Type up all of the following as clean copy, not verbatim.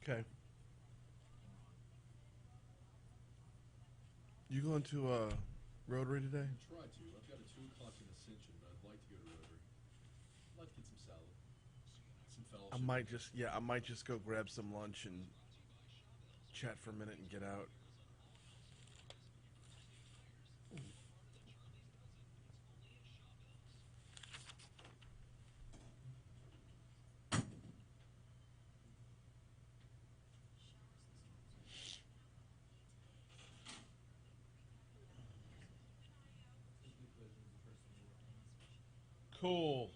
Okay. You going to Rotary today? Try to. I've got a 2 o'clock in Ascension, but I'd like to go to Rotary. I'd like to get some salad, some fellowship. I might just go grab some lunch and chat for a minute and get out. Cool.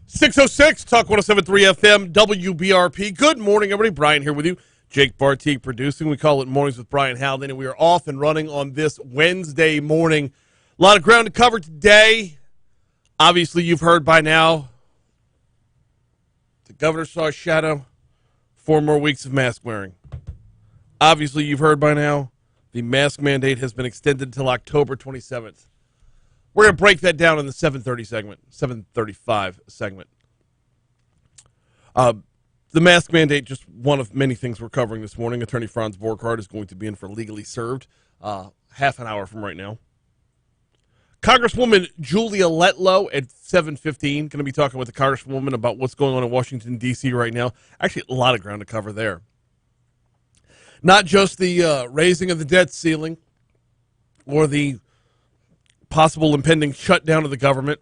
.606 Talk 107.3 FM WBRP. Good morning, everybody. Brian here with you. Jake Bartique producing. We call it Mornings with Brian Haldane, and we are off and running on this Wednesday morning. A lot of ground to cover today. Obviously, you've heard by now the governor saw a shadow. 4 more weeks of mask wearing. Obviously, you've heard by now the mask mandate has been extended until October 27th. We're going to break that down in the 7:35 segment. The mask mandate, just one of many things we're covering this morning. Attorney Franz Borghardt is going to be in for Legally Served half an hour from right now. Congresswoman Julia Letlow at 7:15. Going to be talking with the Congresswoman about what's going on in Washington, D.C. right now. Actually, a lot of ground to cover there. Not just the raising of the debt ceiling or the possible impending shutdown of the government,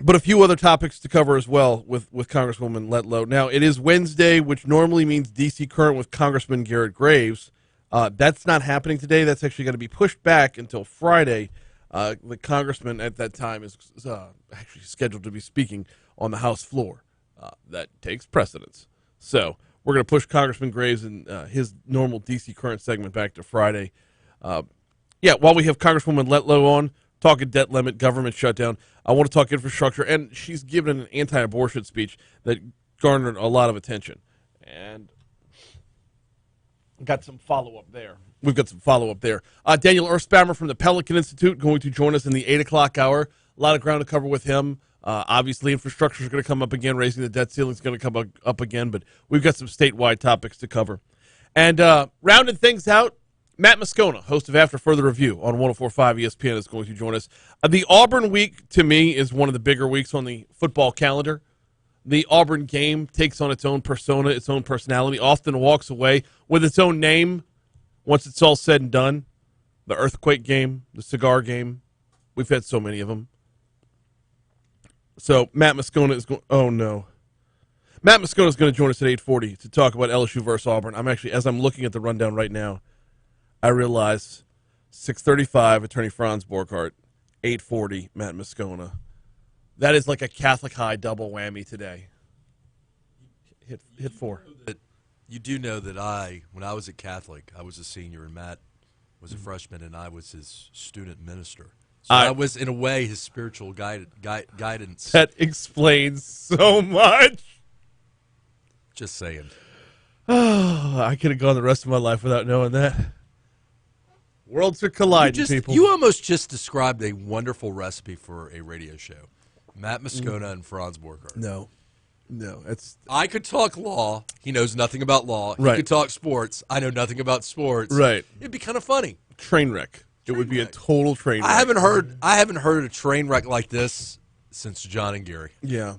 but a few other topics to cover as well with Congresswoman Letlow. Now, it is Wednesday, which normally means D.C. Current with Congressman Garrett Graves. That's not happening today. That's actually going to be pushed back until Friday. The congressman at that time is actually scheduled to be speaking on the House floor. That takes precedence. So we're going to push Congressman Graves and his normal D.C. Current segment back to Friday. While we have Congresswoman Letlow on, talking debt limit, government shutdown, I want to talk infrastructure, and she's given an anti-abortion speech that garnered a lot of attention. And got some follow-up there. We've got some follow-up there. Daniel Erspamer from the Pelican Institute going to join us in the 8 o'clock hour. A lot of ground to cover with him. Obviously, infrastructure is going to come up again. Raising the debt ceiling is going to come up again, but we've got some statewide topics to cover. And rounding things out, Matt Moscona, host of After Further Review on 104.5 ESPN, is going to join us. The Auburn week, to me, is one of the bigger weeks on the football calendar. The Auburn game takes on its own persona, its own personality, often walks away with its own name once it's all said and done. The earthquake game, the cigar game. We've had so many of them. So Matt Moscona is going. Oh no, Matt Moscona is going to join us at 8:40 to talk about LSU versus Auburn. I'm actually, as I'm looking at the rundown right now, I realize 6:35 Attorney Franz Borghardt, 8:40 Matt Moscona. That is like a Catholic high double whammy today. Hit 4. You do know that when I was at Catholic, I was a senior and Matt was a freshman, and I was his student minister. So I was, in a way, his spiritual guidance. That explains so much. Just saying. Oh, I could have gone the rest of my life without knowing that. Worlds are colliding, people. You almost just described a wonderful recipe for a radio show. Matt Moscona and Franz Borghardt. No, it's I could talk law. He knows nothing about law. He Right. could talk sports. I know nothing about sports. Right. It'd be kind of funny. train wreck. It would be a total train wreck. I haven't heard a train wreck like this since John and Gary. Yeah.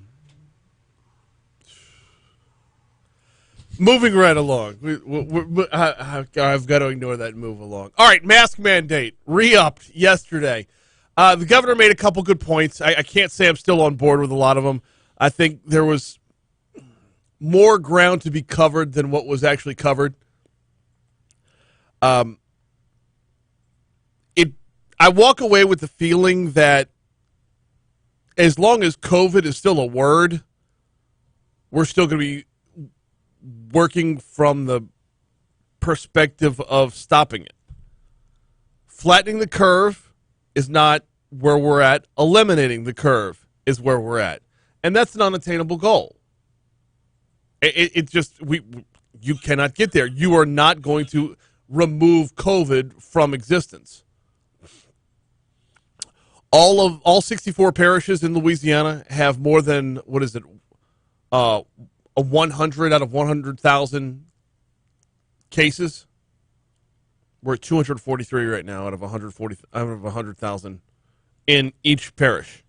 Moving right along. I've got to ignore that and move along. All right, mask mandate re-upped yesterday. The governor made a couple good points. I can't say I'm still on board with a lot of them. I think there was more ground to be covered than what was actually covered. I walk away with the feeling that as long as COVID is still a word, we're still going to be working from the perspective of stopping it. Flattening the curve is not where we're at. Eliminating the curve is where we're at. And that's an unattainable goal. You cannot get there. You are not going to remove COVID from existence. All 64 parishes in Louisiana have more than, a 100 out of 100,000 cases. We're at 243 right now out of 100,000 in each parish.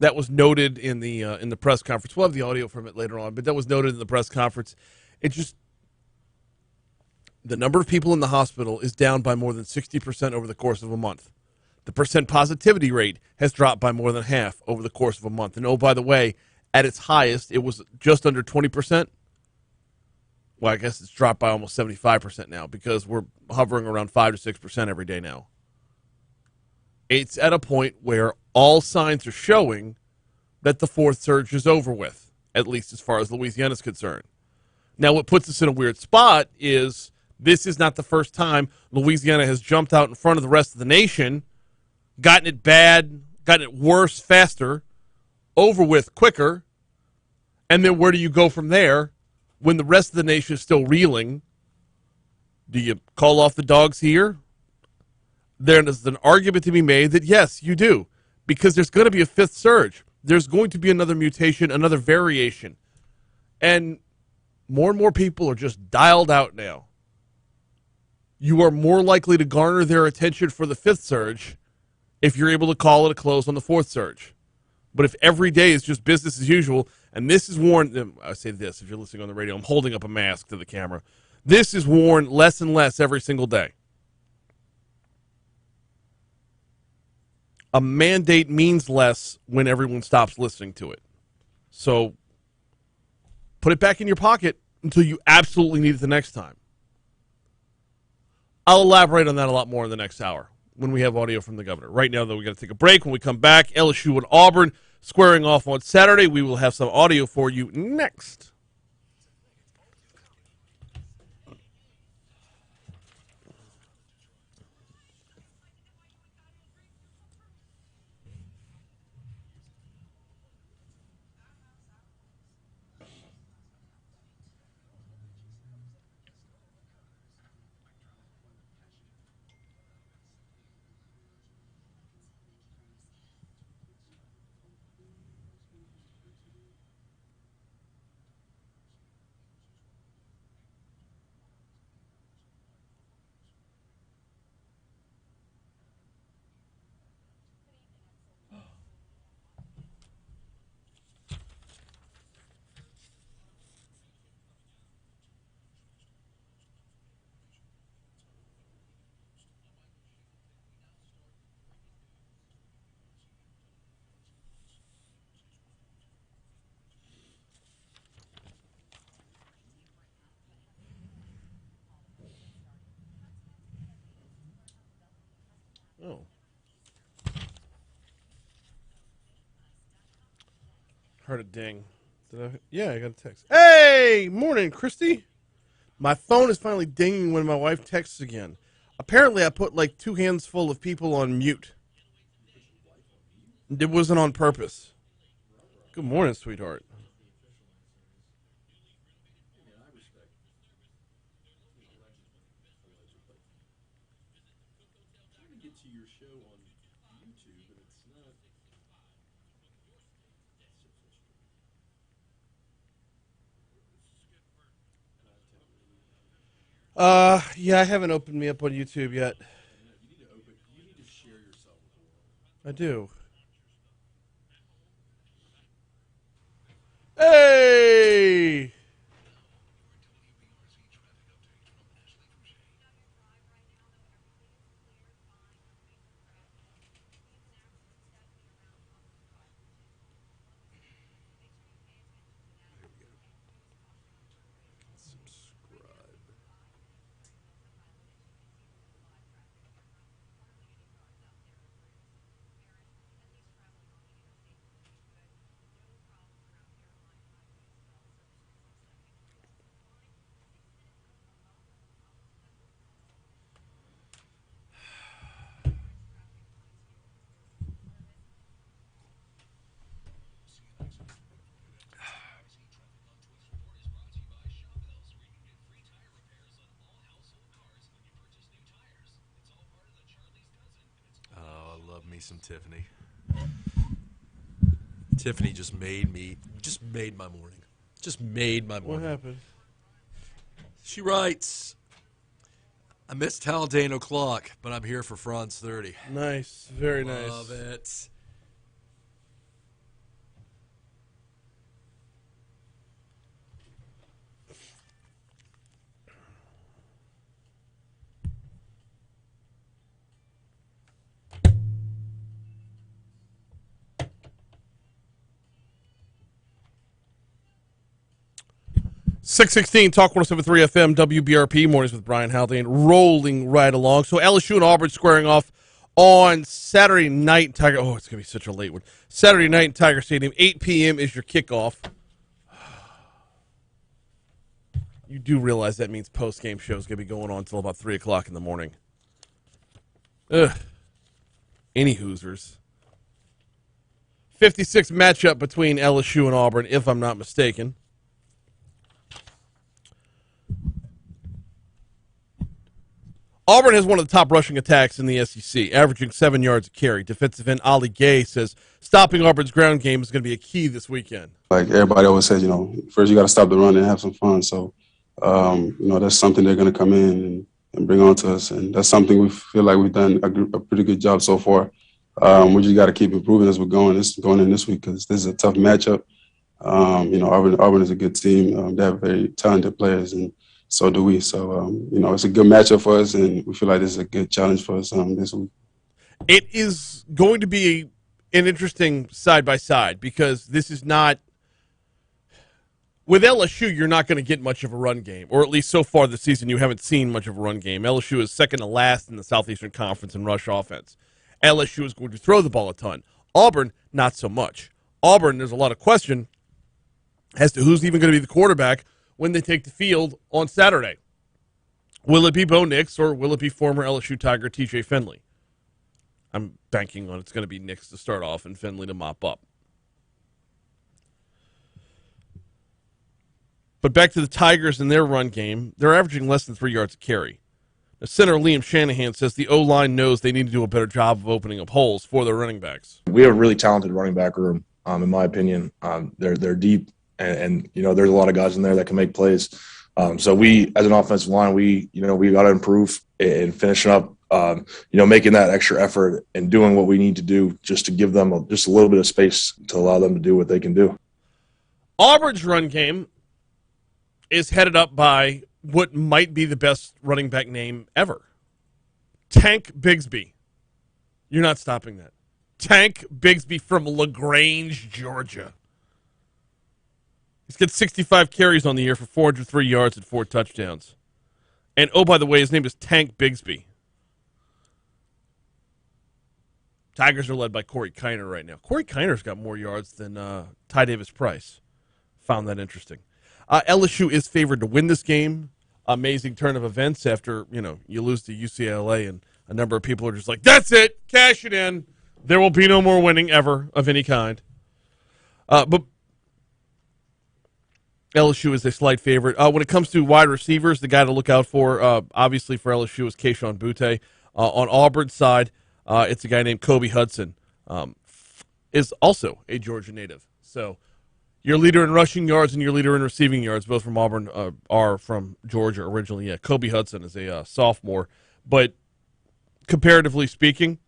That was noted in the press conference. We'll have the audio from it later on, but that was noted in the press conference. The number of people in the hospital is down by more than 60% over the course of a month. The percent positivity rate has dropped by more than half over the course of a month. And oh, by the way, at its highest, it was just under 20%. Well, I guess it's dropped by almost 75% now because we're hovering around 5 to 6% every day now. It's at a point where all signs are showing that the fourth surge is over with, at least as far as Louisiana is concerned. Now, what puts us in a weird spot is this is not the first time Louisiana has jumped out in front of the rest of the nation, gotten it bad, gotten it worse, faster, over with quicker, and then where do you go from there when the rest of the nation is still reeling? Do you call off the dogs here? There is an argument to be made that yes, you do, because there's going to be a fifth surge. There's going to be another mutation, another variation, and more and more people are just dialed out now. You are more likely to garner their attention for the fifth surge if you're able to call it a close on the fourth surge. But if every day is just business as usual, and this is worn, I say this, if you're listening on the radio, I'm holding up a mask to the camera. This is worn less and less every single day. A mandate means less when everyone stops listening to it. So put it back in your pocket until you absolutely need it the next time. I'll elaborate on that a lot more in the next hour when we have audio from the governor. Right now, though, we got to take a break. When we come back, LSU and Auburn squaring off on Saturday. We will have some audio for you next. Oh. Heard a ding. Yeah, I got a text. Hey, morning, Christy. My phone is finally dinging when my wife texts again. Apparently, I put like 2 hands full of people on mute. It wasn't on purpose. Good morning, sweetheart. Yeah, I haven't opened me up on YouTube yet. You need to share yourself with the world. I do. Hey! Subscribe. Oh, I love me some Tiffany. Tiffany just made my morning. Just made my What morning. happened? She writes, I missed Haldane o'clock, but I'm here for Franz 30. Nice. Very nice. Love it. .616 Talk 107.3 FM WBRP mornings with Brian Haldane rolling right along. So LSU and Auburn squaring off on Saturday night in Tiger. Oh, it's gonna be such a late one. Saturday night in Tiger Stadium. 8 p.m. is your kickoff. You do realize that means post game show is gonna be going on until about 3 o'clock in the morning. Ugh. Any Hoosers. 56 matchup between LSU and Auburn, if I'm not mistaken. Auburn has one of the top rushing attacks in the SEC, averaging 7 yards a carry. Defensive end Ali Gay says stopping Auburn's ground game is going to be a key this weekend. Like everybody always says, first you got to stop the run and have some fun. So, that's something they're going to come in and bring on to us. And that's something we feel like we've done a pretty good job so far. We just got to keep improving as we're going in this week because this is a tough matchup. Auburn is a good team. They have very talented players, and so do we. So, it's a good matchup for us, and we feel like this is a good challenge for us this week. It is going to be an interesting side-by-side because this is not – with LSU, you're not going to get much of a run game, or at least so far this season you haven't seen much of a run game. LSU is second to last in the Southeastern Conference in rush offense. LSU is going to throw the ball a ton. Auburn, not so much. Auburn, there's a lot of question as to who's even going to be the quarterback when they take the field on Saturday. Will it be Bo Nix or will it be former LSU Tiger TJ Finley? I'm banking on it's going to be Nix to start off and Finley to mop up. But back to the Tigers and their run game, they're averaging less than 3 yards a carry. Now, Center Liam Shanahan says the O-line knows they need to do a better job of opening up holes for their running backs. We have a really talented running back room, in my opinion. They're deep. And there's a lot of guys in there that can make plays. So we, as an offensive line, we got to improve and finishing up, making that extra effort and doing what we need to do just to give them just a little bit of space to allow them to do what they can do. Auburn's run game is headed up by what might be the best running back name ever. Tank Bigsby. You're not stopping that. Tank Bigsby from LaGrange, Georgia. He's got 65 carries on the year for 403 yards and 4 touchdowns. And, oh, by the way, his name is Tank Bigsby. Tigers are led by Corey Kiner right now. Corey Kiner's got more yards than Ty Davis Price. Found that interesting. LSU is favored to win this game. Amazing turn of events after, you lose to UCLA and a number of people are just like, that's it, cash it in. There will be no more winning ever of any kind. But LSU is a slight favorite. When it comes to wide receivers, the guy to look out for, obviously for LSU, is Keyshawn Butte. On Auburn's side, it's a guy named Kobe Hudson, is also a Georgia native. So Your leader in rushing yards and your leader in receiving yards, both from Auburn, are from Georgia originally. Yeah, Kobe Hudson is a sophomore. But comparatively speaking,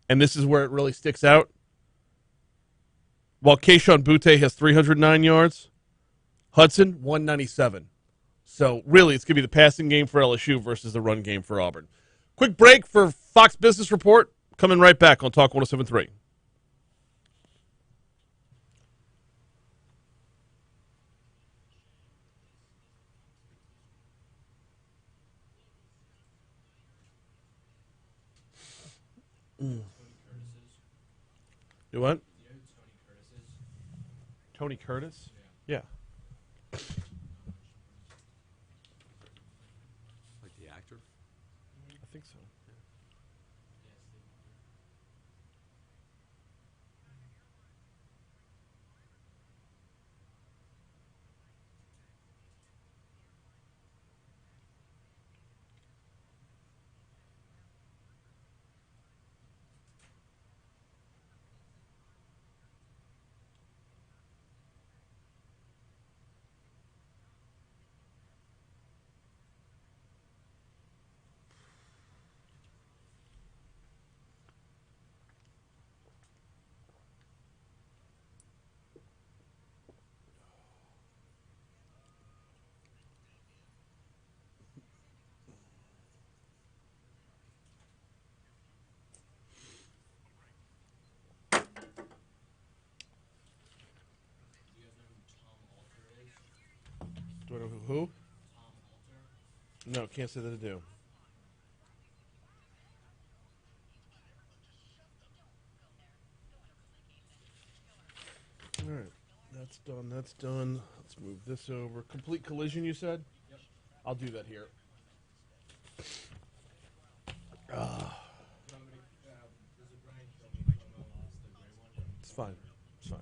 and this is where it really sticks out, while Keishon Butte has 309 yards, Hudson, 197. So really, it's going to be the passing game for LSU versus the run game for Auburn. Quick break for Fox Business Report. Coming right back on Talk 107.3. You what? Tony Curtis? Yeah. Like the actor? I think so. Do I know who? No, can't say that I do. All right, that's done. That's done. Let's move this over. Complete collision, you said? Yep. I'll do that here. It's fine. It's fine.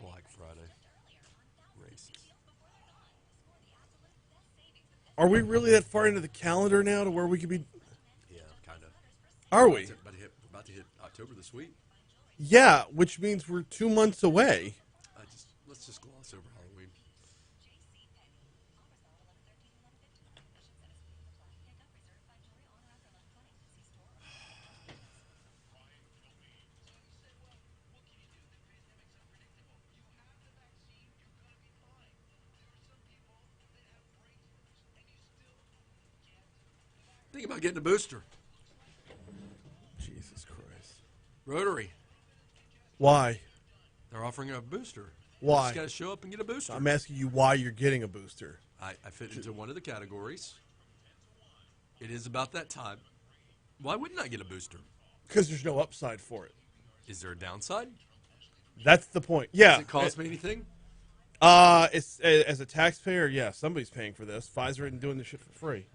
Black Friday. Racist. Are we really that far into the calendar now to where we could be? Yeah, kind of. Are we? About to hit October this week. Yeah, which means we're 2 months away. Let's just gloss over Halloween. Think about getting a booster. Jesus Christ. Rotary. Why? They're offering a booster. Why? You just got to show up and get a booster. I'm asking you why you're getting a booster. I fit into one of the categories. It is about that time. Why wouldn't I get a booster? Because there's no upside for it. Is there a downside? That's the point. Yeah. Does it cost me anything? It's as a taxpayer, yeah, somebody's paying for this. Pfizer isn't doing this shit for free.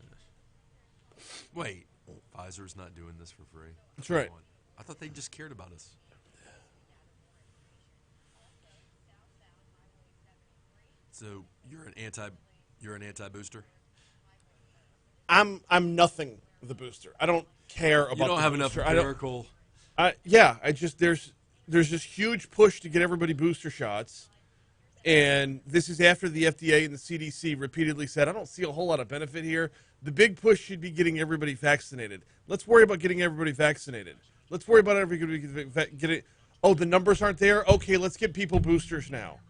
Wait, Pfizer's not doing this for free. That's right. I thought they just cared about us. So you're an anti-booster. I'm nothing the booster. I don't care about. You don't the have booster. enough empirical. I just there's this huge push to get everybody booster shots, and this is after the FDA and the CDC repeatedly said I don't see a whole lot of benefit here. The big push should be getting everybody vaccinated. Let's worry about getting everybody vaccinated. Let's worry about everybody getting. Oh, the numbers aren't there. Okay, let's get people boosters now.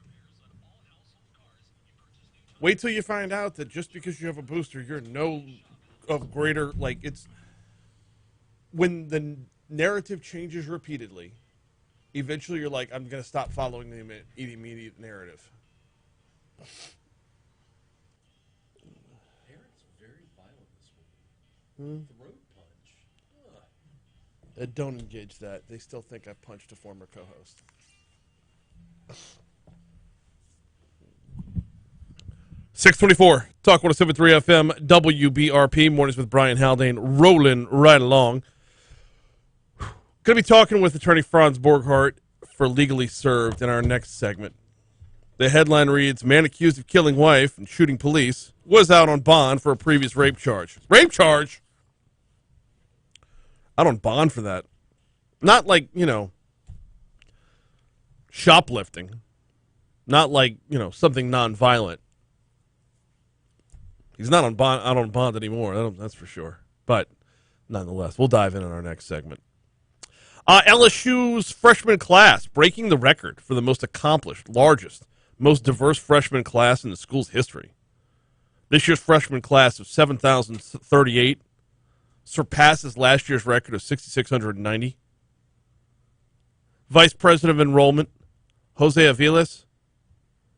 Wait till you find out that just because you have a booster, you're no of greater, like, it's when the narrative changes repeatedly, eventually you're like, I'm going to stop following the immediate narrative. Parents are very violent this week. Throat punch. Don't engage that. They still think I punched a former co-host. 624, Talk 107.3 FM, WBRP, Mornings with Brian Haldane, rolling right along. Going to be talking with attorney Franz Borghardt for Legally Served in our next segment. The headline reads, man accused of killing wife and shooting police was out on bond for a previous rape charge. Rape charge? Out on bond for that. Not like, shoplifting. Not like, something nonviolent. He's not out on bond anymore, that's for sure. But nonetheless, we'll dive in our next segment. LSU's freshman class breaking the record for the most accomplished, largest, most diverse freshman class in the school's history. This year's freshman class of 7,038 surpasses last year's record of 6,690. Vice President of Enrollment, Jose Aviles,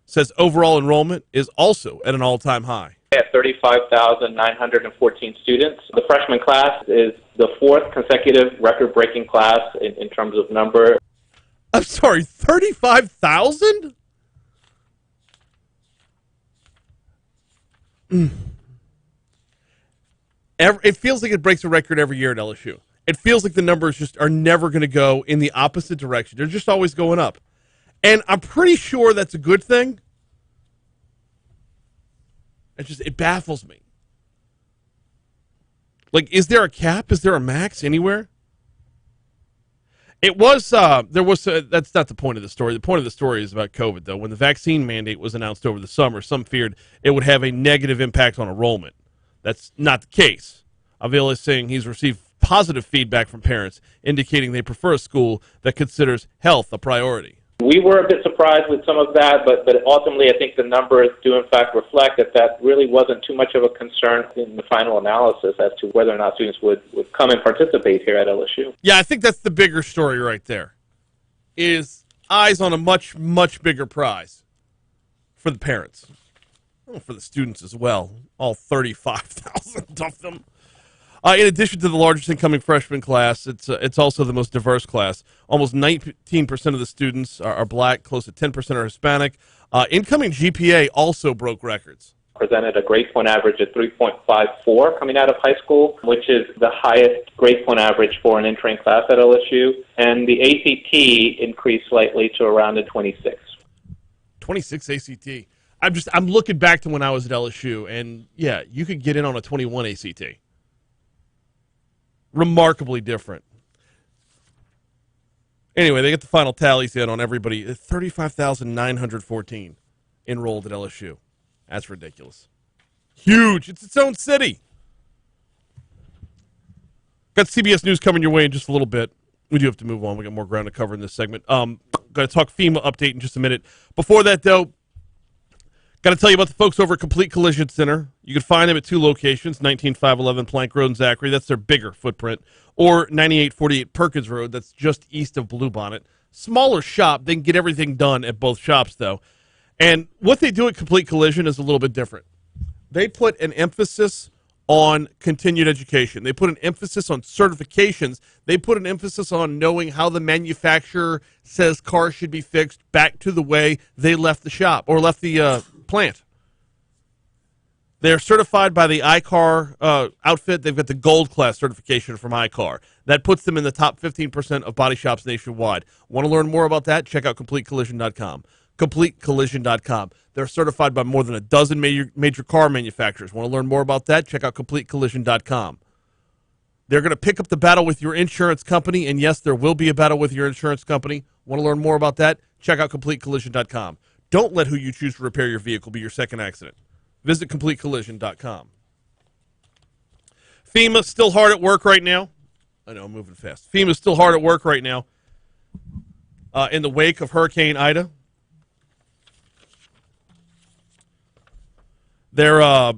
says overall enrollment is also at an all-time high. At 35,914 students. The freshman class is the fourth consecutive record-breaking class in terms of number. I'm sorry, 35,000? It feels like it breaks a record every year at LSU. It feels like the numbers just are never going to go in the opposite direction. They're just always going up. And I'm pretty sure that's a good thing. It baffles me. Like, is there a cap? Is there a max anywhere? That's not the point of the story. The point of the story is about COVID, though. When the vaccine mandate was announced over the summer, some feared it would have a negative impact on enrollment. That's not the case. Avila is saying he's received positive feedback from parents, indicating they prefer a school that considers health a priority. We were a bit surprised with some of that, but ultimately I think the numbers do in fact reflect that really wasn't too much of a concern in the final analysis as to whether or not students would come and participate here at LSU. Yeah, I think that's the bigger story right there, is eyes on a much, much bigger prize for the parents. For the students as well, all 35,000 of them. In addition to the largest incoming freshman class, it's also the most diverse class. Almost 19% of the students are black, close to 10% are Hispanic. Incoming GPA also broke records. Presented a grade point average of 3.54 coming out of high school, which is the highest grade point average for an entering class at LSU. And the ACT increased slightly to around a 26. 26 ACT. I'm looking back to when I was at LSU, and yeah, you could get in on a 21 ACT. Remarkably different. Anyway, they get the final tallies in on everybody. 35,914 enrolled at LSU. That's ridiculous. Huge. It's its own city. Got CBS News coming your way in just a little bit. We do have to move on. We got more ground to cover in this segment. Got to talk FEMA update in just a minute. Before that, though, got to tell you about the folks over at Complete Collision Center. You can find them at two locations, 19511 Plank Road in Zachary. That's their bigger footprint. Or 9848 Perkins Road. That's just east of Bluebonnet. Smaller shop. They can get everything done at both shops, though. And what they do at Complete Collision is a little bit different. They put an emphasis on continued education. They put an emphasis on certifications. They put an emphasis on knowing how the manufacturer says cars should be fixed back to the way they left the shop or left the plant. They're certified by the iCar outfit. They've got the gold class certification from iCar. That puts them in the top 15% of body shops nationwide. Want to learn more about that? Check out CompleteCollision.com. CompleteCollision.com. They're certified by more than a dozen major car manufacturers. Want to learn more about that? Check out CompleteCollision.com. They're going to pick up the battle with your insurance company, and yes, there will be a battle with your insurance company. Want to learn more about that? Check out CompleteCollision.com. Don't let who you choose to repair your vehicle be your second accident. Visit CompleteCollision.com. FEMA still hard at work right now. I know, I'm moving fast. FEMA still hard at work right now in the wake of Hurricane Ida. Their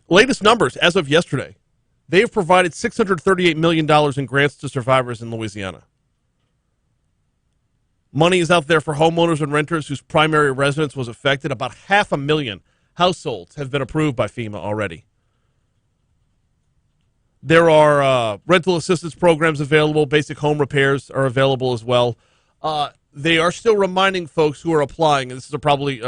latest numbers as of yesterday, They have provided $638 million in grants to survivors in Louisiana. Money is out there for homeowners and renters whose primary residence was affected. About 500,000 households have been approved by FEMA already. There are rental assistance programs available. Basic home repairs are available as well. They are still reminding folks who are applying, and this is apparently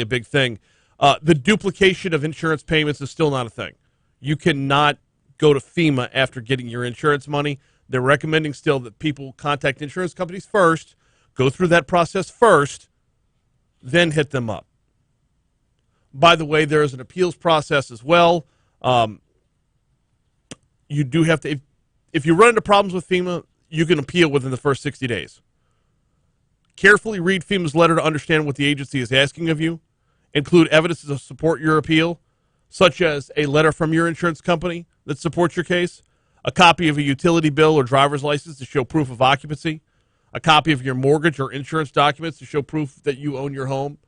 a big thing, the duplication of insurance payments is still not a thing. You cannot go to FEMA after getting your insurance money. They're recommending still that people contact insurance companies first, go through that process first, then hit them up. By the way, there is an appeals process as well. You do have to, if you run into problems with FEMA, you can appeal within the first 60 days. Carefully read FEMA's letter to understand what the agency is asking of you. Include evidence to support your appeal, such as a letter from your insurance company that supports your case, a copy of a utility bill or driver's license to show proof of occupancy, a copy of your mortgage or insurance documents to show proof that you own your home.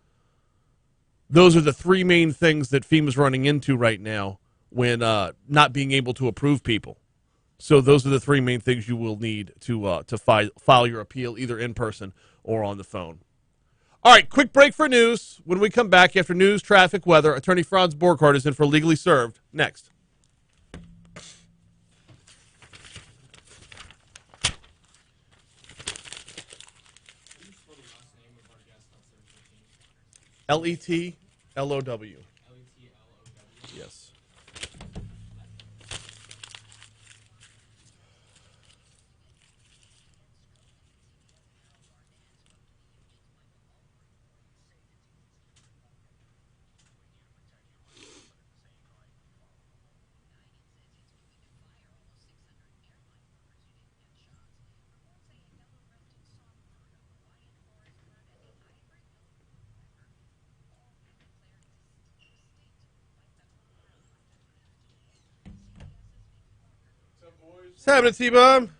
Those are the three main things that FEMA's running into right now when not being able to approve people. So those are the three main things you will need to file your appeal, either in person or on the phone. All right, quick break for news. When we come back after news, traffic, weather, attorney Franz Borghardt is in for Legally Served next. Letlow. Yes. What's happening, T-Bomb?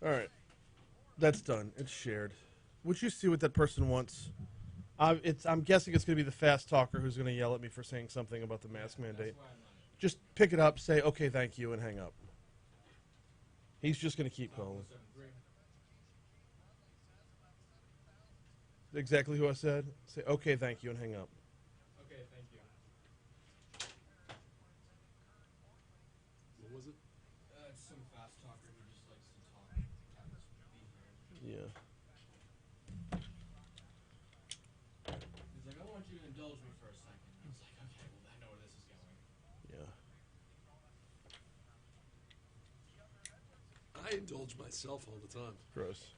All right. That's done. It's shared. Would you see what that person wants? I'm guessing it's going to be the fast talker who's going to yell at me for saying something about the mask mandate. Just pick it up, say, okay, thank you, and hang up. He's just going to keep calling. Exactly who I said. Say, okay, thank you, and hang up. Okay, thank you. What was it? It's some fast talker who just likes to talk. Yeah. He's like, I want you to indulge me for a second. I was like, okay, well, I know where this is going. Yeah. I indulge myself all the time. Gross.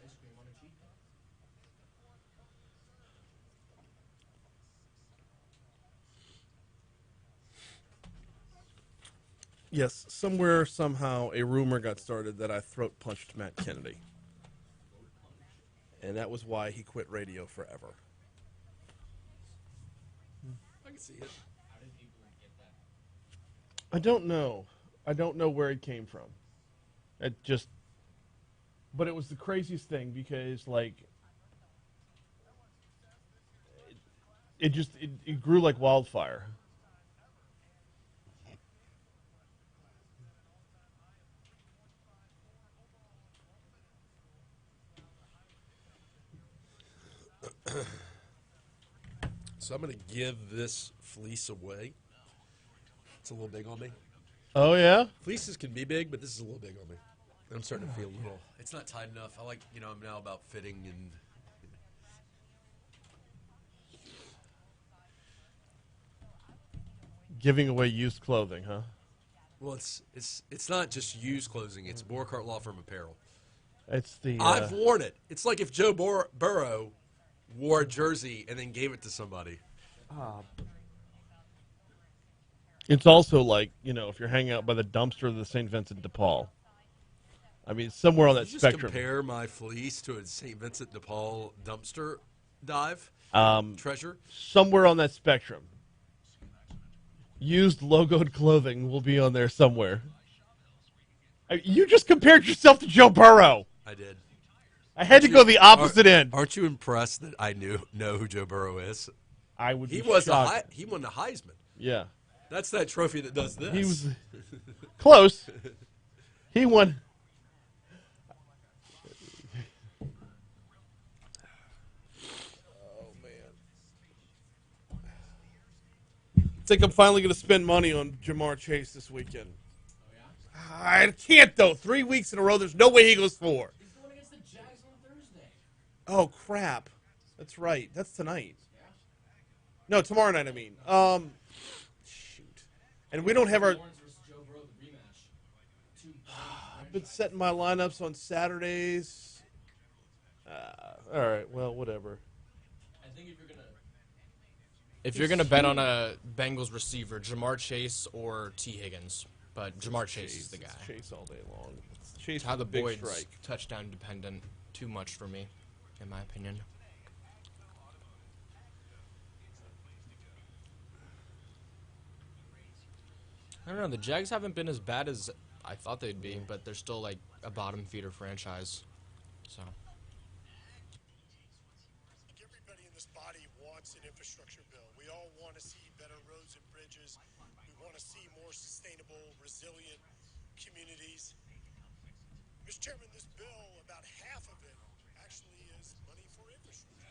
Ice cream on a cheat day. Yes, somewhere, somehow, a rumor got started that I throat punched Matt Kennedy. And that was why he quit radio forever. I can see it. How did people get that? I don't know. I don't know where it came from. But it was the craziest thing because, like, it grew like wildfire. So I'm going to give this fleece away. It's a little big on me. Oh, yeah? Fleeces can be big, but this is a little big on me. I'm starting to feel a little. It's not tight enough. I like, I'm now about fitting and. Giving away used clothing, huh? Well, it's not just used clothing. It's Borghardt Law Firm apparel. It's the. I've worn it. It's like if Joe Burrow wore a jersey and then gave it to somebody. It's also like, if you're hanging out by the dumpster of the St. Vincent de Paul. I mean, somewhere on that Did you spectrum. Just compare my fleece to a St. Vincent de Paul dumpster dive treasure? Somewhere on that spectrum. Used logoed clothing will be on there somewhere. You just compared yourself to Joe Burrow. I did. I had to go the opposite end. Aren't you impressed that I know who Joe Burrow is? I would be He won shocked. the Heisman. Yeah. That's that trophy that does this. He was close. He won. Oh, man. I think I'm finally going to spend money on Jamar Chase this weekend. I can't, though. 3 weeks in a row, there's no way he goes 4. He's going against the Jags on Thursday. Oh, crap. That's right. That's tonight. No, tomorrow night, I mean. Shoot. And we don't have our... Lawrence versus Joe Burrow, the rematch. I've been setting my lineups on Saturdays. All right, well, whatever. I think if you're gonna bet on a Bengals receiver, Jamar Chase or T. Higgins, but Jamar Chase is the guy. Chase all day long. Chase Tyler with the big Boyd's strike. touchdown dependent. Too much for me, in my opinion. I don't know. The Jags haven't been as bad as I thought they'd be, but they're still like a bottom feeder franchise. So. Everybody in this body wants an infrastructure bill. We all want to see better roads and bridges. We want to see more sustainable, resilient communities. Mr. Chairman, this bill, about half of it actually is money for infrastructure.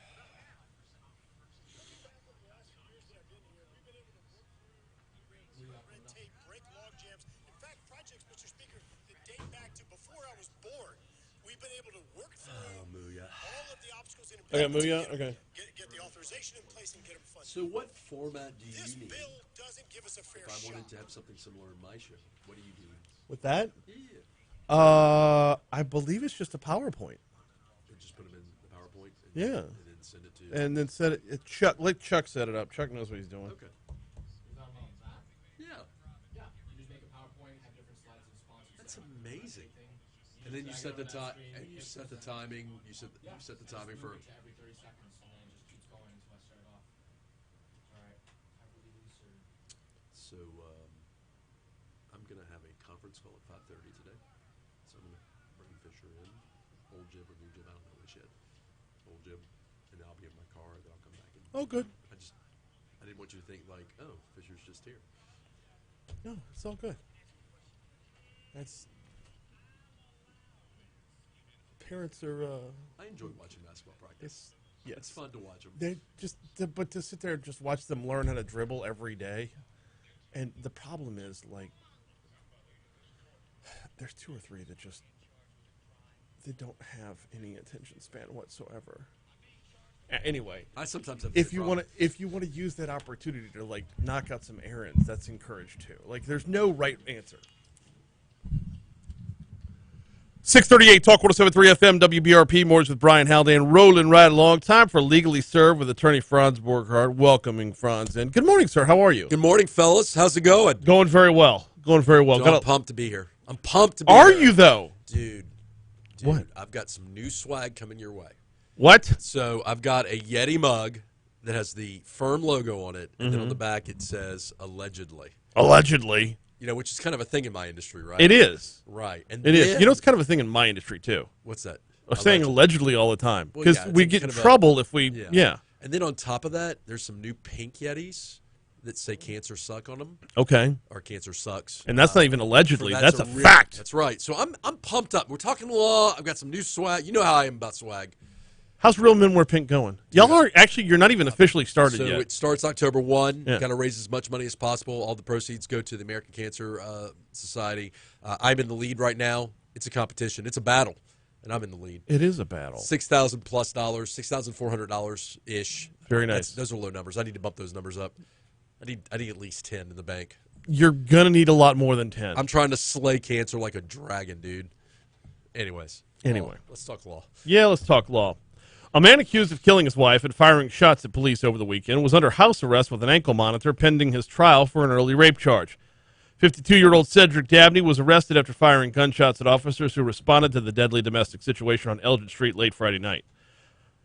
Looking back over the last few years that I've been here, we've been able to work through red tape, break log jams. In fact, projects, Mr. Speaker, that date back to before I was born. We've been able to work through all of the obstacles in Okay, Muya? Okay. Get the authorization in place and get them funded. So what format do you This need? bill doesn't give us a fair If I shot. wanted to have something similar in my show, what do you do? With that, Yeah. I believe it's just a PowerPoint. Just put them in the PowerPoint and, Yeah. and then send it to And then set it. Chuck, let Chuck set it up. Chuck knows what he's doing. Okay. Yeah. Yeah, you just make a PowerPoint, have different slides and sponsors. That's amazing. And then you set the time. And you set the timing. You set the timing for. Every 30 seconds, and then it just keeps going until I start it off. All right, have we lose or... So I'm gonna have a conference call at 5:30 today. So I'm gonna bring Fisher in, old Jim or new Jim. I don't know which yet. Old Jim, and then I'll be in my car. Then I'll come back. And Oh, good. I didn't want you to think like, oh, Fisher's just here. No, it's all good. That's parents are. I enjoy watching basketball practice. Yes. It's fun to watch them. They just, but to sit there and just watch them learn how to dribble every day, and the problem is like, there's 2 or 3 that just they don't have any attention span whatsoever. Anyway, I sometimes have. if you want to use that opportunity to like knock out some errands, that's encouraged too. Like, there's no right answer. 638 Talk 107.3 FM WBRP. Mornings with Brian Haldane, rolling right along. Time for Legally Served with attorney Franz Borghardt. Welcoming Franz in. Good morning, sir. How are you? Good morning, fellas. How's it going? Going very well. Going very well. Dude, I'm pumped to be here. I'm pumped to be here. Are you though? Dude, What? I've got some new swag coming your way. What? So I've got a Yeti mug that has the firm logo on it, and then on the back it says allegedly. Allegedly. You know, which is kind of a thing in my industry, right? It is. Right. And It is. then- You know, it's kind of a thing in my industry too. what's that? I'm saying allegedly all the time Well, because yeah, it's we a get in kind of a- trouble if we. Yeah. And then on top of that, there's some new pink Yetis that say cancer suck on them, Okay. or cancer sucks. And that's not even allegedly. So That's a real- fact. That's right. So I'm pumped up. We're talking law. I've got some new swag. You know how I am about swag. How's Real Men Wear Pink going? Y'all are actually. You're not even officially started So yet. it starts October 1. Yeah. Got to raise as much money as possible. All the proceeds go to the American Cancer Society. I'm in the lead right now. It's a competition. It's a battle, and I'm in the lead. It is a battle. $6,000+ $6,400 ish. Very nice. Those are low numbers. I need to bump those numbers up. I need at least 10 in the bank. You're gonna need a lot more than 10. I'm trying to slay cancer like a dragon, dude. Anyways. Anyway. Let's talk law. Yeah, let's talk law. A man accused of killing his wife and firing shots at police over the weekend was under house arrest with an ankle monitor pending his trial for an early rape charge. 52-year-old Cedric Dabney was arrested after firing gunshots at officers who responded to the deadly domestic situation on Elgin Street late Friday night.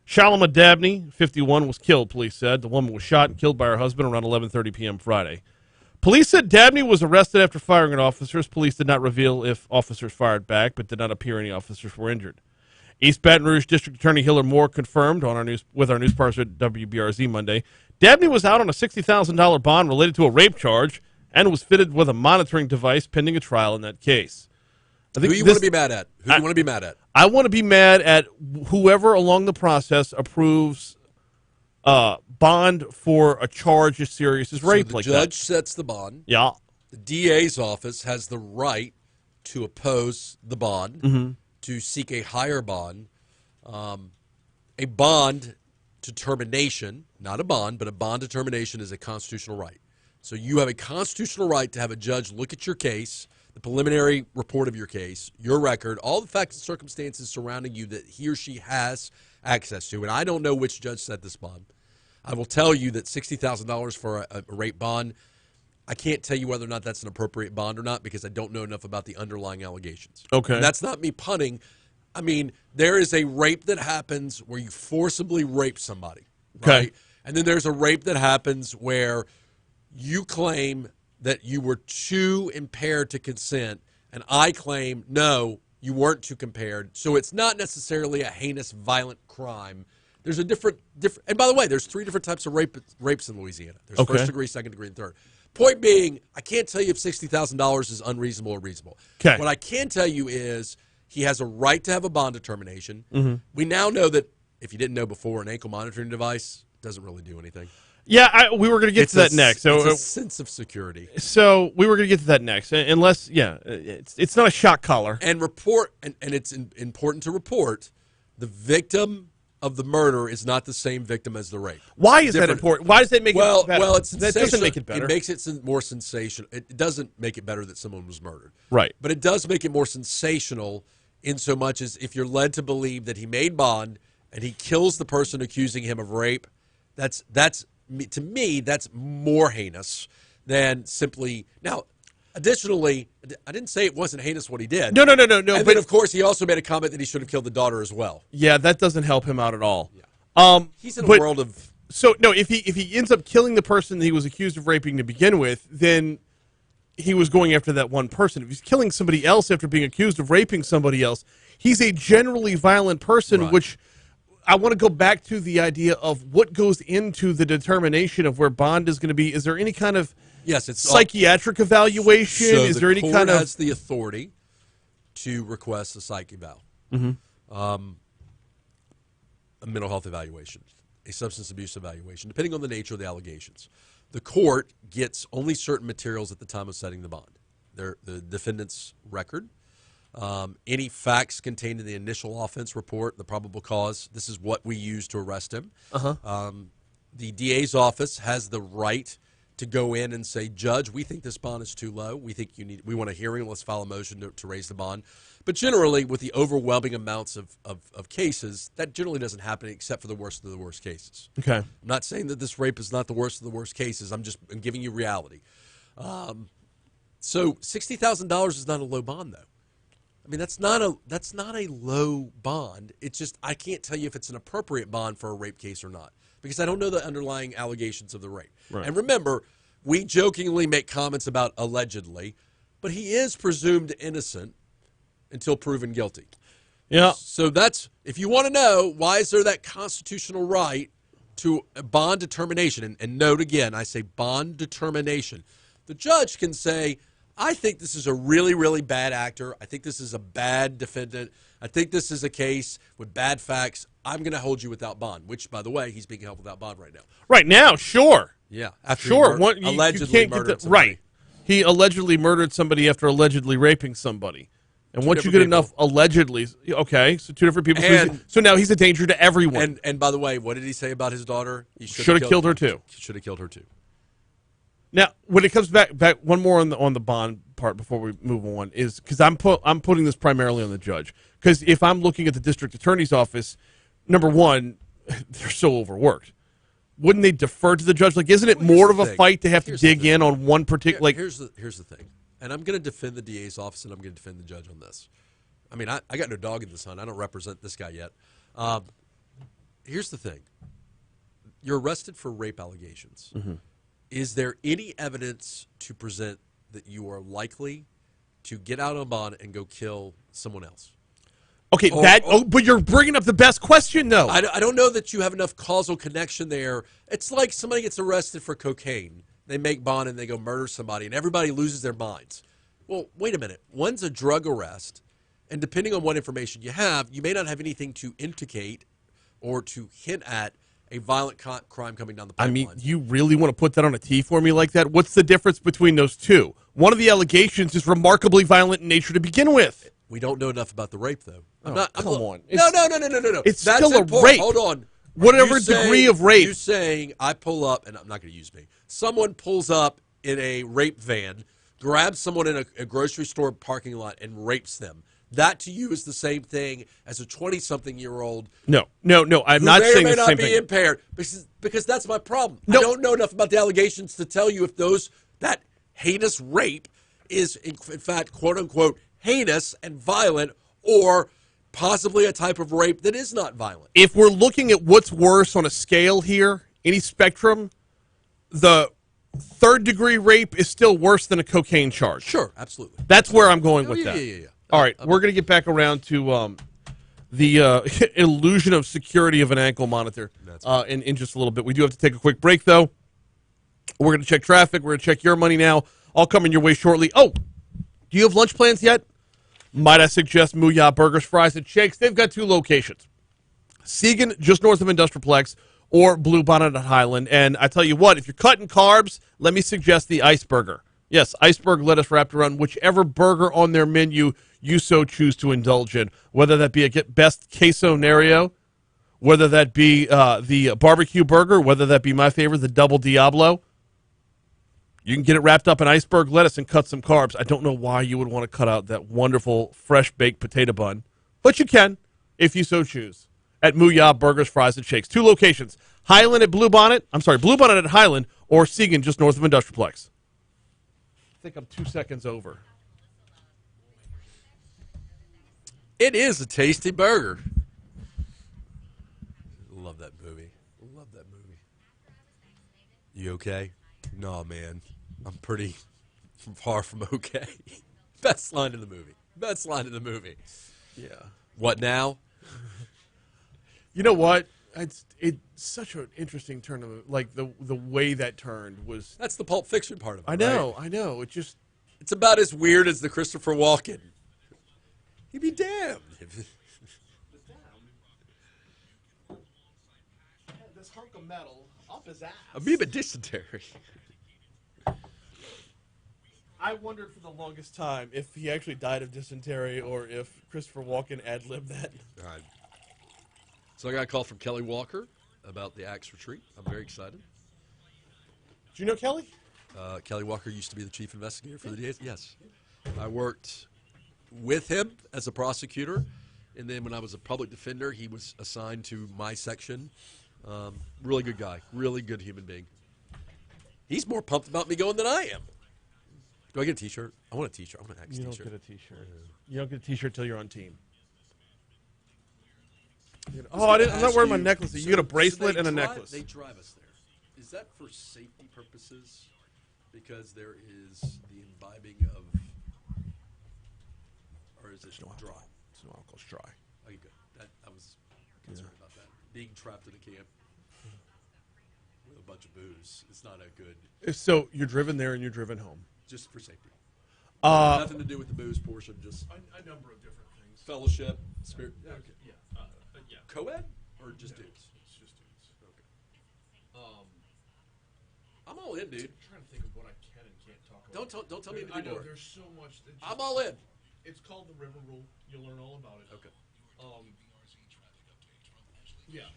Shalima Dabney, 51, was killed, police said. The woman was shot and killed by her husband around 11:30 p.m. Friday. Police said Dabney was arrested after firing at officers. Police did not reveal if officers fired back, but did not appear any officers were injured. East Baton Rouge District Attorney Hiller Moore confirmed with our news partner at WBRZ Monday, Dabney was out on a $60,000 bond related to a rape charge and was fitted with a monitoring device pending a trial in that case. Who do you want to be mad at? Who do you want to be mad at? I want to be mad at whoever along the process approves bond for a charge as serious as rape like that. The judge sets the bond. Yeah. The DA's office has the right to oppose the bond, to seek a higher bond. A bond determination, not a bond, but a bond determination is a constitutional right. So you have a constitutional right to have a judge look at your case, the preliminary report of your case, your record, all the facts and circumstances surrounding you that he or she has access to. And I don't know which judge set this bond. I will tell you that $60,000 for a rape bond, I can't tell you whether or not that's an appropriate bond or not because I don't know enough about the underlying allegations. Okay. And that's not me punning. I mean, there is a rape that happens where you forcibly rape somebody, right? Okay. And then there's a rape that happens where you claim that you were too impaired to consent, and I claim, no, you weren't too impaired. So it's not necessarily a heinous, violent crime. There's a different, and by the way, there's 3 different types of rapes in Louisiana. There's first degree, second degree, and third. Point being, I can't tell you if $60,000 is unreasonable or reasonable. Okay. What I can tell you is he has a right to have a bond determination. We now know that, if you didn't know before, an ankle monitoring device doesn't really do anything. Yeah, we were going to get to that next. So it's a sense of security. So we were going to get to that next, unless, it's not a shock collar. And report, and it's important to report, the victim of the murder is not the same victim as the rape. Why is that important? Why does that make it better? Well, it's that doesn't make it better. It makes it more sensational. It doesn't make it better that someone was murdered. Right. But it does make it more sensational in so much as if you're led to believe that he made bond and he kills the person accusing him of rape, that's to me, that's more heinous than simply. Now, additionally, I didn't say it wasn't heinous what he did. No. And But then, of course, he also made a comment that he should have killed the daughter as well. yeah, that doesn't help him out at all. Yeah. He's in a world of. So no, if he ends up killing the person that he was accused of raping to begin with, then he was going after that one person. If he's killing somebody else after being accused of raping somebody else, he's a generally violent person, Right. which I want to go back to the idea of what goes into the determination of where bond is going to be. Is there any kind of Yes, it's psychiatric evaluation? So is there any court kind of has the authority to request a psych eval, a mental health evaluation, a substance abuse evaluation, depending on the nature of the allegations. The court gets only certain materials at the time of setting the bond. The defendant's record, any facts contained in the initial offense report, the probable cause. This is what we use to arrest him. The DA's office has the right to go in and say, Judge, we think this bond is too low. We think we want a hearing. Let's file a motion to raise the bond. But generally, with the overwhelming amounts of cases, that generally doesn't happen except for the worst of the worst cases. Okay. I'm not saying that this rape is not the worst of the worst cases. I'm giving you reality. So $60,000 is not a low bond, though. I mean, that's not a low bond. It's just I can't tell you if it's an appropriate bond for a rape case or not because I don't know the underlying allegations of the rape. Right. And remember, we jokingly make comments about allegedly, but he is presumed innocent until proven guilty. Yeah. So that's if you want to know why is there that constitutional right to a bond determination, and note again, I say bond determination. The judge can say, I think this is a really, really bad actor. I think this is a bad defendant. I think this is a case with bad facts. I'm going to hold you without bond, which, by the way, he's being held without bond right now. Right now, sure. Yeah. After Sure. he allegedly you can't murdered get somebody. right. He allegedly murdered somebody after allegedly raping somebody. And once you different get enough allegedly, okay, so 2 different people. And- So now he's a danger to everyone. And by the way, what did he say about his daughter? He Should have killed her too. Should have killed her too. Now, when it comes back one more on the bond part before we move on is because I'm putting this primarily on the judge because if I'm looking at the district attorney's office, number one, they're so overworked. Wouldn't they defer to the judge? Like, isn't it Well, here's more the of a thing. fight to have to Here's the dig thing. in on one particular? Like, here's the thing, and I'm going to defend the DA's office, and I'm going to defend the judge on this. I mean, I got no dog in this hunt. I don't represent this guy yet. Here's the thing: you're arrested for rape allegations. Mm-hmm. Is there any evidence to present that you are likely to get out on bond and go kill someone else? okay, but you're bringing up the best question, though. I don't know that you have enough causal connection there. It's like somebody gets arrested for cocaine. They make bond and they go murder somebody, and everybody loses their minds. Well, wait a minute. One's a drug arrest, and depending on what information you have, you may not have anything to indicate or to hint at a violent crime coming down the I pipeline. mean, you really want to put that on a T for me like that? What's the difference between those two? One of the allegations is remarkably violent in nature to begin with. We don't know enough about the rape, though. Come on. No. It's That's still a important. rape. Hold on. Whatever degree of rape. You saying I pull up, and I'm not going to use me. Someone pulls up in a rape van, grabs someone in a grocery store parking lot, and rapes them. That to you is the same thing as a 20-something-year-old. No. I'm who not may or saying may the not same be thing. impaired because that's my problem. No. I don't know enough about the allegations to tell you if that heinous rape is in fact quote unquote heinous and violent, or possibly a type of rape that is not violent. If we're looking at what's worse on a scale here, any spectrum, the third-degree rape is still worse than a cocaine charge. Sure, absolutely. That's where I'm going with yeah, that. yeah. All right, we're going to get back around to the illusion of security of an ankle monitor in just a little bit. We do have to take a quick break, though. We're going to check traffic. We're going to check your money now. I'll come in your way shortly. Oh, do you have lunch plans yet? Might I suggest Mooyah Burgers, Fries, and Shakes? They've got two locations. Segan, just north of Industrialplex, or Blue Bonnet at Highland. And I tell you what, if you're cutting carbs, let me suggest the Ice Burger. Yes, iceberg lettuce wrapped around whichever burger on their menu you so choose to indulge in, whether that be a best queso Nereo, whether that be the barbecue burger, whether that be my favorite, the Double Diablo. You can get it wrapped up in iceberg lettuce and cut some carbs. I don't know why you would want to cut out that wonderful fresh baked potato bun, but you can if you so choose at Mooyah Burgers, Fries, and Shakes. Two locations, Highland at Blue Bonnet at Highland, or Segan just north of Industrialplex. I think I'm 2 seconds over. It is a tasty burger. Love that movie. You okay? No, man. I'm pretty far from okay. Best line in the movie. Yeah. What now? You know what? It's such an interesting turn of like the way that turned was. That's the Pulp Fiction part of it. I know. It's about as weird as the Christopher Walken. He'd be damned. This hunk of metal up his ass. Amoeba dysentery. I wondered for the longest time if he actually died of dysentery or if Christopher Walken ad-libbed that. All right. So I got a call from Kelly Walker about the Axe Retreat. I'm very excited. Do you know Kelly? Kelly Walker used to be the chief investigator for the DA. Yes. I worked with him as a prosecutor, and then when I was a public defender, he was assigned to my section. Really good guy. Really good human being. He's more pumped about me going than I am. Do I get a T-shirt? I want a T-shirt. I want an Axe You T-shirt. don't get a T-shirt. You don't get a T-shirt till you're on team. I'm not wearing my necklace. You get a bracelet and a necklace. They drive us there. Is that for safety purposes? Because there is the imbibing of, or is it dry? It's no alcohol. It's dry. Okay, good. I was concerned about that. Being trapped in a camp with a bunch of booze, it's not a good. So you're driven there and you're driven home. Just for safety. Nothing to do with the booze portion. Just A number of different things. fellowship, spirit. Yeah. Co-ed or just dudes? It's just dudes. Okay. I'm all in, dude. I'm trying to think of what I can and can't talk about. Don't tell me I anything know more. there's so much. I'm all in. It's called the River Rule. You'll learn all about it. Okay. Yeah.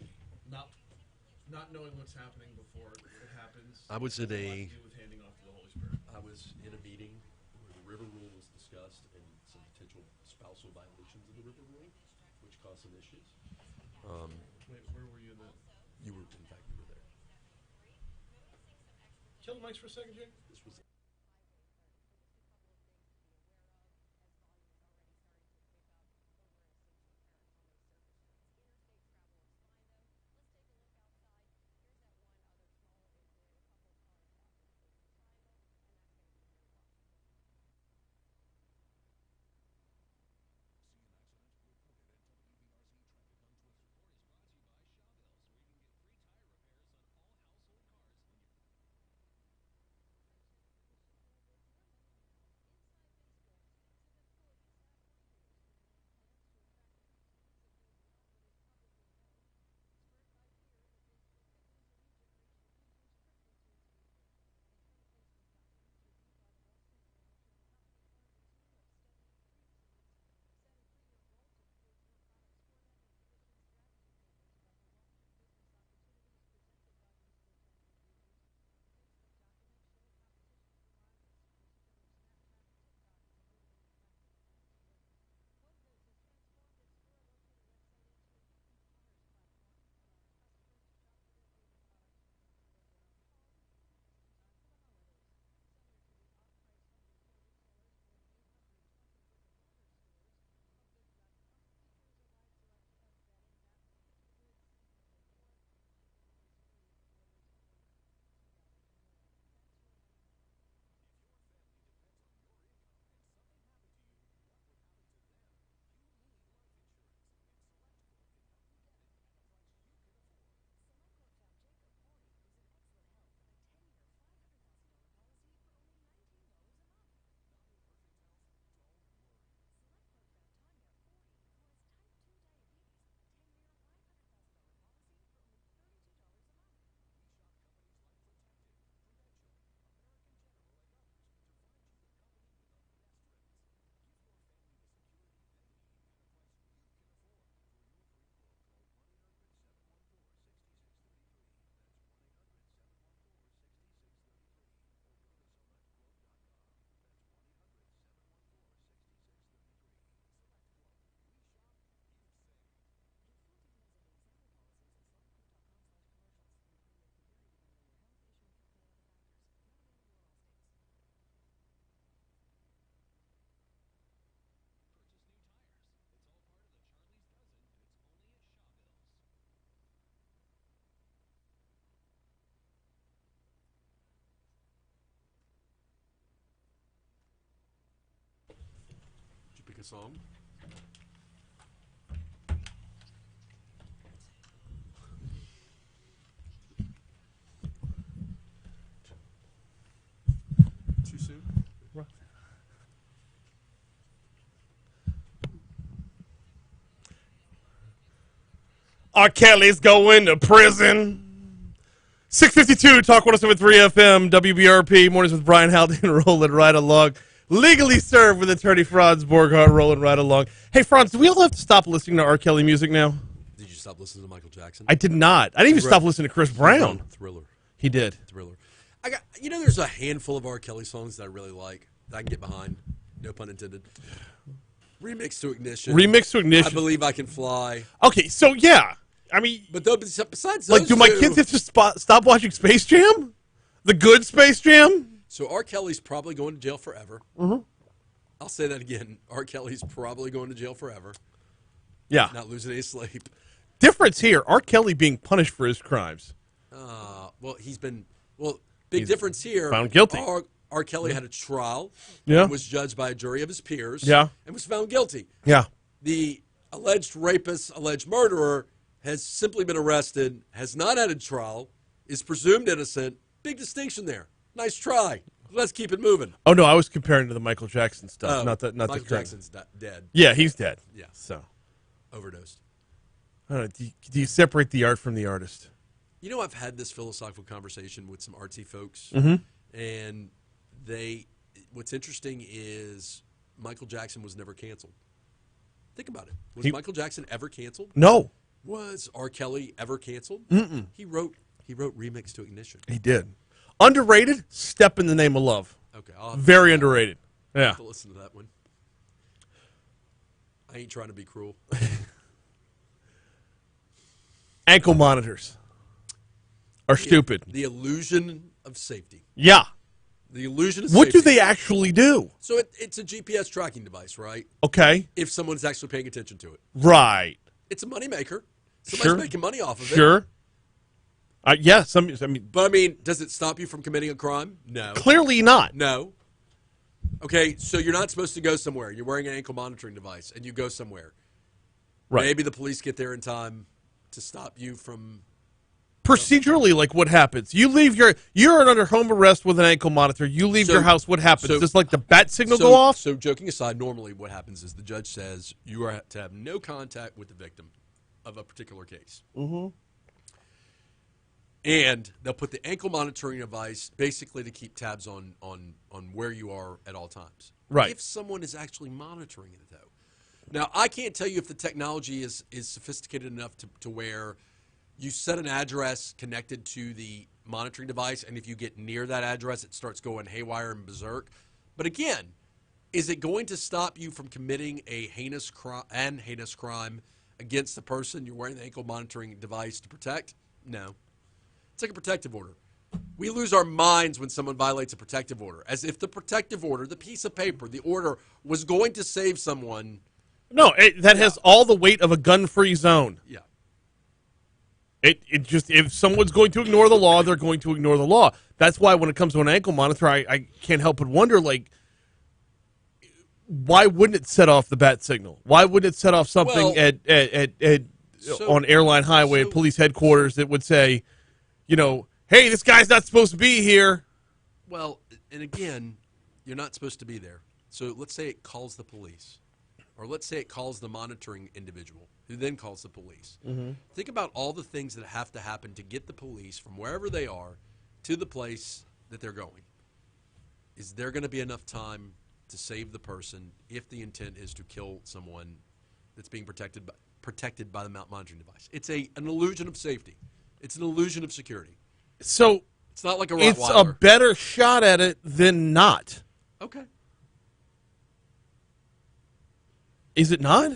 Not knowing what's happening before it happens. I was in a. with handing off to the Holy Spirit. I was in a meeting where the river rule was discussed and some potential spousal violations of the river rule, which caused some issues. Wait, where were you in that? You were, in fact, you were there. Kill the mics for a second, Jake. This was pick a song. Too soon? R. Kelly's going to prison. 652 Talk 107.3 FM, WBRP, mornings with Brian Haldane, rolling right along. Legally served with attorney Franz Borghardt, rolling right along. Hey, Franz, do we all have to stop listening to R. Kelly music now? Did you stop listening to Michael Jackson? I did not. I didn't even stop listening to Chris Brown. Thriller. He did. Thriller. There's a handful of R. Kelly songs that I really like that I can get behind. No pun intended. Remix to Ignition. I Believe I Can Fly. Okay, so yeah. I mean, but besides those, like, do my kids have to stop watching Space Jam? The good Space Jam? So R. Kelly's probably going to jail forever. Mm-hmm. I'll say that again. R. Kelly's probably going to jail forever. Yeah. Not losing any sleep. Difference here, R. Kelly being punished for his crimes. Big difference here. Found guilty. R. Kelly had a trial. Yeah. And was judged by a jury of his peers. Yeah. And was found guilty. Yeah. The alleged rapist, alleged murderer, has simply been arrested, has not had a trial, is presumed innocent. Big distinction there. Nice try. Let's keep it moving. Oh no, I was comparing to the Michael Jackson stuff. Not Michael Jackson's dead. Yeah, he's dead. Yeah. So overdosed. I don't know. Do you separate the art from the artist? You know, I've had this philosophical conversation with some artsy folks, and what's interesting is Michael Jackson was never canceled. Think about it. Was Michael Jackson ever canceled? No. Was R. Kelly ever canceled? Mm-mm. He wrote Remix to Ignition. He did. Underrated, Step in the Name of Love. Okay. Very underrated. Yeah. I'll have to listen to that one. I ain't trying to be cruel. Ankle monitors are stupid. The illusion of safety. Yeah. The illusion of What safety. do they actually do? So it's a GPS tracking device, right? Okay. If someone's actually paying attention to it. Right. It's a moneymaker. Somebody's Sure. making money off of it. Sure. Yeah. But, I mean, does it stop you from committing a crime? No. Clearly not. No. Okay, so you're not supposed to go somewhere. You're wearing an ankle monitoring device, and you go somewhere. Right. Maybe the police get there in time to stop you from... Procedurally, like what happens? You're under home arrest with an ankle monitor. You leave your house. What happens? Does like the bat signal go off? So joking aside, normally what happens is the judge says you are to have no contact with the victim of a particular case. Mm-hmm. And they'll put the ankle monitoring device basically to keep tabs on where you are at all times. Right. If someone is actually monitoring it, though. Now, I can't tell you if the technology is sophisticated enough to where you set an address connected to the monitoring device, and if you get near that address, it starts going haywire and berserk. But again, is it going to stop you from committing a heinous crime against the person you're wearing the ankle monitoring device to protect? No. It's like a protective order. We lose our minds when someone violates a protective order, as if the protective order, the piece of paper, the order, was going to save someone. No, that has all the weight of a gun-free zone. Yeah. It just, if someone's going to ignore the law, they're going to ignore the law. That's why when it comes to an ankle monitor, I can't help but wonder, like, why wouldn't it set off the bat signal? Why wouldn't it set off something on airline highway at police headquarters that would say, you know, hey, this guy's not supposed to be here? Well, and again, you're not supposed to be there. So let's say it calls the police, or let's say it calls the monitoring individual, who then calls the police. Mm-hmm. Think about all the things that have to happen to get the police from wherever they are to the place that they're going. Is there going to be enough time to save the person if the intent is to kill someone that's being protected by the monitoring device? It's an illusion of safety. It's an illusion of security. So it's not like a Rottweiler. It's a better shot at it than not. Okay. Is it not?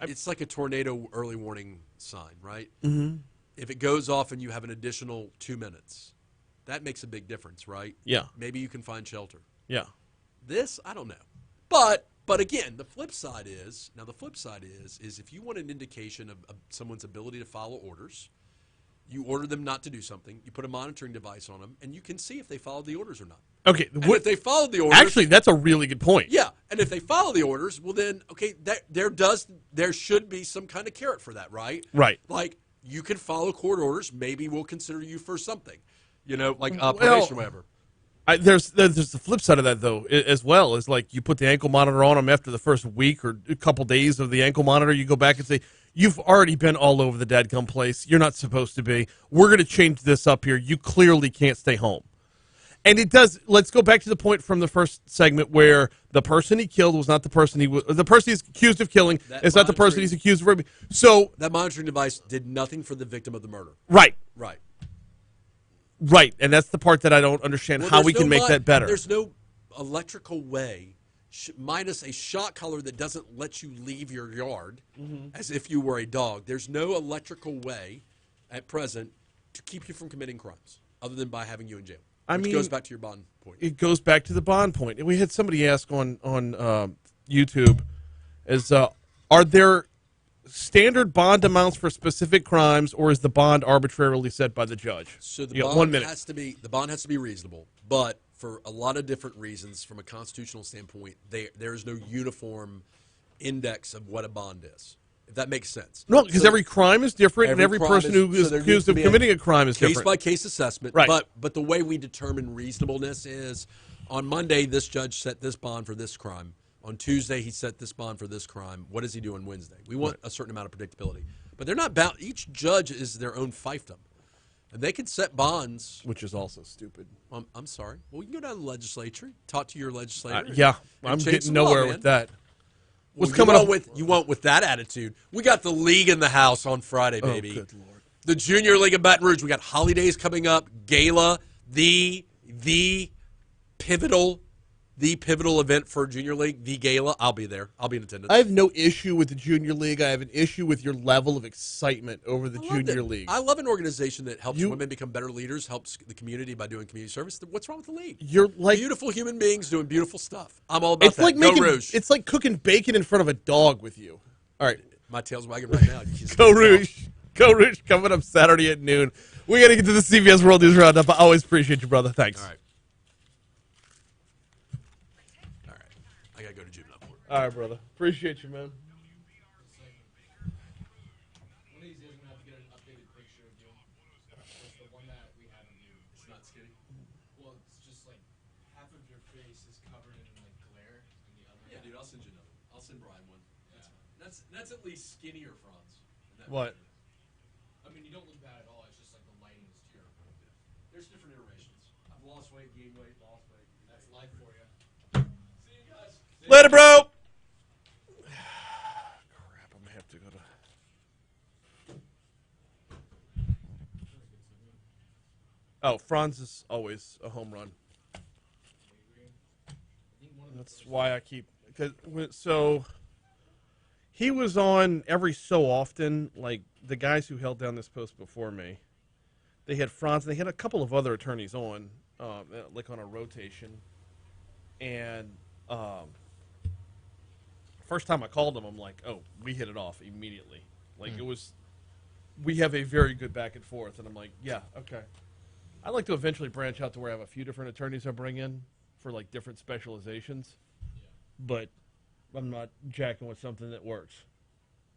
It's like a tornado early warning sign, right? Mm-hmm. If it goes off and you have an additional 2 minutes, that makes a big difference, right? Yeah. Maybe you can find shelter. Yeah. This, I don't know. But again, the flip side is if you want an indication of someone's ability to follow orders, you order them not to do something, you put a monitoring device on them, and you can see if they followed the orders or not. Okay. If they followed the orders... Actually, that's a really good point. Yeah, and if they follow the orders, well then, okay, there should be some kind of carrot for that, right? Right. Like, you can follow court orders, maybe we'll consider you for something. You know, like probation or whatever. There's the flip side of that, though, as well, is like you put the ankle monitor on them after the first week or a couple days of the ankle monitor, you go back and say, you've already been all over the dadgum place. You're not supposed to be. We're going to change this up here. You clearly can't stay home. And it does. Let's go back to the point from the first segment where the person he killed was not the person the person he's accused of killing is not the person he's accused of raping. So that monitoring device did nothing for the victim of the murder. Right. Right. Right. And that's the part that I don't understand how we can make that better. There's no electrical way, minus a shot collar that doesn't let you leave your yard as if you were a dog. There's no electrical way at present to keep you from committing crimes other than by having you in jail. Which goes back to your bond point. It goes back to the bond point. And we had somebody ask on YouTube, are there standard bond amounts for specific crimes, or is the bond arbitrarily set by the judge? So the bond has to be reasonable, but for a lot of different reasons, from a constitutional standpoint, there is no uniform index of what a bond is. If that makes sense. No, because every crime is different, and every person who is accused of committing a crime is different. Case-by-case assessment. Right. But the way we determine reasonableness is, on Monday, this judge set this bond for this crime. On Tuesday, he set this bond for this crime. What does he do on Wednesday? We want a certain amount of predictability. But they're not bound. Each judge is their own fiefdom. And they can set bonds. Which is also stupid. I'm sorry. Well, you can go down to the legislature, talk to your legislator. I'm getting nowhere with that. What's coming up with you want with that attitude? We got the league in the house on Friday, baby. Oh, good Lord. The Junior League of Baton Rouge. We got holidays coming up. Gala, the pivotal the pivotal event for Junior League, the gala, I'll be there. I'll be in attendance. I have no issue with the Junior League. I have an issue with your level of excitement over the Junior League. I love an organization that helps women become better leaders, helps the community by doing community service. What's wrong with the league? You're like beautiful human beings doing beautiful stuff. I'm all about it's that. Like Go making, Rouge. It's like cooking bacon in front of a dog with you. All right. My tail's wagging right now. Go Rouge. Go Rouge coming up Saturday at noon. We got to get to the CBS World News Roundup. I always appreciate you, brother. Thanks. All right. I got to go to juvenile court. All right, brother. Appreciate you, man. It's not skinny. Well, it's just like half of your face is covered in like glare, and the other. Yeah, dude, I'll send you another one. I'll send Brian one. Yeah. That's at least skinnier, Franz. What? I mean, you don't look bad at all. It's just like the lighting is terrible. There's different iterations. I've lost weight, gained weight, lost weight. That's life for you. See you guys. Later, bro. Crap, I'm gonna have to go to. Oh, Franz is always a home run. That's why I keep so. He was on every so often, like the guys who held down this post before me. They had Franz. They had a couple of other attorneys on, like on a rotation. And first time I called them, I'm like, "Oh, we hit it off immediately." Like it was, we have a very good back and forth. And I'm like, "Yeah, okay." I'd like to eventually branch out to where I have a few different attorneys I bring in for like different specializations, but I'm not jacking with something that works.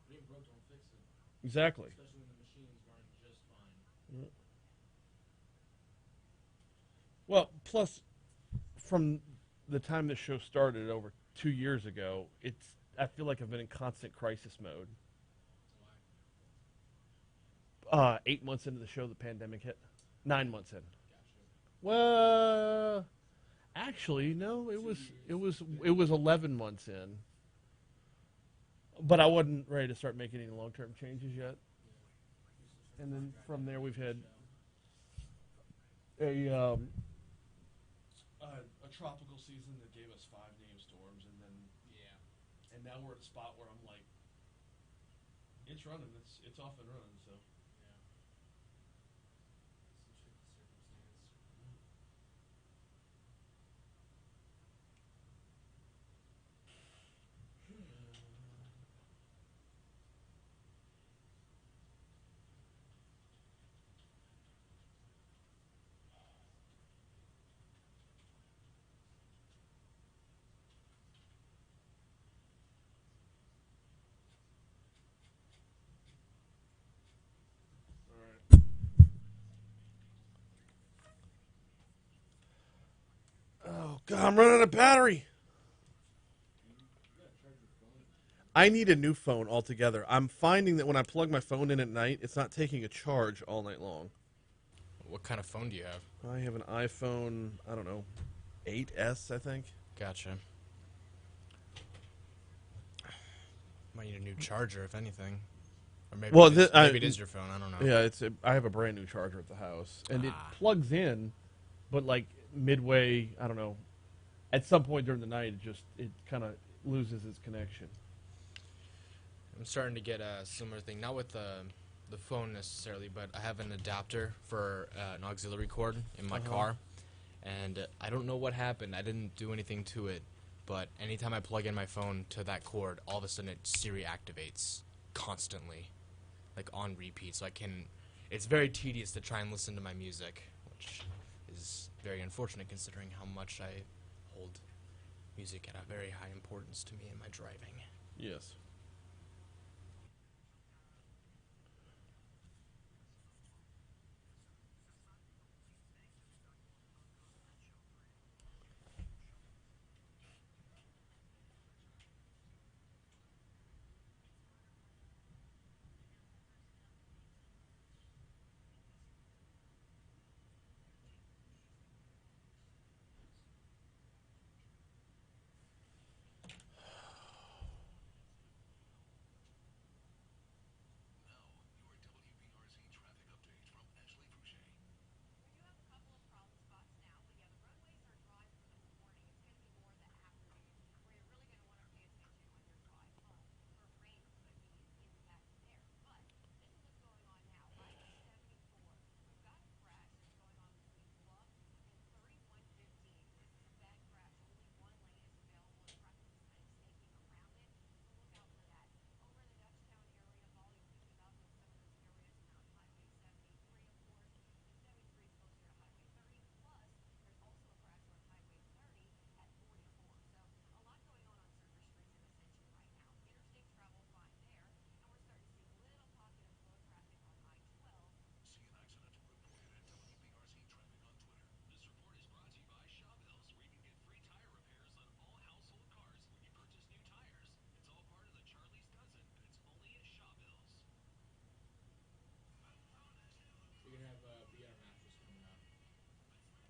Being broke don't fix it. Exactly. Especially when the machines run just fine. Well, plus, from the time this show started over 2 years ago, I feel like I've been in constant crisis mode. Why? 8 months into the show, the pandemic hit. 9 months in. Well, actually, no, it was 11 months in. But I wasn't ready to start making any long-term changes yet. And then from there, we've had a tropical season that gave us 5 named storms, and now we're at a spot where I'm like, it's running, it's off and running, so. Oh, God, I'm running out of battery. I need a new phone altogether. I'm finding that when I plug my phone in at night, it's not taking a charge all night long. What kind of phone do you have? I have an iPhone, I don't know, 8S, I think. Gotcha. Might need a new charger, if anything. Or maybe, Well, maybe it is your phone. I don't know. Yeah, I have a brand new charger at the house, and it plugs in, but like midway, I don't know, at some point during the night, it kind of loses its connection. I'm starting to get a similar thing, not with the phone necessarily, but I have an adapter for an auxiliary cord in my car, and I don't know what happened. I didn't do anything to it, but anytime I plug in my phone to that cord, all of a sudden Siri activates constantly, like on repeat. So it's very tedious to try and listen to my music, which is very unfortunate considering how much I hold music at a very high importance to me in my driving. Yes.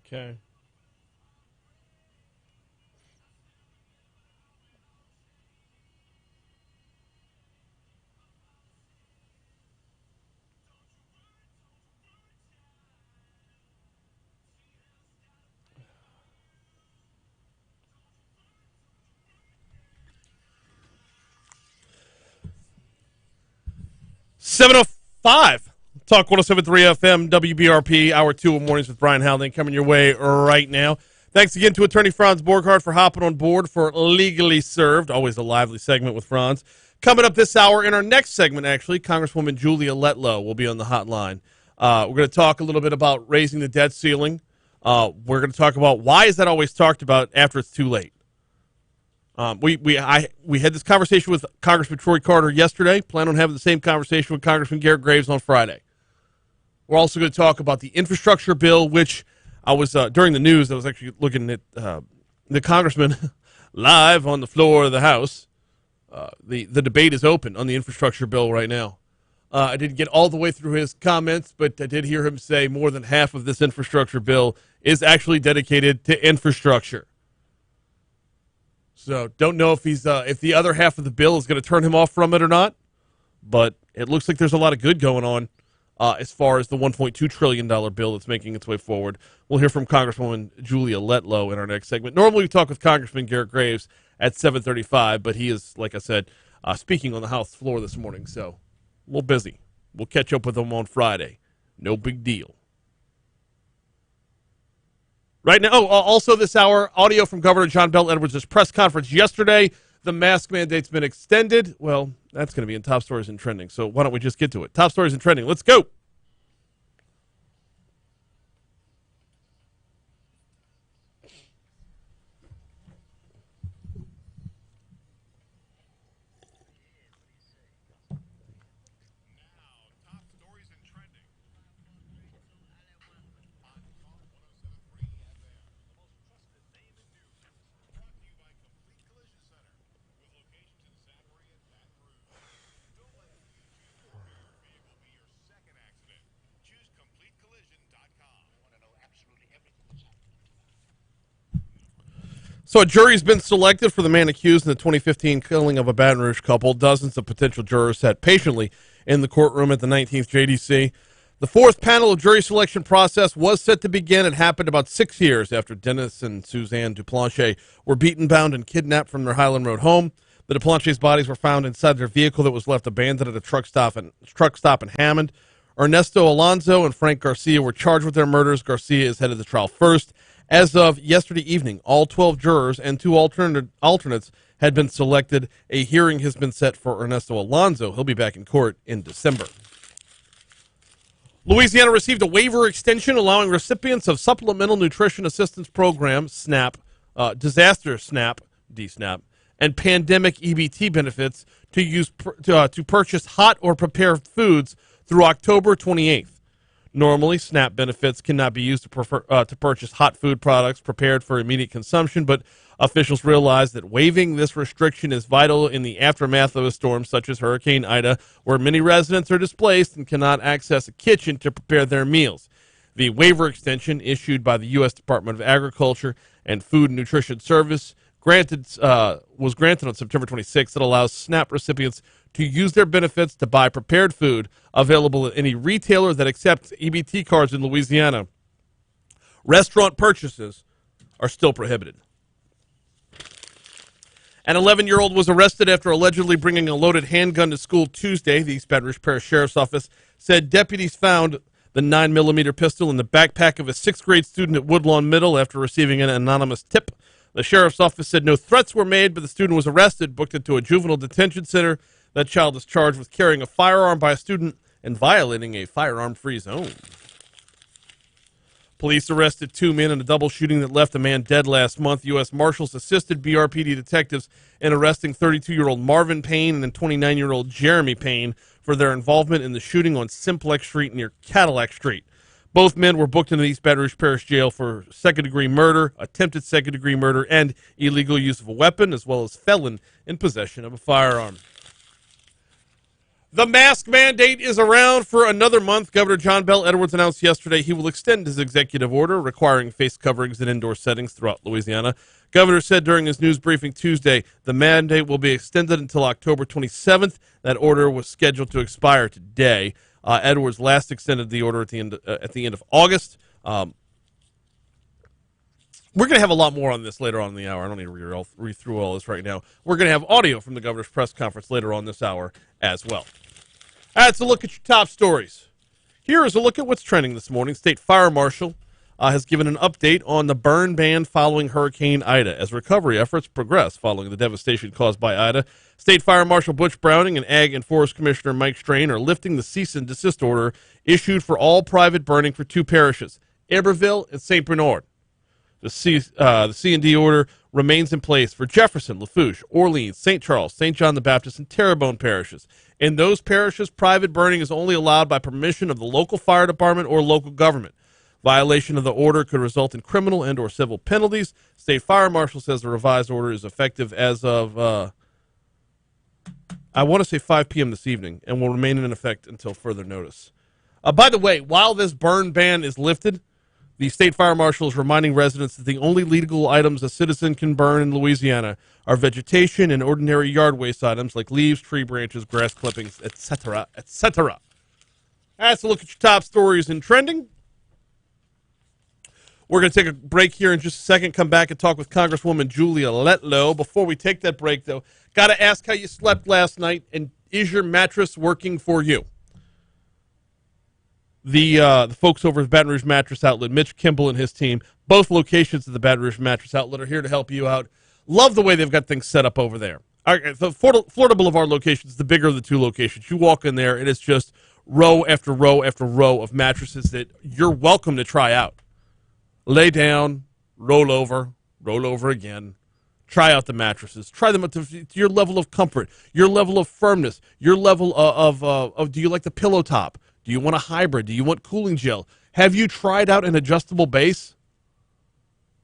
Okay. $7:05. Talk 107.3 FM, WBRP, Hour 2 of Mornings with Brian Haldane coming your way right now. Thanks again to attorney Franz Borghardt for hopping on board for Legally Served. Always a lively segment with Franz. Coming up this hour in our next segment, actually, Congresswoman Julia Letlow will be on the hotline. We're going to talk a little bit about raising the debt ceiling. We're going to talk about why is that always talked about after it's too late. We had this conversation with Congressman Troy Carter yesterday. Plan on having the same conversation with Congressman Garrett Graves on Friday. We're also going to talk about the infrastructure bill, which I was during the news. I was actually looking at the congressman live on the floor of the House. The debate is open on the infrastructure bill right now. I didn't get all the way through his comments, but I did hear him say more than half of this infrastructure bill is actually dedicated to infrastructure. So don't know if he's if the other half of the bill is going to turn him off from it or not, but it looks like there's a lot of good going on as far as the $1.2 trillion bill that's making its way forward. We'll hear from Congresswoman Julia Letlow in our next segment. Normally we talk with Congressman Garrett Graves at 7:35, but he is, like I said, speaking on the House floor this morning, so a little busy. We'll catch up with him on Friday. No big deal. Right now, also this hour, audio from Governor John Bel Edwards' press conference yesterday. The mask mandate's been extended. Well, that's going to be in Top Stories and Trending, so why don't we just get to it? Top Stories and Trending. Let's go. So a jury's been selected for the man accused in the 2015 killing of a Baton Rouge couple. Dozens of potential jurors sat patiently in the courtroom at the 19th JDC. The fourth panel of jury selection process was set to begin. It happened about 6 years after Dennis and Suzanne Duplanche were beaten, bound, and kidnapped from their Highland Road home. The Duplanche's bodies were found inside their vehicle that was left abandoned at a truck stop in Hammond. Ernesto Alonso and Frank Garcia were charged with their murders. Garcia is headed to trial first. As of yesterday evening, all 12 jurors and 2 alternates had been selected. A hearing has been set for Ernesto Alonso. He'll be back in court in December. Louisiana received a waiver extension allowing recipients of Supplemental Nutrition Assistance Program, SNAP, Disaster SNAP, DSNAP, and Pandemic EBT benefits to purchase hot or prepared foods through October 28th. Normally, SNAP benefits cannot be used to purchase hot food products prepared for immediate consumption, but officials realize that waiving this restriction is vital in the aftermath of a storm such as Hurricane Ida, where many residents are displaced and cannot access a kitchen to prepare their meals. The waiver extension issued by the U.S. Department of Agriculture and Food and Nutrition Service was granted on September 26th. That allows SNAP recipients to use their benefits to buy prepared food available at any retailer that accepts EBT cards in Louisiana. Restaurant purchases are still prohibited. An 11-year-old was arrested after allegedly bringing a loaded handgun to school Tuesday. The East Baton Rouge Parish Sheriff's Office said deputies found the 9mm pistol in the backpack of a 6th grade student at Woodlawn Middle after receiving an anonymous tip. The Sheriff's Office said no threats were made, but the student was arrested, booked into a juvenile detention center. That child is charged with carrying a firearm by a student and violating a firearm-free zone. Police arrested 2 men in a double shooting that left a man dead last month. U.S. Marshals assisted BRPD detectives in arresting 32-year-old Marvin Payne and 29-year-old Jeremy Payne for their involvement in the shooting on Simplex Street near Cadillac Street. Both men were booked into the East Baton Rouge Parish Jail for second-degree murder, attempted second-degree murder, and illegal use of a weapon, as well as felon in possession of a firearm. The mask mandate is around for another month. Governor John Bel Edwards announced yesterday he will extend his executive order requiring face coverings in indoor settings throughout Louisiana. Governor said during his news briefing Tuesday the mandate will be extended until October 27th. That order was scheduled to expire today. Edwards last extended the order at the end of August. We're going to have a lot more on this later on in the hour. I don't need to read through all this right now. We're going to have audio from the governor's press conference later on this hour as well. All right, so look at your top stories. Here is a look at what's trending this morning. State Fire Marshal has given an update on the burn ban following Hurricane Ida as recovery efforts progress following the devastation caused by Ida. State Fire Marshal Butch Browning and Ag and Forest Commissioner Mike Strain are lifting the cease and desist order issued for all private burning for two parishes, Iberville and St. Bernard. The C&D order remains in place for Jefferson, Lafourche, Orleans, St. Charles, St. John the Baptist, and Terrebonne parishes. In those parishes, private burning is only allowed by permission of the local fire department or local government. Violation of the order could result in criminal and or civil penalties. State Fire Marshal says the revised order is effective as of, I want to say 5 p.m. this evening, and will remain in effect until further notice. By the way, while this burn ban is lifted, the State Fire Marshal is reminding residents that the only legal items a citizen can burn in Louisiana are vegetation and ordinary yard waste items like leaves, tree branches, grass clippings, etc., etc. That's a look at your top stories in trending. We're going to take a break here in just a second, come back and talk with Congresswoman Julia Letlow. Before we take that break, though, got to ask how you slept last night, and is your mattress working for you? The folks over at Baton Rouge Mattress Outlet, Mitch Kimball and his team, both locations of the Baton Rouge Mattress Outlet are here to help you out. Love the way they've got things set up over there. The Florida Boulevard location is the bigger of the two locations. You walk in there, and it's just row after row after row of mattresses that you're welcome to try out. Lay down, roll over again. Try out the mattresses. Try them to your level of comfort, your level of firmness, your level of do you like the pillow top? Do you want a hybrid? Do you want cooling gel? Have you tried out an adjustable base?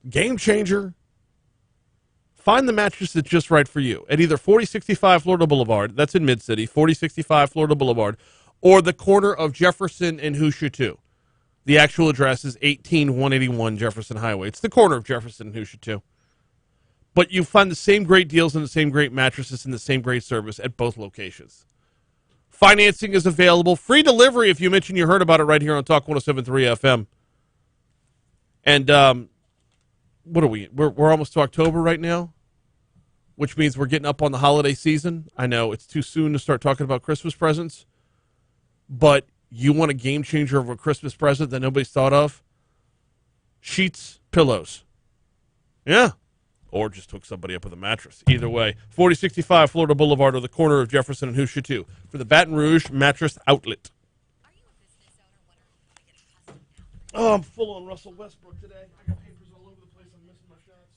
Game changer. Find the mattress that's just right for you at either 4065 Florida Boulevard, that's in Mid-City, 4065 Florida Boulevard, or the corner of Jefferson and Hoosier 2. The actual address is 18181 Jefferson Highway. It's the corner of Jefferson and Hoosier 2. But you find the same great deals and the same great mattresses and the same great service at both locations. Financing is available. Free delivery if you mention you heard about it right here on Talk 107.3 FM. And what are we? We're almost to October right now, which means we're getting up on the holiday season. I know it's too soon to start talking about Christmas presents, but you want a game changer of a Christmas present that nobody's thought of? Sheets, pillows. Yeah. Or just hook somebody up with a mattress. Either way, 4065 Florida Boulevard or the corner of Jefferson and Hoosier 2 for the Baton Rouge Mattress Outlet. Oh, I'm full on Russell Westbrook today. I got papers all over the place. I'm missing my shots.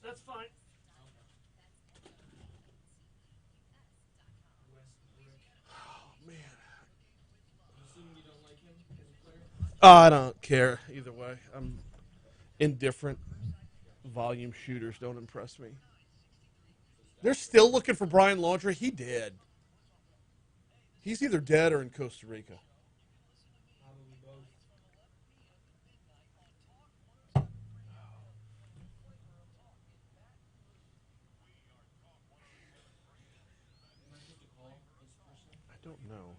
That's fine. Oh, man. I don't care either way. I'm indifferent. Volume shooters don't impress me. They're still looking for Brian Laundrie. He dead. He's either dead or in Costa Rica. I don't know.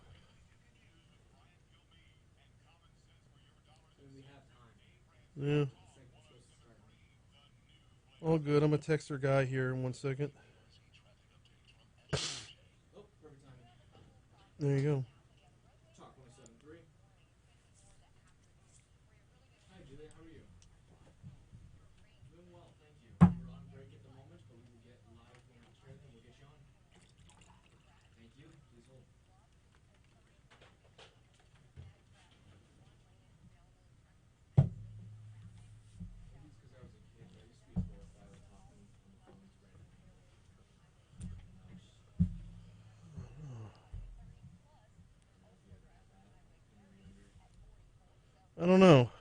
Yeah. All good. I'm a texter guy here in 1 second. There you go. Hi, Julia. How are you? Doing well, thank you. We're on break at the moment, but we will get live when we return, and we'll get you on. Thank you. Please hold. I don't know.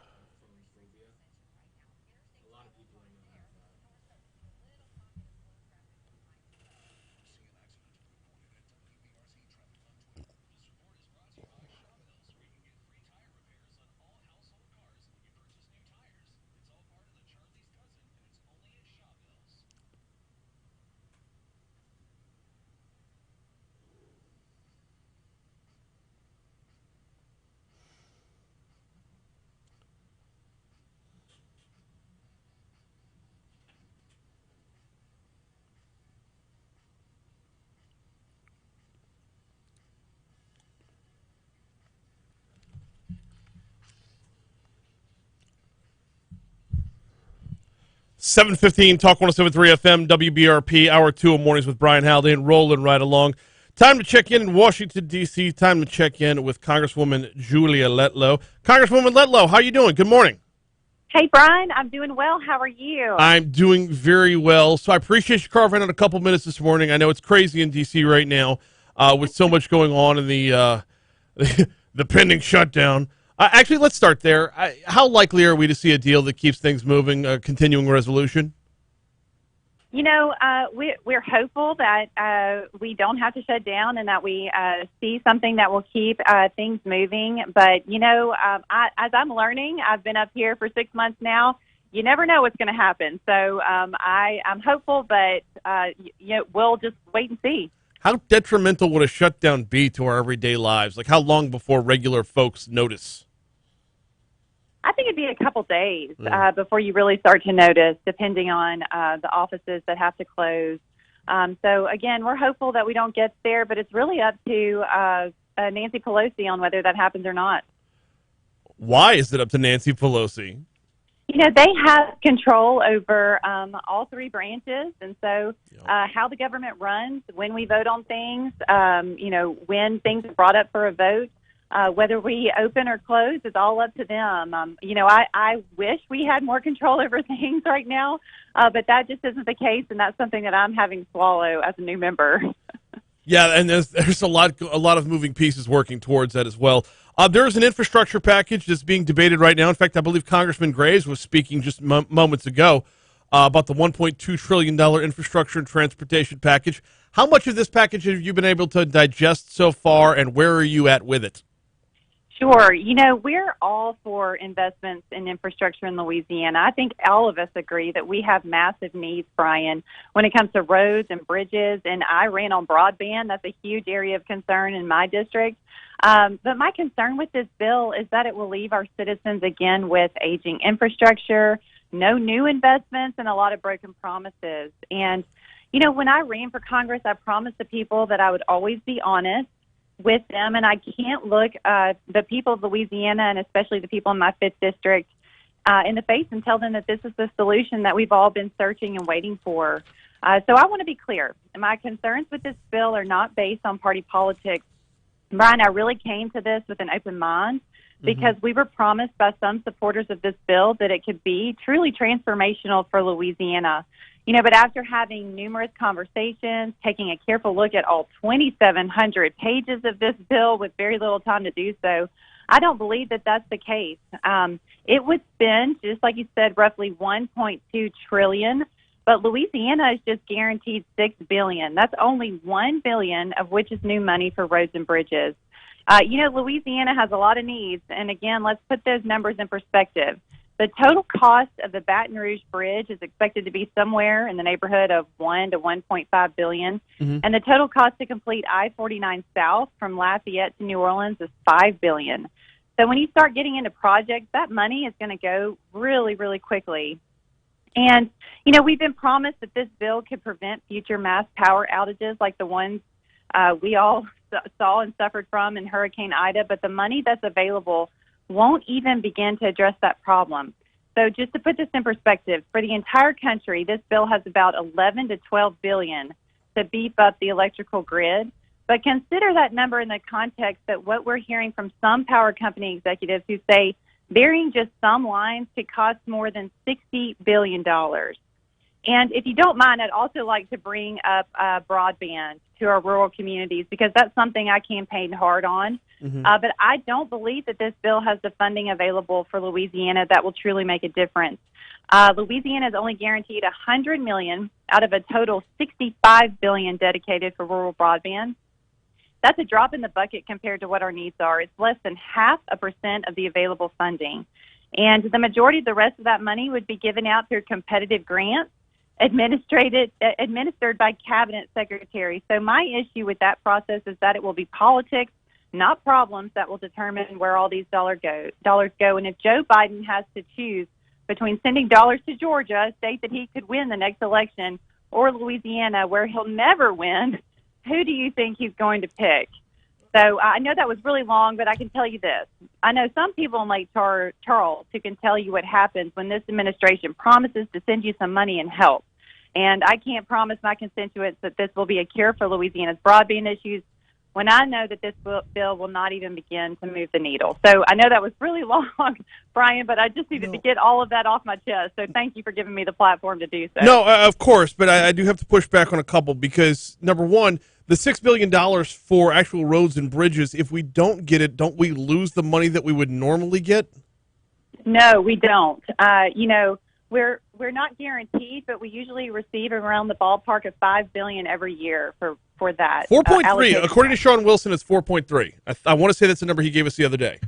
7:15, Talk 107.3 FM, WBRP, Hour 2 of Mornings with Brian Haldane, rolling right along. Time to check in Washington, D.C. Time to check in with Congresswoman Julia Letlow. Congresswoman Letlow, how you doing? Good morning. Hey, Brian, I'm doing well. How are you? I'm doing very well. So I appreciate you carving out a couple minutes this morning. I know it's crazy in D.C. right now with so much going on in the the pending shutdown. Actually, let's start there. How likely are we to see a deal that keeps things moving, a continuing resolution? You know, we're hopeful that we don't have to shut down and that we see something that will keep things moving. But, you know, as I'm learning, I've been up here for 6 months now. You never know what's going to happen. So I'm hopeful, but we'll just wait and see. How detrimental would a shutdown be to our everyday lives? Like, how long before regular folks notice? I think it'd be a couple days before you really start to notice, depending on the offices that have to close. So, again, we're hopeful that we don't get there, but it's really up to Nancy Pelosi on whether that happens or not. Why is it up to Nancy Pelosi? You know, they have control over all three branches, and so how the government runs, when we vote on things, when things are brought up for a vote, whether we open or close, it's all up to them. I wish we had more control over things right now, but that just isn't the case, and that's something that I'm having to swallow as a new member. Yeah, and there's a lot of moving pieces working towards that as well. There's an infrastructure package that's being debated right now. In fact, I believe Congressman Graves was speaking just moments ago about the $1.2 trillion infrastructure and transportation package. How much of this package have you been able to digest so far, and where are you at with it? Sure. You know, we're all for investments in infrastructure in Louisiana. I think all of us agree that we have massive needs, Brian, when it comes to roads and bridges. And I ran on broadband. That's a huge area of concern in my district. But my concern with this bill is that it will leave our citizens again with aging infrastructure, no new investments, and a lot of broken promises. And, you know, when I ran for Congress, I promised the people that I would always be honest with them, and I can't look the people of Louisiana, and especially the people in my 5th district, in the face and tell them that this is the solution that we've all been searching and waiting for. So I want to be clear. My concerns with this bill are not based on party politics. Brian, I really came to this with an open mind because we were promised by some supporters of this bill that it could be truly transformational for Louisiana. You know, but after having numerous conversations, taking a careful look at all 2,700 pages of this bill with very little time to do so, I don't believe that that's the case. It would spend, just like you said, roughly $1.2 trillion, but Louisiana is just guaranteed $6 billion. That's only $1 billion of which is new money for roads and bridges. Louisiana has a lot of needs, and again, let's put those numbers in perspective. The total cost of the Baton Rouge Bridge is expected to be somewhere in the neighborhood of $1 to $1.5 billion, and the total cost to complete I-49 South from Lafayette to New Orleans is $5 billion. So when you start getting into projects, that money is going to go really, really quickly. And, you know, we've been promised that this bill could prevent future mass power outages like the ones we all saw and suffered from in Hurricane Ida, but the money that's available won't even begin to address that problem. So just to put this in perspective, for the entire country, this bill has about 11 to 12 billion to beef up the electrical grid. But consider that number in the context that what we're hearing from some power company executives who say burying just some lines could cost more than $60 billion. And if you don't mind, I'd also like to bring up broadband to our rural communities because that's something I campaigned hard on. But I don't believe that this bill has the funding available for Louisiana that will truly make a difference. Louisiana is only guaranteed $100 million out of a total $65 billion dedicated for rural broadband. That's a drop in the bucket compared to what our needs are. It's less than 0.5% of the available funding. And the majority of the rest of that money would be given out through competitive grants administered by cabinet secretaries. So my issue with that process is that it will be politics, not problems, that will determine where all these dollars go. And if Joe Biden has to choose between sending dollars to Georgia, a state that he could win the next election, or Louisiana, where he'll never win, who do you think he's going to pick? So I know that was really long, but I can tell you this. I know some people in Lake Charles who can tell you what happens when this administration promises to send you some money and help. And I can't promise my constituents that this will be a cure for Louisiana's broadband issues when I know that this bill will not even begin to move the needle. So I know that was really long, Brian, but I just needed to get all of that off my chest. So thank you for giving me the platform to do so. No, of course, but I do have to push back on a couple because, number one, the $6 billion for actual roads and bridges, if we don't get it, don't we lose the money that we would normally get? No, we don't. We're not guaranteed, but we usually receive around the ballpark of $5 billion every year for that. 4.3. According to Sean Wilson, it's 4.3. I want to say that's the number he gave us the other day.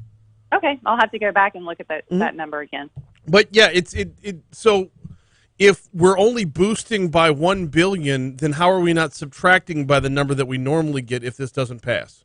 Okay, I'll have to go back and look at that number again. But yeah, so if we're only boosting by $1 billion, then how are we not subtracting by the number that we normally get if this doesn't pass?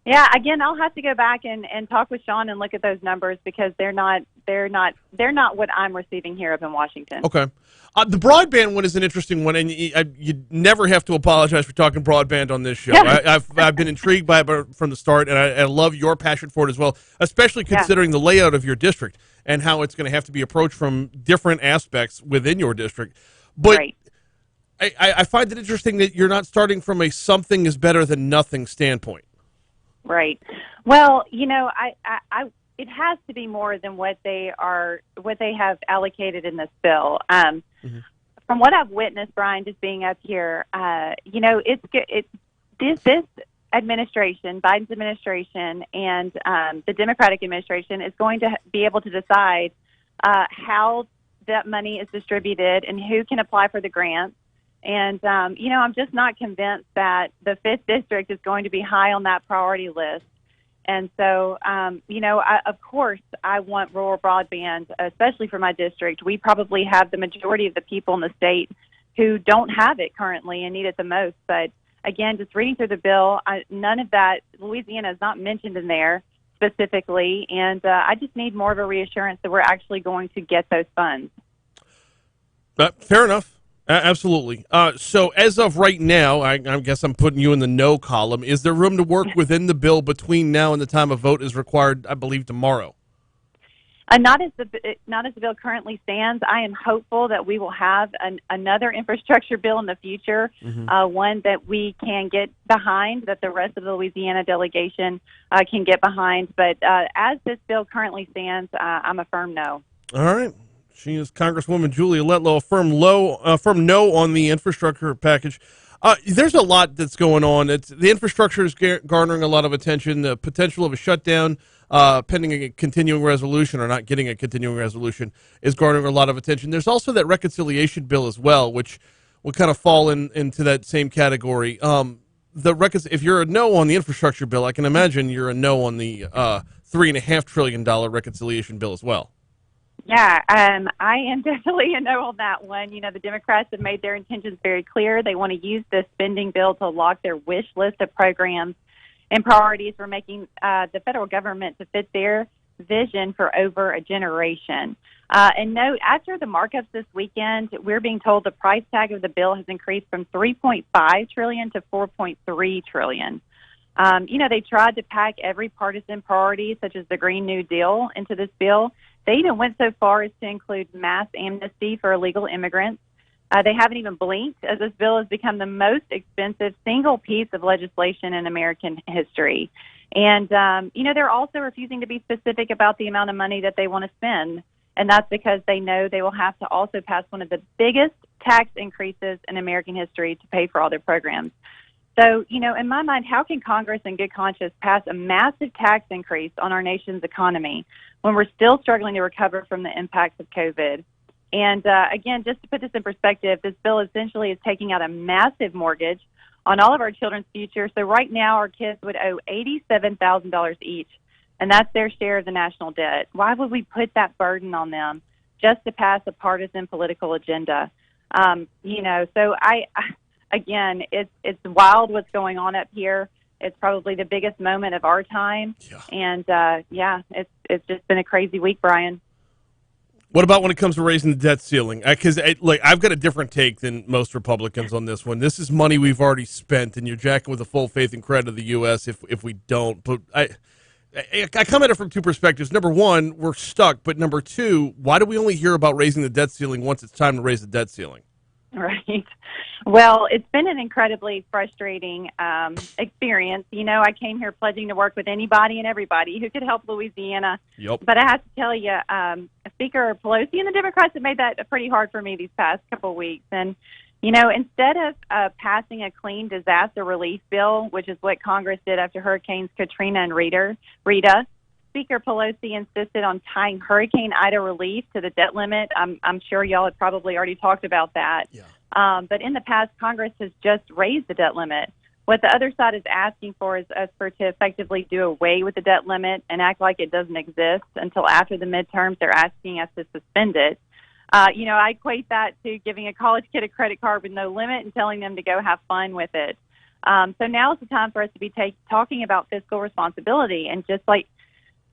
Yeah, again, I'll have to go back and talk with Sean and look at those numbers because they're not what I'm receiving here up in Washington. Okay. The broadband one is an interesting one, and you never have to apologize for talking broadband on this show. I've been intrigued by it from the start, and I love your passion for it as well, especially considering the layout of your district and how it's going to have to be approached from different aspects within your district. But right. I find it interesting that you're not starting from a something is better than nothing standpoint. Right. Well, it has to be more than what they have allocated in this bill. From what I've witnessed, Brian, just being up here, this administration, Biden's administration, and the Democratic administration is going to be able to decide how that money is distributed and who can apply for the grants. And, I'm just not convinced that the 5th District is going to be high on that priority list. And so, of course, I want rural broadband, especially for my district. We probably have the majority of the people in the state who don't have it currently and need it the most. But, again, just reading through the bill, none of that, Louisiana is not mentioned in there specifically. And I just need more of a reassurance that we're actually going to get those funds. Fair enough. Absolutely. So as of right now, I guess I'm putting you in the no column. Is there room to work within the bill between now and the time a vote is required, I believe, tomorrow? Not as the bill currently stands. I am hopeful that we will have another infrastructure bill in the future, one that we can get behind, that the rest of the Louisiana delegation can get behind. But as this bill currently stands, I'm a firm no. All right. She is Congresswoman Julia Letlow, a firm no on the infrastructure package. There's a lot that's going on. The infrastructure is garnering a lot of attention. The potential of a shutdown pending a continuing resolution or not getting a continuing resolution is garnering a lot of attention. There's also that reconciliation bill as well, which will kind of fall into that same category. If you're a no on the infrastructure bill, I can imagine you're a no on the $3.5 trillion reconciliation bill as well. Yeah, I am definitely a no on that one. The Democrats have made their intentions very clear. They want to use this spending bill to lock their wish list of programs and priorities for making the federal government to fit their vision for over a generation. And note, after the markups this weekend, we're being told the price tag of the bill has increased from $3.5 trillion to $4.3 trillion. They tried to pack every partisan priority, such as the Green New Deal, into this bill. They even went so far as to include mass amnesty for illegal immigrants. They haven't even blinked, as this bill has become the most expensive single piece of legislation in American history. And, they're also refusing to be specific about the amount of money that they want to spend. And that's because they know they will have to also pass one of the biggest tax increases in American history to pay for all their programs. So, in my mind, how can Congress in good conscience pass a massive tax increase on our nation's economy when we're still struggling to recover from the impacts of COVID? And, again, just to put this in perspective, this bill essentially is taking out a massive mortgage on all of our children's future. So right now our kids would owe $87,000 each, and that's their share of the national debt. Why would we put that burden on them just to pass a partisan political agenda? So again, it's wild what's going on up here. It's probably the biggest moment of our time. Yeah. And, it's just been a crazy week, Brian. What about when it comes to raising the debt ceiling? Because I've got a different take than most Republicans on this one. This is money we've already spent, and you're jacking with the full faith and credit of the U.S. if we don't. But I come at it from two perspectives. Number one, we're stuck. But number two, why do we only hear about raising the debt ceiling once it's time to raise the debt ceiling? Right. Well, it's been an incredibly frustrating experience. You know, I came here pledging to work with anybody and everybody who could help Louisiana. Yep. But I have to tell you, Speaker Pelosi and the Democrats have made that pretty hard for me these past couple of weeks. And, you know, instead of passing a clean disaster relief bill, which is what Congress did after Hurricanes Katrina and Rita, Speaker Pelosi insisted on tying Hurricane Ida relief to the debt limit. I'm sure y'all had probably already talked about that. Yeah. But in the past, Congress has just raised the debt limit. What the other side is asking for is us to effectively do away with the debt limit and act like it doesn't exist until after the midterms. They're asking us to suspend it. You know, I equate that to giving a college kid a credit card with no limit and telling them to go have fun with it. So now is the time for us to be talking about fiscal responsibility. And just like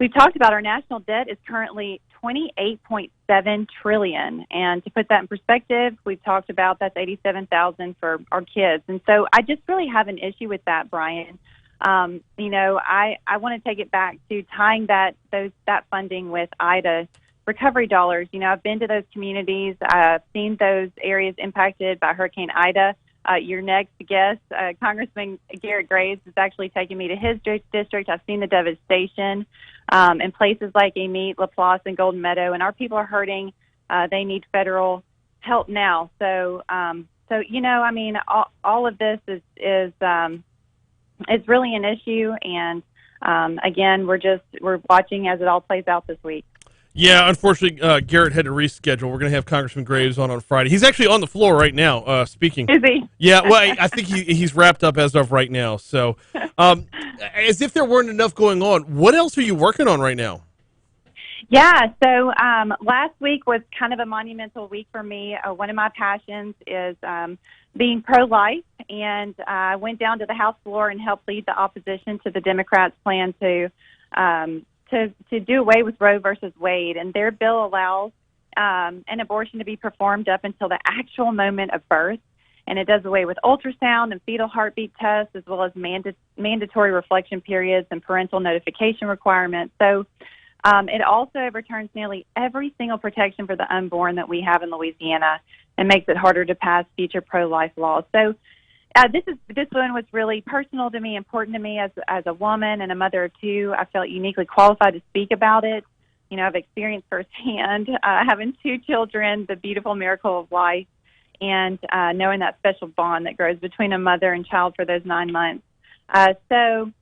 we've talked about, our national debt is currently $28.7 trillion. And to put that in perspective, we've talked about that's $87,000 for our kids. And so I just really have an issue with that, Brian. You know, I want to take it back to tying that funding with Ida recovery dollars. You know, I've been to those communities. I've seen those areas impacted by Hurricane Ida. Your next guest, Congressman Garrett Graves, is actually taking me to his district. I've seen the devastation in places like Amite, Laplace, and Golden Meadow, and our people are hurting. They need federal help now. So you know, I mean, all of this is really an issue, and again, we're watching as it all plays out this week. Yeah, unfortunately, Garrett had to reschedule. We're going to have Congressman Graves on Friday. He's actually on the floor right now speaking. Is he? Yeah, well, I think he's wrapped up as of right now. So as if there weren't enough going on, what else are you working on right now? Yeah, so last week was kind of a monumental week for me. One of my passions is being pro-life, and I went down to the House floor and helped lead the opposition to the Democrats' plan to do away with Roe versus Wade. And their bill allows an abortion to be performed up until the actual moment of birth. And it does away with ultrasound and fetal heartbeat tests, as well as mandatory reflection periods and parental notification requirements. So it also overturns nearly every single protection for the unborn that we have in Louisiana and makes it harder to pass future pro-life laws. So this one was really personal to me, important to me as a woman and a mother of two. I felt uniquely qualified to speak about it. You know, I've experienced firsthand having two children, the beautiful miracle of life, and knowing that special bond that grows between a mother and child for those 9 months. So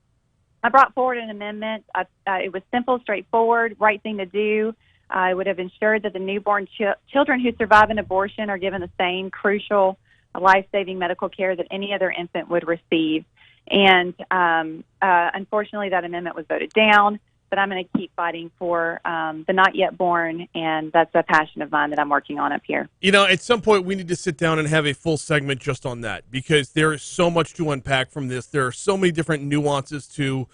I brought forward an amendment. It was simple, straightforward, right thing to do. I would have ensured that the newborn children who survive an abortion are given the same crucial life-saving medical care that any other infant would receive. And unfortunately, that amendment was voted down, but I'm going to keep fighting for the not yet born, and that's a passion of mine that I'm working on up here. You know, at some point, we need to sit down and have a full segment just on that, because there is so much to unpack from this. There are so many different nuances to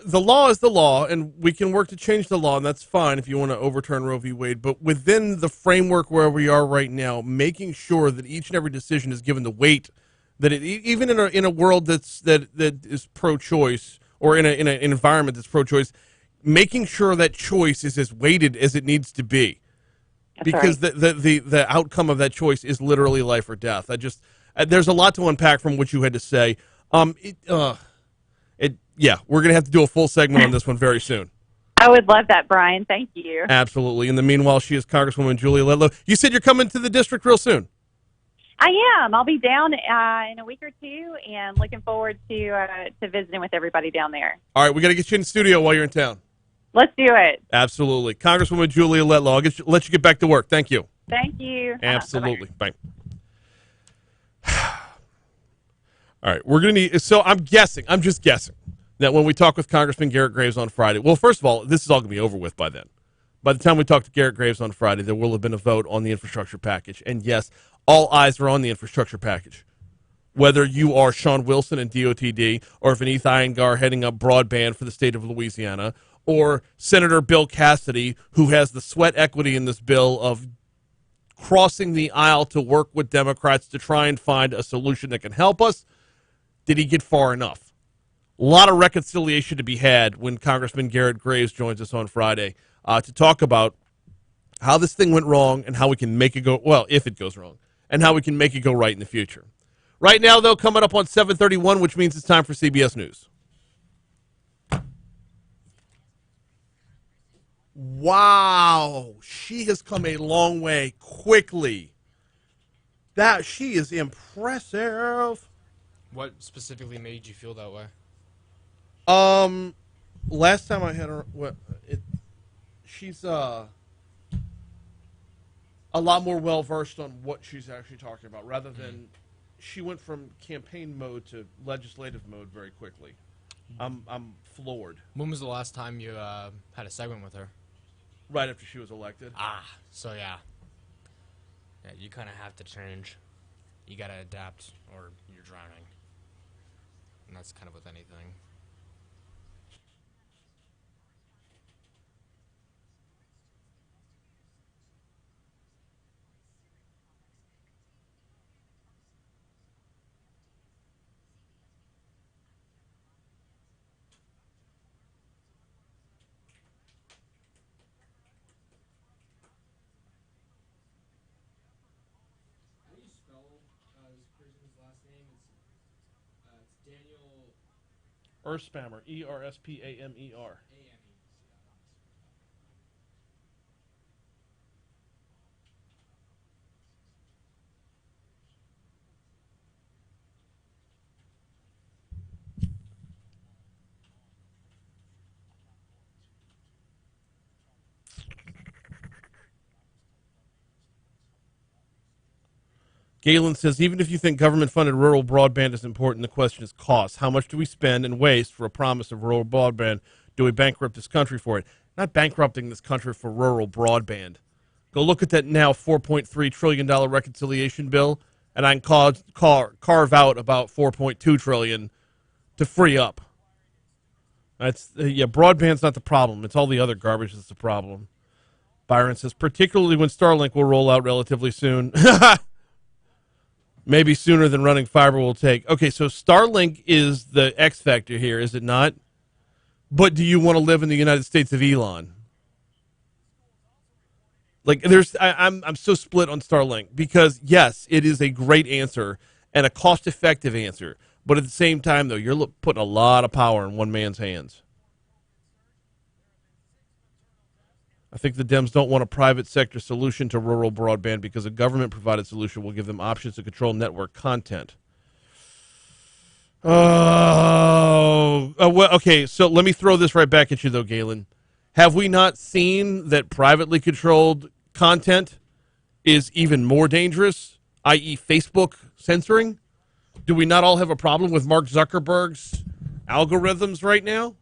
the law is the law, and we can work to change the law, and that's fine if you want to overturn Roe v. Wade. But within the framework where we are right now, making sure that each and every decision is given the weight that it, even in a world that is pro-choice, or in an environment that's pro-choice, making sure that choice is as weighted as it needs to be, because right. the outcome of that choice is literally life or death. There's a lot to unpack from what you had to say. Yeah, we're going to have to do a full segment on this one very soon. I would love that, Brian. Thank you. Absolutely. In the meanwhile, she is Congresswoman Julia Letlow. You said you're coming to the district real soon. I am. I'll be down in a week or two, and looking forward to visiting with everybody down there. All right, we got to get you in the studio while you're in town. Let's do it. Absolutely. Congresswoman Julia Letlow, I'll let you get back to work. Thank you. Thank you. Absolutely. Bye. All right, we're going to need – so I'm just guessing, that when we talk with Congressman Garrett Graves on Friday, well, first of all, this is all going to be over with by then. By the time we talk to Garrett Graves on Friday, there will have been a vote on the infrastructure package. And yes, all eyes are on the infrastructure package. Whether you are Sean Wilson and DOTD, or Vineeth Iyengar heading up broadband for the state of Louisiana, or Senator Bill Cassidy, who has the sweat equity in this bill of crossing the aisle to work with Democrats to try and find a solution that can help us? Did he get far enough? A lot of reconciliation to be had when Congressman Garrett Graves joins us on Friday to talk about how this thing went wrong and how we can make it go, well, if it goes wrong, and how we can make it go right in the future. Right now, though, coming up on 7:31, which means it's time for CBS News. Wow, she has come a long way quickly. That she is impressive. What specifically made you feel that way? Last time I had her, she's a lot more well versed on what she's actually talking about, rather than she went from campaign mode to legislative mode very quickly. I'm floored. When was the last time you had a segment with her? Right after she was elected. So yeah, you kind of have to change. You got to adapt, or you're drowning. And that's kind of with anything. Erspamer, Erspamer. Galen says, even if you think government-funded rural broadband is important, the question is cost. How much do we spend and waste for a promise of rural broadband? Do we bankrupt this country for it? Not bankrupting this country for rural broadband. Go look at that now $4.3 trillion reconciliation bill, and I can carve out about $4.2 trillion to free up. Broadband's not the problem. It's all the other garbage that's the problem. Byron says, particularly when Starlink will roll out relatively soon. Maybe sooner than running fiber will take. Okay, so Starlink is the X factor here, is it not? But do you want to live in the United States of Elon? Like, I'm so split on Starlink because, yes, it is a great answer and a cost-effective answer. But at the same time, though, you're putting a lot of power in one man's hands. I think the Dems don't want a private sector solution to rural broadband because a government-provided solution will give them options to control network content. Okay, so let me throw this right back at you, though, Galen. Have we not seen that privately controlled content is even more dangerous, i.e. Facebook censoring? Do we not all have a problem with Mark Zuckerberg's algorithms right now?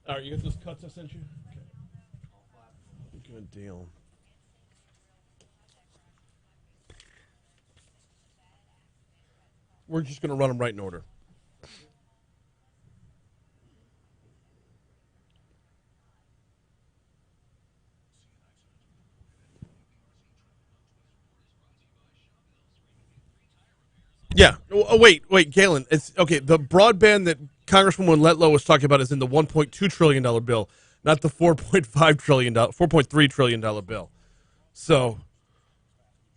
All right, you got those cuts I sent you? Okay. Good deal. We're just going to run them right in order. Yeah. Oh, wait, Galen. It's okay. The broadband that Congresswoman Letlow was talking about is in the $1.2 trillion bill, not the $4.3 trillion bill. So,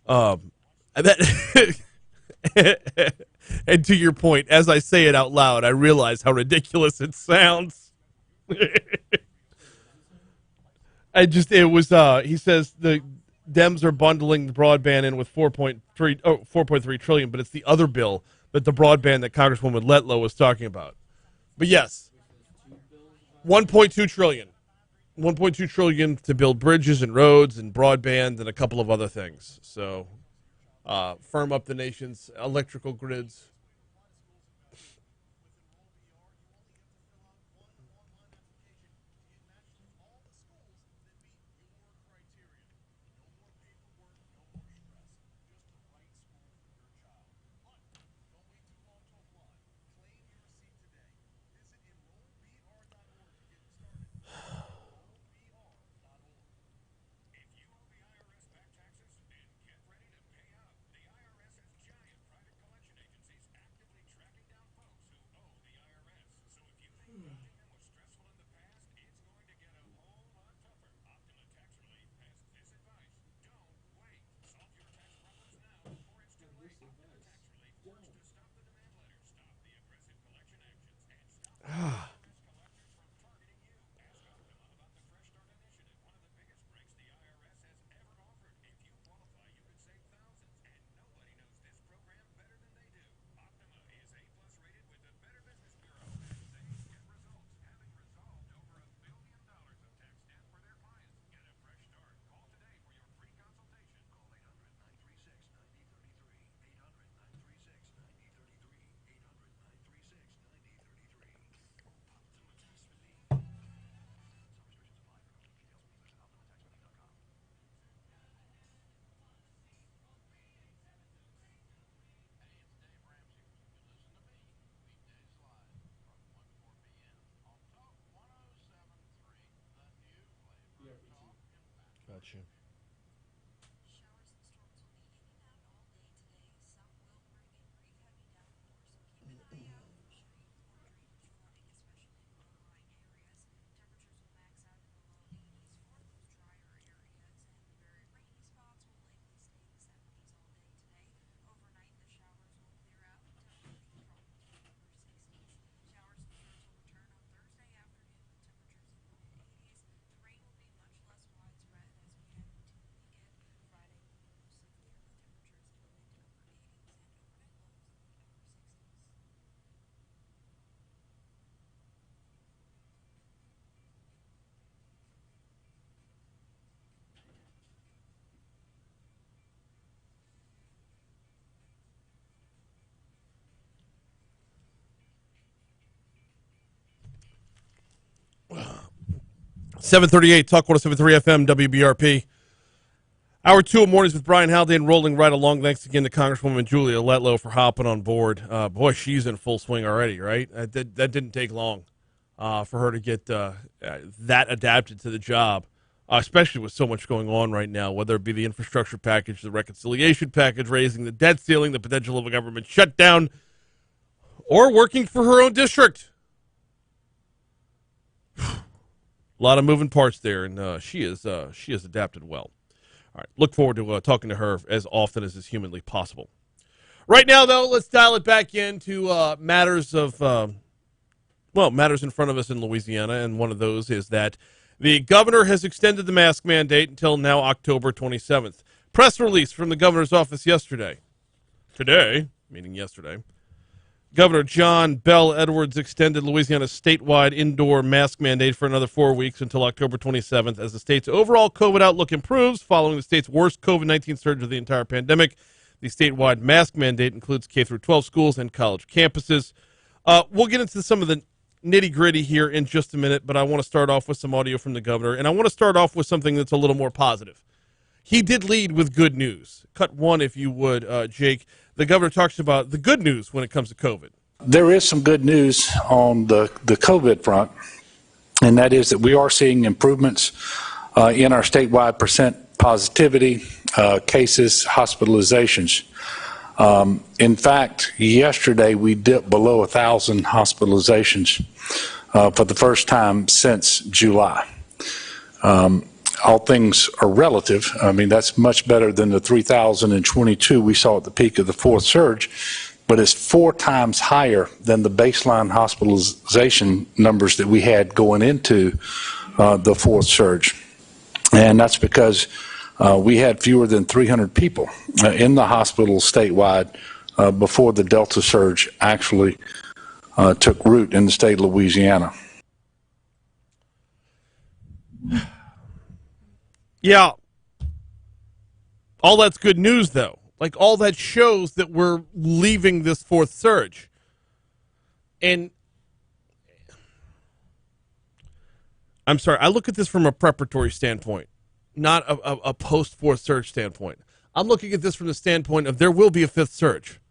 that, and to your point, as I say it out loud, I realize how ridiculous it sounds. He says the Dems are bundling the broadband in with 4.3 trillion, but it's the other bill that the broadband that Congresswoman Letlow was talking about. But yes, 1.2 trillion. 1.2 trillion to build bridges and roads and broadband and a couple of other things. So, firm up the nation's electrical grids. Gotcha. .738 Talk 107.3 FM WBRP. Hour 2 of Mornings with Brian Haldane rolling right along. Thanks again to Congresswoman Julia Letlow for hopping on board. Boy, she's in full swing already, right? That didn't take long for her to get that adapted to the job, especially with so much going on right now, whether it be the infrastructure package, the reconciliation package, raising the debt ceiling, the potential of a government shutdown, or working for her own district. A lot of moving parts there, and she has adapted well. All right, look forward to talking to her as often as is humanly possible. Right now, though, let's dial it back into matters in front of us in Louisiana, and one of those is that the governor has extended the mask mandate until now October 27th. Press release from the governor's office today, meaning yesterday. Governor John Bell Edwards extended Louisiana's statewide indoor mask mandate for another 4 weeks until October 27th as the state's overall COVID outlook improves following the state's worst COVID-19 surge of the entire pandemic. The statewide mask mandate includes K-12 schools and college campuses. We'll get into some of the nitty-gritty here in just a minute, but I want to start off with some audio from the governor, and I want to start off with something that's a little more positive. He did lead with good news. Cut one, if you would, Jake. The governor talks about the good news when it comes to COVID. There is some good news on the COVID front, and that is that we are seeing improvements in our statewide percent positivity, cases, hospitalizations. In fact, yesterday we dipped below 1,000 hospitalizations for the first time since July. All things are relative. I mean, that's much better than the 3,022 we saw at the peak of the fourth surge, but it's 4 times higher than the baseline hospitalization numbers that we had going into the fourth surge. And that's because we had fewer than 300 people in the hospital statewide before the Delta surge actually took root in the state of Louisiana. Yeah. All that's good news, though. Like, all that shows that we're leaving this fourth surge. And I'm sorry, I look at this from a preparatory standpoint, not a post-fourth surge standpoint. I'm looking at this from the standpoint of there will be a fifth surge.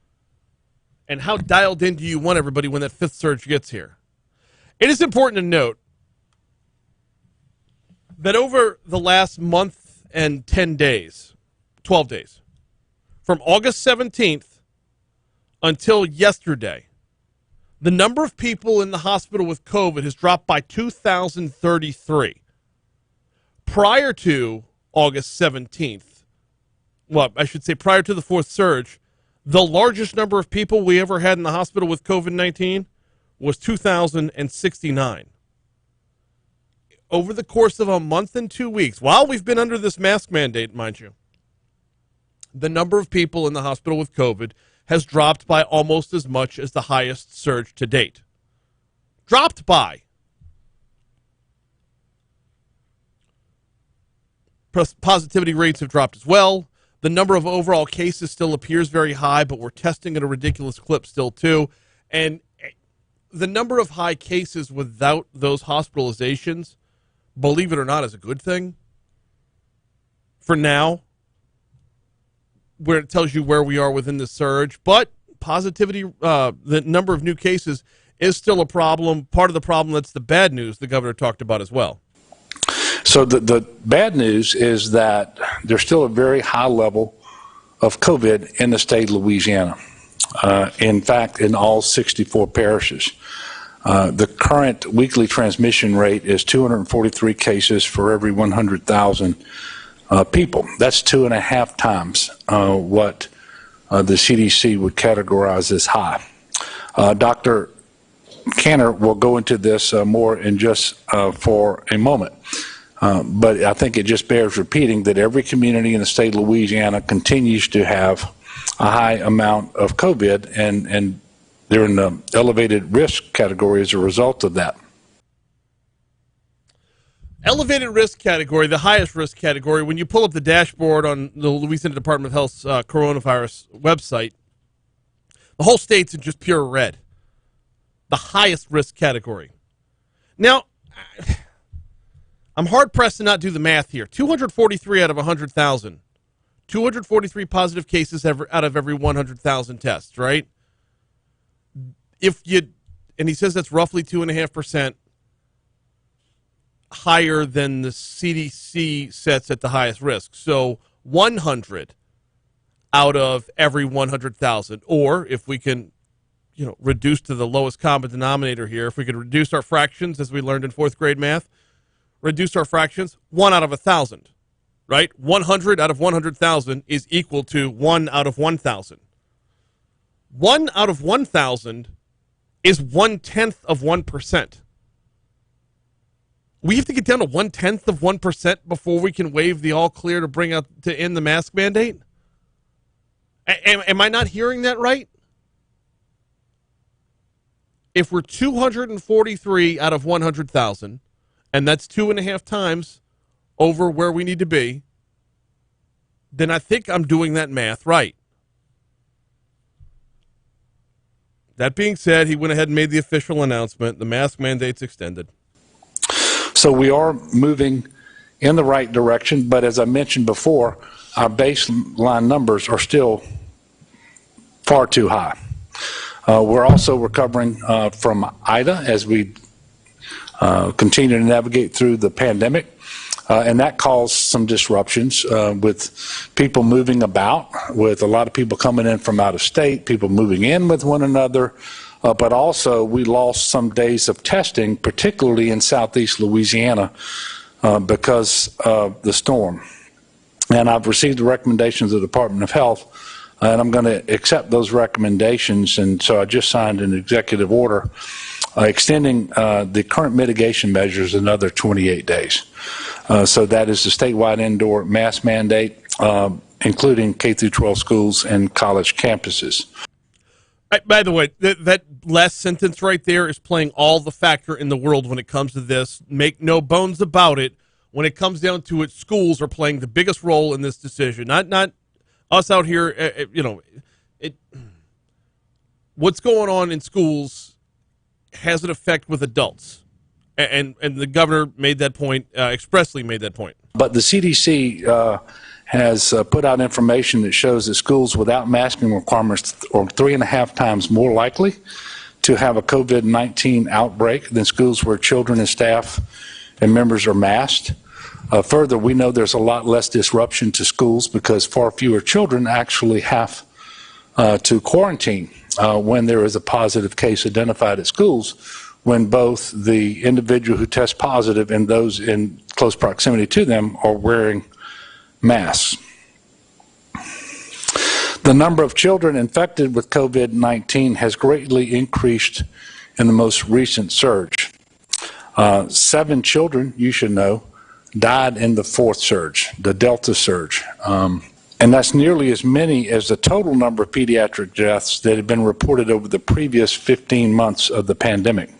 And how dialed in do you want everybody when that fifth surge gets here? It is important to note that over the last month and 10 days, 12 days, from August 17th until yesterday, the number of people in the hospital with COVID has dropped by 2,033. Prior to August 17th, well, I should say prior to the fourth surge, the largest number of people we ever had in the hospital with COVID-19 was 2,069. Over the course of a month and 2 weeks, while we've been under this mask mandate, mind you, the number of people in the hospital with COVID has dropped by almost as much as the highest surge to date. Dropped by. Positivity rates have dropped as well. The number of overall cases still appears very high, but we're testing at a ridiculous clip still too. And the number of high cases without those hospitalizations, believe it or not, is a good thing for now, where it tells you where we are within the surge. But positivity, the number of new cases is still a problem. Part of the problem, that's the bad news the governor talked about as well. So the bad news is that there's still a very high level of COVID in the state of Louisiana. In fact, in all 64 parishes. The current weekly transmission rate is 243 cases for every 100,000 people. That's 2.5 times what the CDC would categorize as high. Dr. Canner will go into this more in just for a moment. But I think it just bears repeating that every community in the state of Louisiana continues to have a high amount of COVID, and they're in the elevated risk category as a result of that. Elevated risk category, the highest risk category, when you pull up the dashboard on the Louisiana Department of Health's coronavirus website, the whole state's in just pure red. The highest risk category. Now, I'm hard-pressed to not do the math here. 243 out of 100,000. 243 positive cases out of every 100,000 tests, right? And he says that's roughly 2.5% higher than the CDC sets at the highest risk. So 100 out of every 100,000. Or if we can, reduce to the lowest common denominator here, if we could reduce our fractions as we learned in fourth grade math, reduce our fractions, 1 out of 1,000, right? 100 out of 100,000 is equal to 1 out of 1,000. 1 out of 1,000 is 1/10 of 1%. We have to get down to 1/10 of 1% before we can waive the all clear to end the mask mandate. Am I not hearing that right? If we're 243 out of 100,000, and that's 2.5 times over where we need to be, then I think I'm doing that math right. That being said, he went ahead and made the official announcement. The mask mandate's extended. So we are moving in the right direction, but as I mentioned before, our baseline numbers are still far too high. We're also recovering from Ida as we continue to navigate through the pandemic, and that caused some disruptions with people moving about, with a lot of people coming in from out of state, people moving in with one another, but also we lost some days of testing, particularly in southeast Louisiana, because of the storm. And I've received the recommendations of the Department of Health, and I'm going to accept those recommendations, and so I just signed an executive order extending the current mitigation measures another 28 days. So that is the statewide indoor mask mandate, including K-12 schools and college campuses. By the way, that last sentence right there is playing all the factor in the world when it comes to this. Make no bones about it. when it comes down to it, schools are playing the biggest role in this decision. Not us out here. What's going on in schools has an effect with adults, and the governor made that point, expressly made that point. But the CDC has put out information that shows that schools without masking requirements are 3.5 times more likely to have a COVID-19 outbreak than schools where children and staff and members are masked. Further, we know there's a lot less disruption to schools because far fewer children actually have to quarantine when there is a positive case identified at schools, when both the individual who tests positive and those in close proximity to them are wearing masks. The number of children infected with COVID-19 has greatly increased in the most recent surge. 7 children, you should know, died in the 4th surge, the Delta surge. And that's nearly as many as the total number of pediatric deaths that have been reported over the previous 15 months of the pandemic.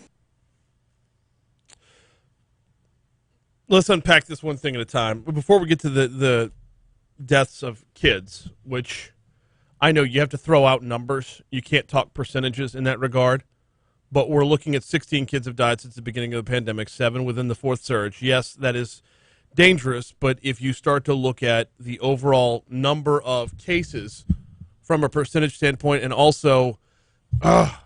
Let's unpack this one thing at a time. But before we get to the deaths of kids, which I know you have to throw out numbers. You can't talk percentages in that regard. But we're looking at 16 kids have died since the beginning of the pandemic, 7 within the 4th surge. Yes, that is dangerous, but if you start to look at the overall number of cases from a percentage standpoint, and also, I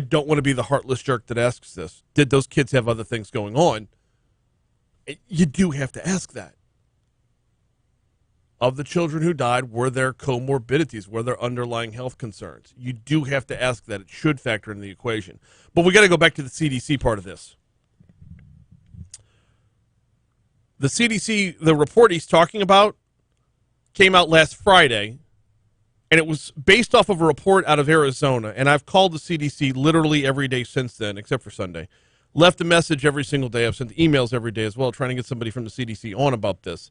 don't want to be the heartless jerk that asks this. Did those kids have other things going on? You do have to ask that. Of the children who died, were there comorbidities? Were there underlying health concerns? You do have to ask that. It should factor into the equation. But we got to go back to the CDC part of this. The CDC, the report he's talking about, came out last Friday, and it was based off of a report out of Arizona. And I've called the CDC literally every day since then, except for Sunday. Left a message every single day. I've sent emails every day as well, trying to get somebody from the CDC on about this.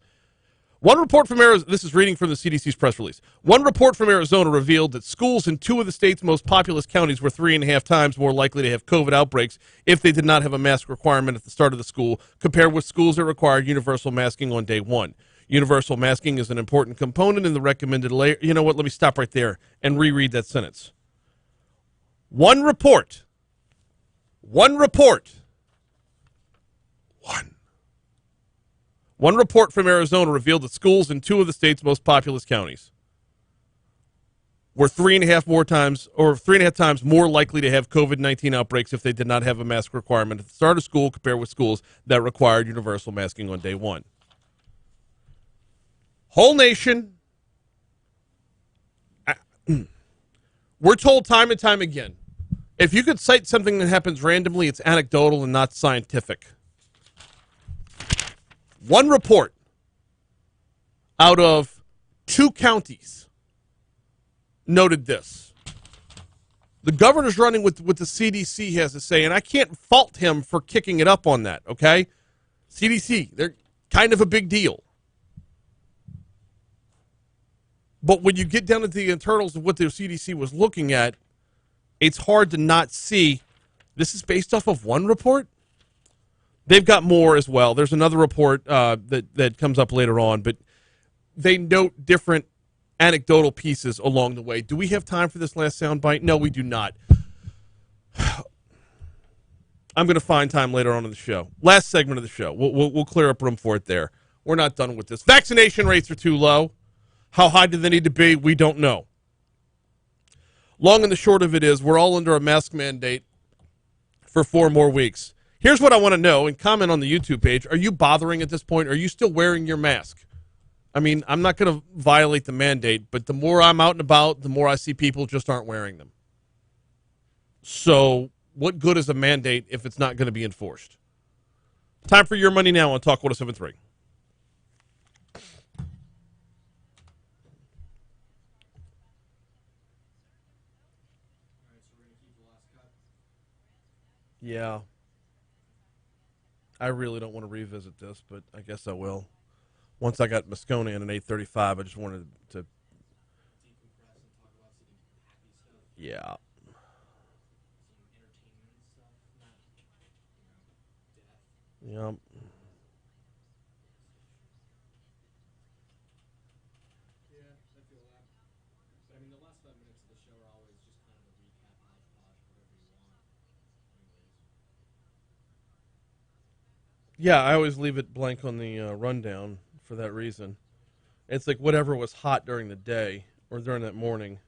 One report from Arizona, this is reading from the CDC's press release. One report from Arizona revealed that schools in 2 of the state's most populous counties were 3.5 times more likely to have COVID outbreaks if they did not have a mask requirement at the start of the school, compared with schools that required universal masking on day 1. Universal masking is an important component in the recommended layer. You know what? Let me stop right there and reread that sentence. One report. One report from Arizona revealed that schools in 2 of the state's most populous counties were 3.5 times more likely to have COVID-19 outbreaks if they did not have a mask requirement at the start of school, compared with schools that required universal masking on day 1. Whole nation, we're told time and time again, if you could cite something that happens randomly, it's anecdotal and not scientific. One report out of 2 counties noted this. The governor's running with what the CDC has to say, and I can't fault him for kicking it up on that, okay? CDC, they're kind of a big deal. But when you get down to the internals of what the CDC was looking at, it's hard to not see this is based off of one report. They've got more as well. There's another report that comes up later on, but they note different anecdotal pieces along the way. Do we have time for this last soundbite? No, we do not. I'm going to find time later on in the show. Last segment of the show. We'll clear up room for it there. We're not done with this. Vaccination rates are too low. How high do they need to be? We don't know. Long and the short of it is we're all under a mask mandate for 4 more weeks. Here's what I want to know, and comment on the YouTube page. Are you bothering at this point? Are you still wearing your mask? I mean, I'm not going to violate the mandate, but the more I'm out and about, the more I see people just aren't wearing them. So what good is a mandate if it's not going to be enforced? Time for Your Money Now on Talk 107.3. Yeah. I really don't want to revisit this, but I guess I will. Once I got Moscona in an 835, I just wanted to. Yeah. Yep. Yeah, I always leave it blank on the rundown for that reason. It's like whatever was hot during the day or during that morning.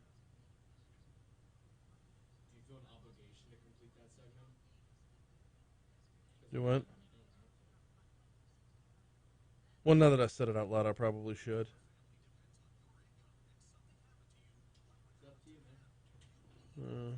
Do what? Well, now that I said it out loud, I probably should. Uh,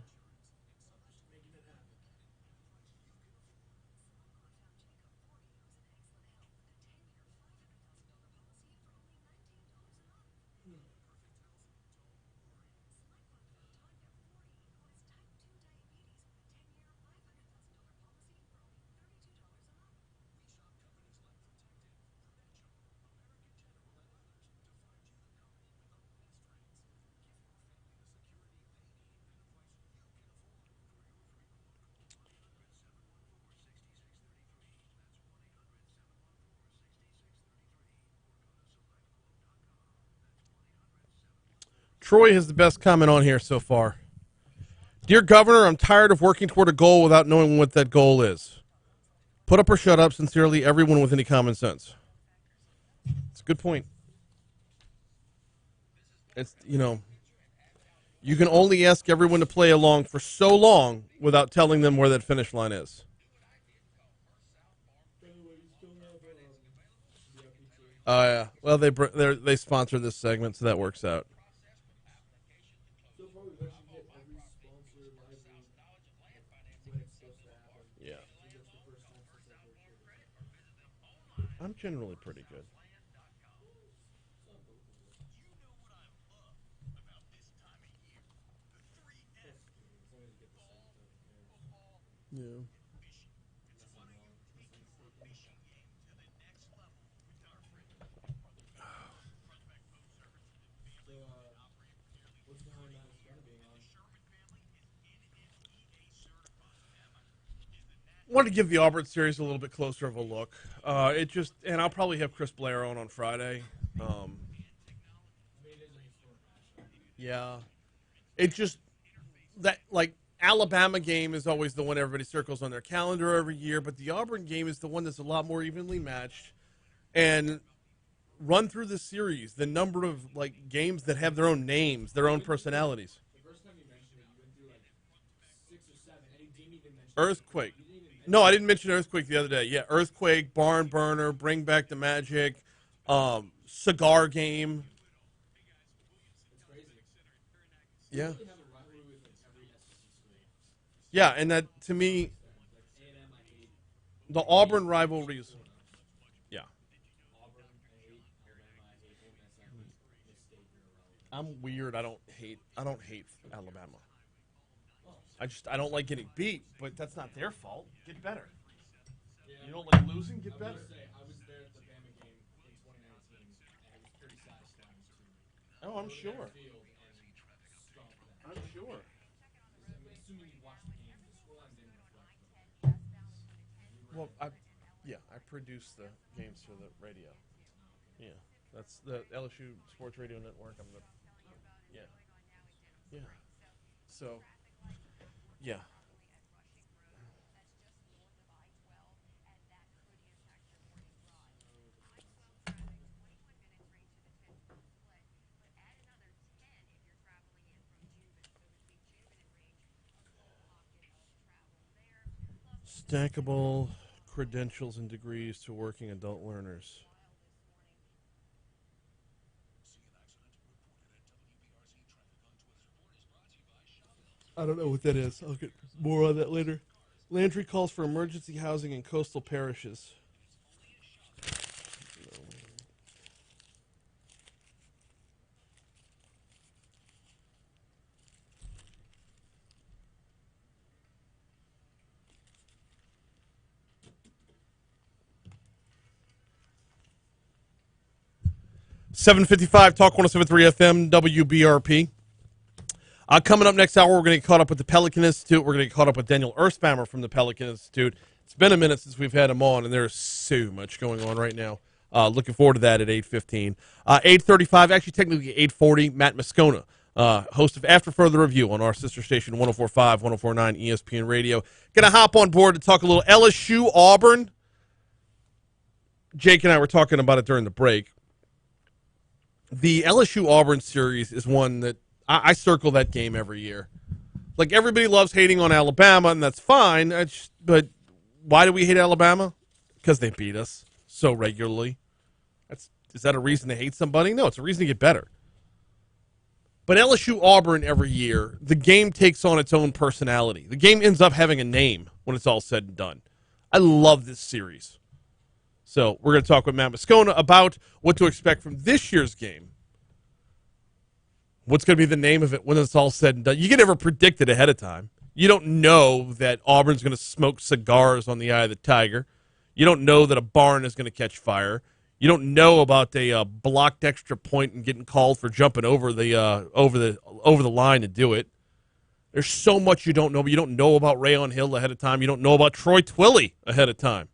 Troy has the best comment on here so far. Dear Governor, I'm tired of working toward a goal without knowing what that goal is. Put up or shut up. Sincerely, everyone with any common sense. It's a good point. It's, you can only ask everyone to play along for so long without telling them where that finish line is. Oh, yeah. Well, they sponsor this segment, so that works out. Yeah. I'm generally pretty good. Yeah. Wanted to give the Auburn series a little bit closer of a look. And I'll probably have Chris Blair on Friday. Yeah. It just, that, like, Alabama game is always the one everybody circles on their calendar every year, but the Auburn game is the one that's a lot more evenly matched. And run through the series, the number of, like, games that have their own names, their own personalities. Earthquake. No, I didn't mention Earthquake the other day. Yeah, Earthquake, Barn Burner, Bring Back the Magic, Cigar Game. Yeah. Yeah, and that, to me, the Auburn rivalries. Yeah. I'm weird. I don't hate Alabama. I don't like getting beat, but that's not their fault. Get better. You don't like losing? Get better. I was there at the Bama game in 2019, and it was pretty satisfying to Oh, I'm sure. I'm sure. assuming you watched the game, the scoreline didn't reflect. Well, I produce the games for the radio. Yeah, that's the LSU Sports Radio Network. Yeah. So, yeah. Stackable credentials and degrees to working adult learners. I don't know what that is. I'll get more on that later. Landry calls for emergency housing in coastal parishes. .755 Talk 107.3 FM WBRP. Coming up next hour, we're going to get caught up with the Pelican Institute. We're going to get caught up with Daniel Erspamer from the Pelican Institute. It's been a minute since we've had him on, and there's so much going on right now. Looking forward to that at 8:15. 8:35, actually technically 8:40, Matt Moscona, host of After Further Review on our sister station 104.5, 104.9 ESPN Radio. Going to hop on board to talk a little LSU Auburn. Jake and I were talking about it during the break. The LSU Auburn series is one that I circle that game every year. Like, everybody loves hating on Alabama, and that's fine. But why do we hate Alabama? Because they beat us so regularly. Is that a reason to hate somebody? No, it's a reason to get better. But LSU Auburn every year, the game takes on its own personality. The game ends up having a name when it's all said and done. I love this series. So we're going to talk with Matt Moscona about what to expect from this year's game. What's going to be the name of it when it's all said and done? You can never predict it ahead of time. You don't know that Auburn's going to smoke cigars on the eye of the tiger. You don't know that a barn is going to catch fire. You don't know about a blocked extra point and getting called for jumping over the line to do it. There's so much you don't know. But you don't know about Rayon Hill ahead of time. You don't know about Troy Twilley ahead of time.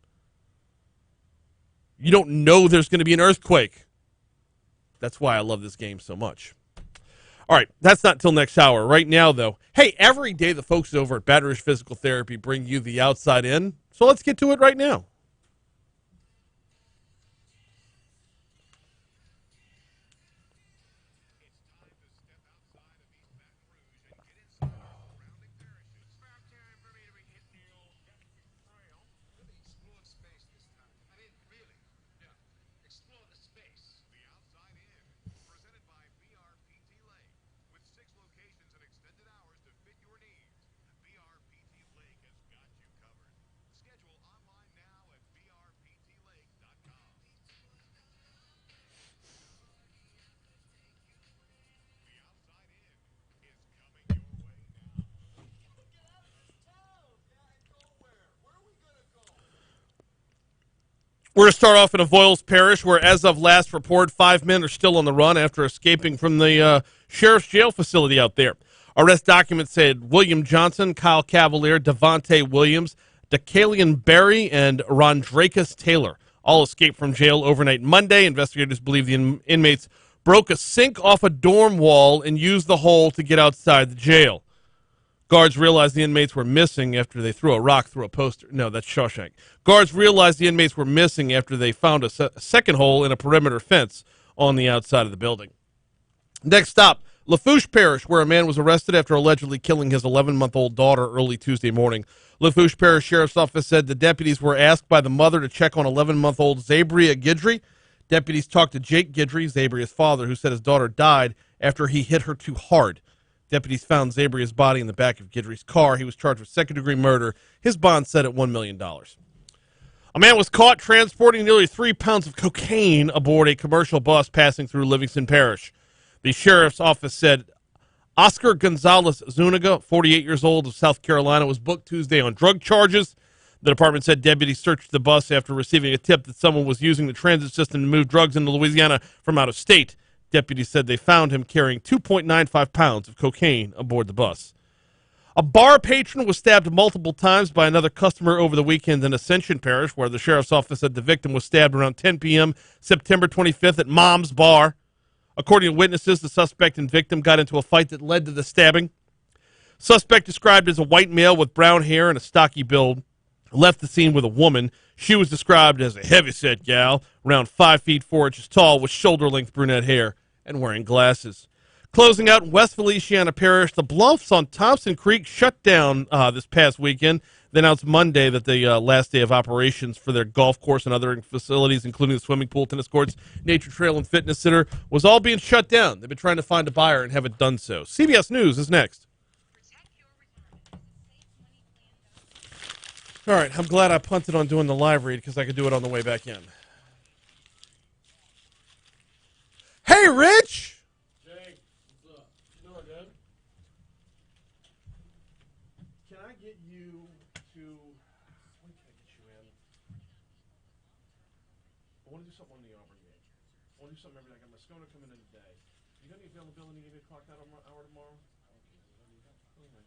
You don't know there's going to be an earthquake. That's why I love this game so much. All right, that's not till next hour. Right now, though, hey, every day the folks over at Baton Rouge Physical Therapy bring you the outside in. So let's get to it right now. We're going to start off in Avoyelles Parish, where as of last report, 5 men are still on the run after escaping from the sheriff's jail facility out there. Arrest documents said William Johnson, Kyle Cavalier, Devontae Williams, DeCalian Berry, and Rondrakus Taylor all escaped from jail overnight Monday. Investigators believe the inmates broke a sink off a dorm wall and used the hole to get outside the jail. Guards realized the inmates were missing after they threw a rock through a poster. No, that's Shawshank. Guards realized the inmates were missing after they found a second hole in a perimeter fence on the outside of the building. Next stop, Lafourche Parish, where a man was arrested after allegedly killing his 11-month-old daughter early Tuesday morning. Lafourche Parish Sheriff's Office said the deputies were asked by the mother to check on 11-month-old Zabria Guidry. Deputies talked to Jake Guidry, Zabria's father, who said his daughter died after he hit her too hard. Deputies found Zabria's body in the back of Guidry's car. He was charged with second-degree murder. His bond set at $1 million. A man was caught transporting nearly 3 pounds of cocaine aboard a commercial bus passing through Livingston Parish. The sheriff's office said Oscar Gonzalez Zuniga, 48 years old, of South Carolina, was booked Tuesday on drug charges. The department said deputies searched the bus after receiving a tip that someone was using the transit system to move drugs into Louisiana from out of state. Deputies said they found him carrying 2.95 pounds of cocaine aboard the bus. A bar patron was stabbed multiple times by another customer over the weekend in Ascension Parish, where the sheriff's office said the victim was stabbed around 10 p.m. September 25th at Mom's Bar. According to witnesses, the suspect and victim got into a fight that led to the stabbing. Suspect, described as a white male with brown hair and a stocky build, left the scene with a woman. She was described as a heavyset gal, around 5 feet 4 inches tall, with shoulder-length brunette hair and wearing glasses. Closing out in West Feliciana Parish, the Bluffs on Thompson Creek shut down this past weekend. They announced Monday that the last day of operations for their golf course and other facilities, including the swimming pool, tennis courts, nature trail, and fitness center, was all being shut down. They've been trying to find a buyer and haven't done so. CBS News is next. All right, I'm glad I punted on doing the live read because I could do it on the way back in. Hey, Rich! Jake, what's up? You doing good? Can I get you to... When can I get you in? I want to do something on the Auburn game. I want to do something every day. I got Moscona coming in today. You got any availability at 8 o'clock that hour tomorrow? Okay.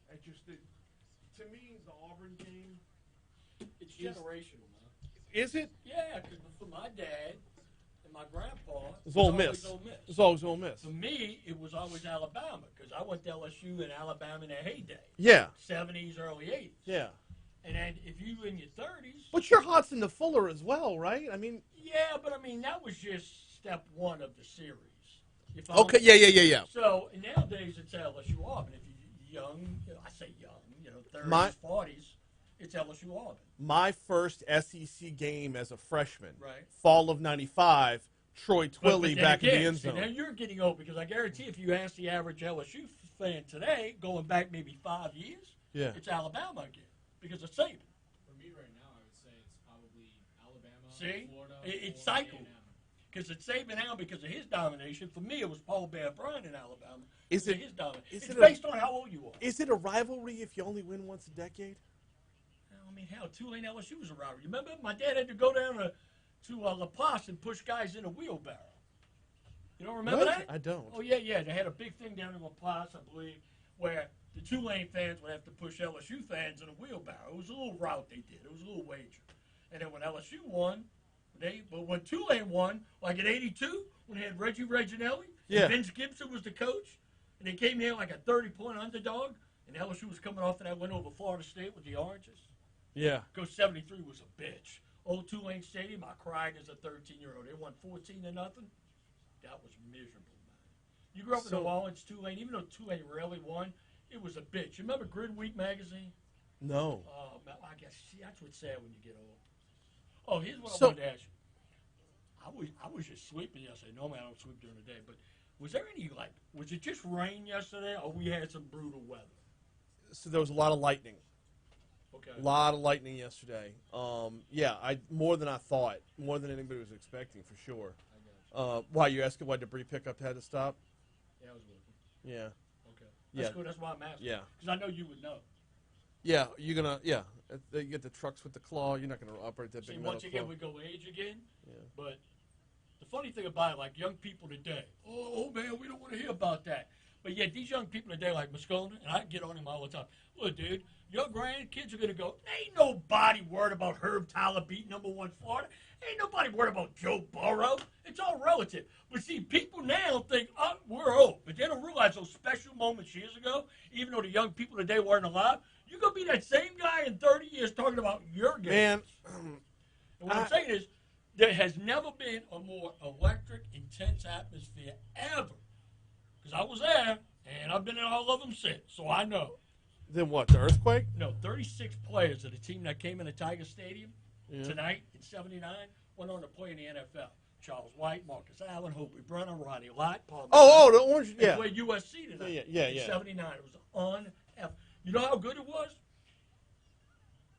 I just... To me, the Auburn game It's generational, man. Is it? Yeah, because for my dad and my grandpa, It's Ole always Miss. Ole Miss. It's always Ole Miss. For me, it was always Alabama because I went to LSU and Alabama in their heyday. Yeah. 70s, early 80s. Yeah. And then if you were in your 30s. But your Hodson to Fuller as well, right? I mean. Yeah, but I mean, that was just step one of the series. Okay, yeah. So nowadays it's LSU Auburn. If you're young, I say young, 30s, 40s, it's LSU Auburn. My first SEC game as a freshman, right? Fall of '95, Troy Twilley back in the end zone. Now you're getting old because I guarantee if you ask the average LSU fan today, going back maybe 5 years, it's Alabama again because of Saban. For me right now, I would say it's probably Alabama, See? Florida, It's cycled. Because it's Saban now because of his domination. For me, it was Paul Bear Bryant in Alabama. His domination. It's based on how old you are. Is it a rivalry if you only win once a decade? I mean, hell, Tulane LSU was a rivalry. Remember, my dad had to go down to La Place and push guys in a wheelbarrow. You don't remember that? I don't. Oh, yeah. They had a big thing down in La Place, I believe, where the Tulane fans would have to push LSU fans in a wheelbarrow. It was a little route they did. It was a little wager. And then when LSU won, but when Tulane won, like in '82, when they had Reggie Reginelli, and Vince Gibson was the coach, and they came there like a 30-point underdog, and LSU was coming off of that win over Florida State with the Oranges. Yeah. Coach 73 was a bitch. Old Tulane Stadium, I cried as a 13-year-old. They won 14-0. That was miserable, man. You grew up in New Orleans, Tulane. Even though Tulane rarely won, it was a bitch. You remember Grid Week magazine? No. Oh, man, I guess that's what's sad when you get old. Oh, here's what I wanted to ask you. I was just sleeping yesterday. Normally I don't sleep during the day, but was there any, was it just rain yesterday, or we had some brutal weather? So there was a lot of lightning. Okay. A lot of lightning yesterday. More than I thought. More than anybody was expecting, for sure. Why, you asking why debris pickup had to stop? Yeah, I was looking. Yeah. Okay. That's good. That's why I'm asking. Yeah. Because I know you would know. Yeah, you're going to, you get the trucks with the claw. You're not going to operate that big metal once again, claw. we go age again. Yeah. But the funny thing about it, like young people today, oh man, we don't want to hear about that. But yet these young people today, like Moscona, and I get on him all the time. Look, dude, your grandkids are going to go, ain't nobody worried about Herb Tyler beating #1 Florida. Ain't nobody worried about Joe Burrow. It's all relative. But see, people now think, oh, we're old. But they don't realize those special moments years ago, even though the young people today weren't alive, you're going to be that same guy in 30 years talking about your game. Man. And what I'm saying is, there has never been a more electric, intense atmosphere ever. Because I was there, and I've been in all of them since, so I know. Then what, the earthquake? No, 36 players of the team that came into Tiger Stadium tonight in '79 went on to play in the NFL. Charles White, Marcus Allen, Hobie Brenner, Ronnie Lott, Paul. The orange, They played USC tonight. Yeah. In '79, it was on. You know how good it was?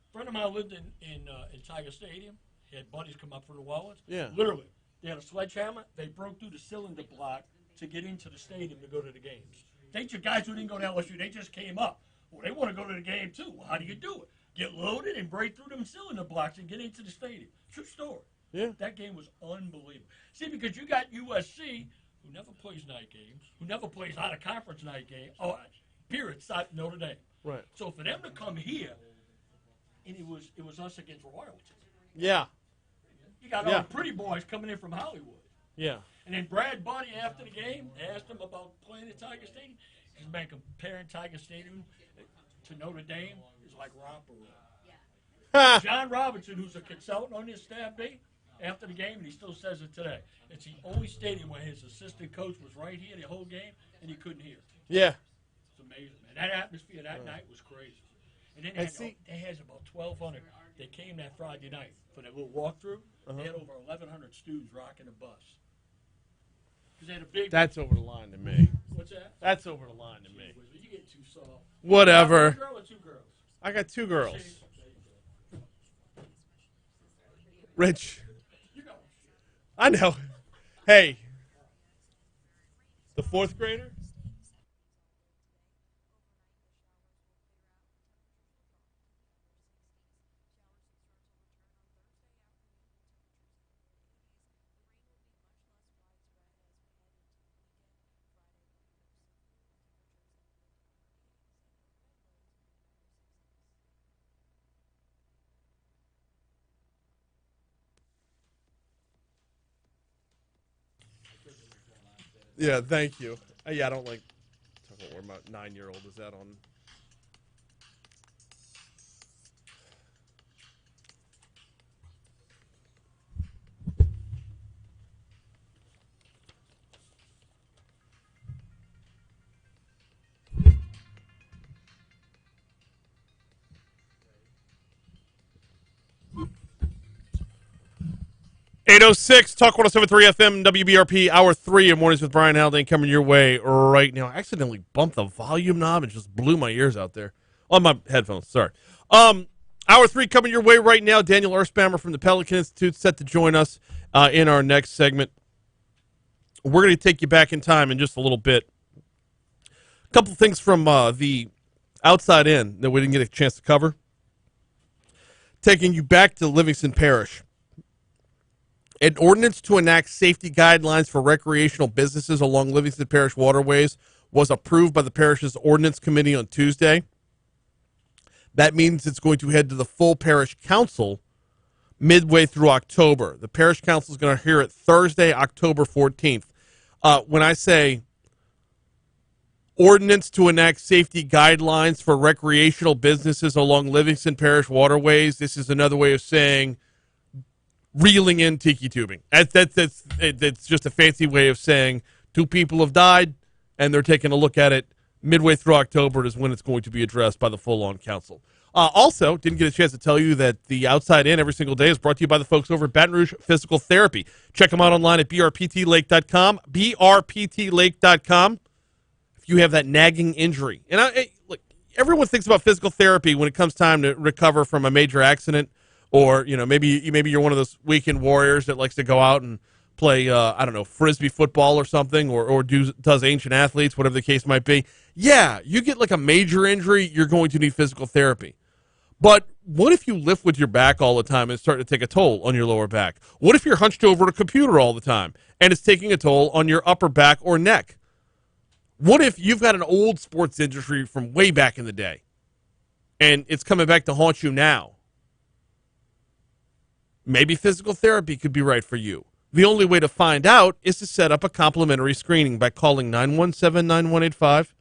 A friend of mine lived in Tiger Stadium. He had buddies come up from New Orleans. Yeah. Literally, they had a sledgehammer. They broke through the cylinder block to get into the stadium to go to the games. They just guys who didn't go to LSU. They just came up. Well, they want to go to the game too. Well, how do you do it? Get loaded and break through them cylinder blocks and get into the stadium. True story. Yeah. That game was unbelievable. See, because you got USC, who never plays night games, who never plays out of conference night game, period, stop Notre Dame. Right. So for them to come here, and it was us against royalty. Yeah. You got all the pretty boys coming in from Hollywood. Yeah. And then Brad Buddy, after the game, asked him about playing at Tiger Stadium. He's been comparing Tiger Stadium to Notre Dame is like romper room. John Robinson, who's a consultant on his staff, after the game, and he still says it today, it's the only stadium where his assistant coach was right here the whole game, and he couldn't hear. Yeah. It's amazing, man. That atmosphere that night was crazy. And then they had about 1,200. They came that Friday night for that little walkthrough. They had over 1,100 students rocking the bus. They had a big. That's over the line to me. What's that? That's over the line to me. You get too soft. Whatever. One girl or two girls? I got 2 girls. Rich. I know. Hey. The 4th grader? Yeah, thank you. Yeah, I don't like talking about where my 9-year-old is at on. '806 Talk 107.3 FM WBRP Hour 3 of Mornings with Brian Haldane coming your way right now. I accidentally bumped the volume knob and just blew my ears out there on my headphones. Sorry. Hour 3 coming your way right now. Daniel Erspamer from the Pelican Institute set to join us in our next segment. We're going to take you back in time in just a little bit. A couple things from the outside in that we didn't get a chance to cover. Taking you back to Livingston Parish. An ordinance to enact safety guidelines for recreational businesses along Livingston Parish waterways was approved by the parish's ordinance committee on Tuesday. That means it's going to head to the full parish council midway through October. The parish council is going to hear it Thursday, October 14th. When I say ordinance to enact safety guidelines for recreational businesses along Livingston Parish waterways, this is another way of saying reeling in tiki tubing. That's just a fancy way of saying 2 people have died, and they're taking a look at it midway through October is when it's going to be addressed by the full-on council. Also, didn't get a chance to tell you that the Outside In every single day is brought to you by the folks over at Baton Rouge Physical Therapy. Check them out online at brptlake.com, brptlake.com. If you have that nagging injury. And look, everyone thinks about physical therapy when it comes time to recover from a major accident. Or, maybe you're one of those weekend warriors that likes to go out and play, Frisbee football or something, or does ancient athletes, whatever the case might be. Yeah, you get like a major injury, you're going to need physical therapy. But what if you lift with your back all the time and it's starting to take a toll on your lower back? What if you're hunched over a computer all the time and it's taking a toll on your upper back or neck? What if you've got an old sports injury from way back in the day and it's coming back to haunt you now? Maybe physical therapy could be right for you. The only way to find out is to set up a complimentary screening by calling 917-9185,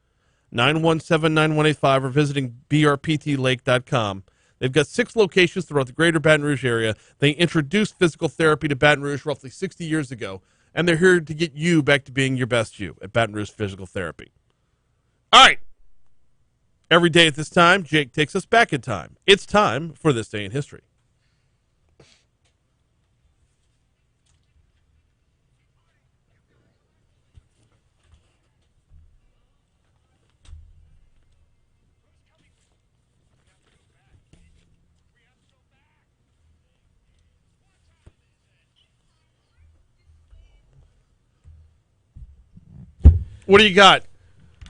917-9185, or visiting brptlake.com. They've got 6 locations throughout the greater Baton Rouge area. They introduced physical therapy to Baton Rouge roughly 60 years ago, and they're here to get you back to being your best you at Baton Rouge Physical Therapy. All right. Every day at this time, Jake takes us back in time. It's time for This Day in History. What do you got?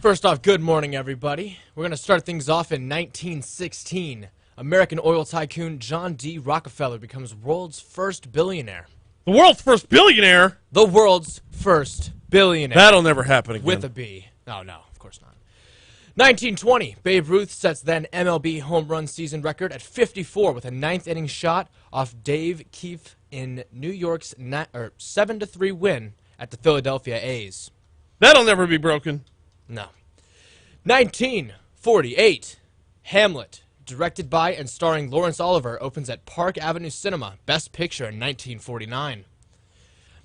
First off, good morning, everybody. We're going to start things off in 1916. American oil tycoon John D. Rockefeller becomes world's first billionaire. The world's first billionaire? The world's first billionaire. That'll never happen again. With a B. No, of course not. 1920, Babe Ruth sets then MLB home run season record at 54 with a 9th inning shot off Dave Keefe in New York's 7-3 win at the Philadelphia A's. That'll never be broken. No. 1948, Hamlet, directed by and starring Lawrence Oliver, opens at Park Avenue Cinema, Best Picture in 1949.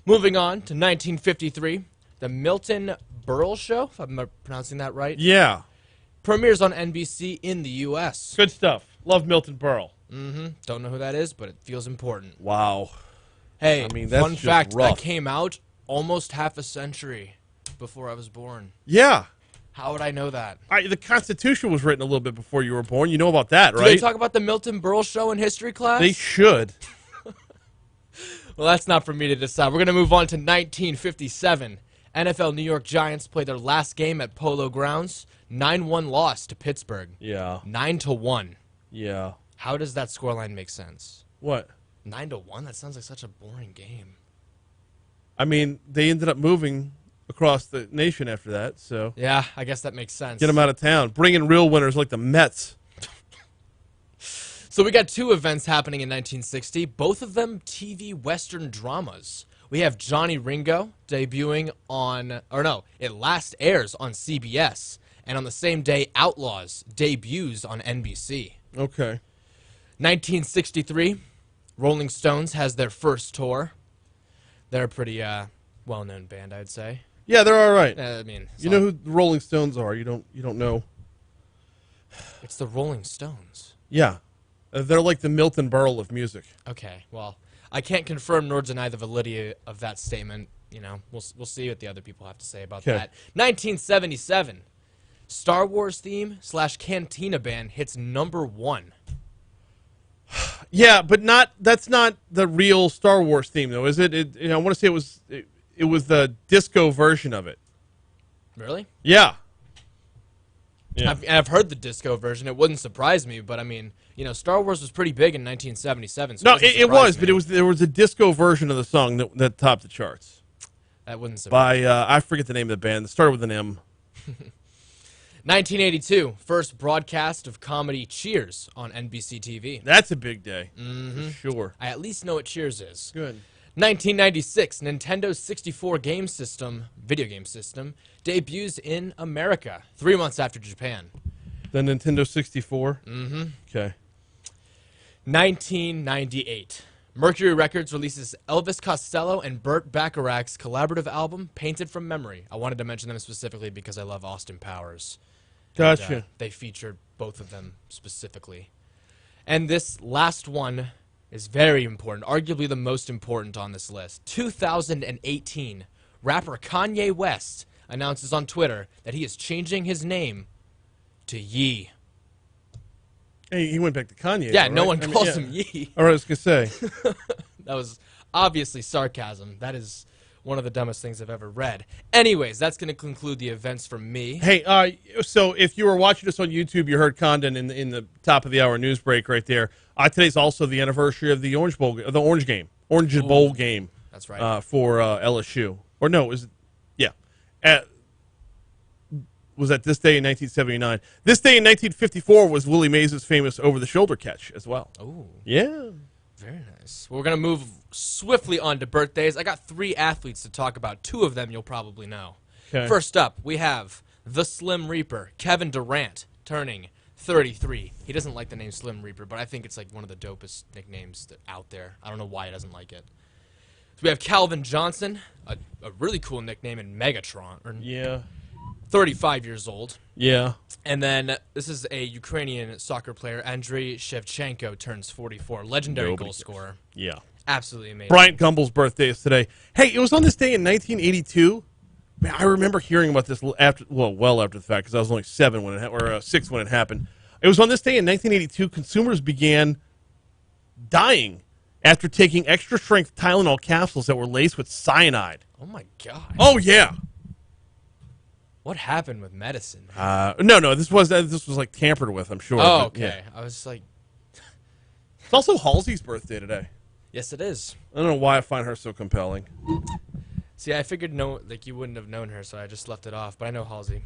Moving on to 1953, The Milton Berle Show, if I'm pronouncing that right. Yeah. Premieres on NBC in the U.S. Good stuff. Love Milton Berle. Don't know who that is, but it feels important. Wow. Hey, I mean, that's fun just fact, rough. that came out almost half a century before I was born. Yeah. How would I know that? The Constitution was written a little bit before you were born. You know about that, right? Do they talk about the Milton Berle Show in history class? They should. Well, that's not for me to decide. We're going to move on to 1957. NFL New York Giants play their last game at Polo Grounds. 9-1 loss to Pittsburgh. Yeah. 9-1. Yeah. How does that scoreline make sense? What? 9-1? That sounds like such a boring game. I mean, they ended up moving across the nation after that, so. Yeah, I guess that makes sense. Get them out of town. Bring in real winners like the Mets. So we got 2 events happening in 1960, both of them TV Western dramas. We have Johnny Ringo debuting on, or no, it last airs on CBS. And on the same day, Outlaws debuts on NBC. Okay. 1963, Rolling Stones has their first tour. They're a pretty well-known band, I'd say. Yeah, they're all right. I mean, you know who the Rolling Stones are? You don't know? It's the Rolling Stones. Yeah, they're like the Milton Berle of music. Okay, well, I can't confirm nor deny the validity of that statement. You know, we'll see what the other people have to say about that. 1977, Star Wars theme / Cantina band hits #1. Yeah, but that's not the real Star Wars theme, though, is it? I want to say it was the disco version of it. Really? Yeah. I've heard the disco version. It wouldn't surprise me, but I mean, you know, Star Wars was pretty big in 1977. So No, it was, but there was a disco version of the song that topped the charts. That wouldn't surprise me. I forget the name of the band. It started with an M. 1982, first broadcast of comedy Cheers on NBC TV. That's a big day, for sure. I at least know what Cheers is. Good. 1996, Nintendo's 64 video game system, debuts in America 3 months after Japan. The Nintendo 64? Mm-hmm. Okay. 1998, Mercury Records releases Elvis Costello and Burt Bacharach's collaborative album, Painted from Memory. I wanted to mention them specifically because I love Austin Powers. Gotcha. And, they featured both of them specifically. And this last one is very important, arguably the most important on this list. 2018, rapper Kanye West announces on Twitter that he is changing his name to Yee. Hey, he went back to Kanye. Yeah, though, no right? one calls him Yee. All right, I was going to say. That was obviously sarcasm. That is one of the dumbest things I've ever read. Anyways, that's going to conclude the events from me. Hey, so if you were watching us on YouTube, you heard Condon in the top of the hour news break right there. Today's also the anniversary of the Orange Bowl game. That's right. For LSU. Or no, was that this day in 1979? This day in 1954 was Willie Mays' famous over-the-shoulder catch as well. Oh. Yeah. Very nice. We're going to move swiftly on to birthdays. I got 3 athletes to talk about. 2 of them you'll probably know. Okay. First up, we have the Slim Reaper, Kevin Durant, turning 33. He doesn't like the name Slim Reaper, but I think it's like one of the dopest nicknames out there. I don't know why he doesn't like it. So we have Calvin Johnson, a really cool nickname in Megatron. Yeah. 35 years old. Yeah. And then this is a Ukrainian soccer player, Andriy Shevchenko, turns 44. Legendary goal scorer. Yeah. Absolutely amazing. Bryant Gumbel's birthday is today. Hey, it was on this day in 1982. Man, I remember hearing about this well after the fact because I was only 7 when or 6 when it happened. It was on this day in 1982 consumers began dying after taking extra strength Tylenol capsules that were laced with cyanide. Oh my god. Oh yeah. What happened with medicine? No, this was like tampered with, I'm sure. Oh, but, okay. yeah. I was like, it's also Halsey's birthday today. yes, it is. I don't know why I find her so compelling. See, I figured you wouldn't have known her, so I just left it off. But I know Halsey.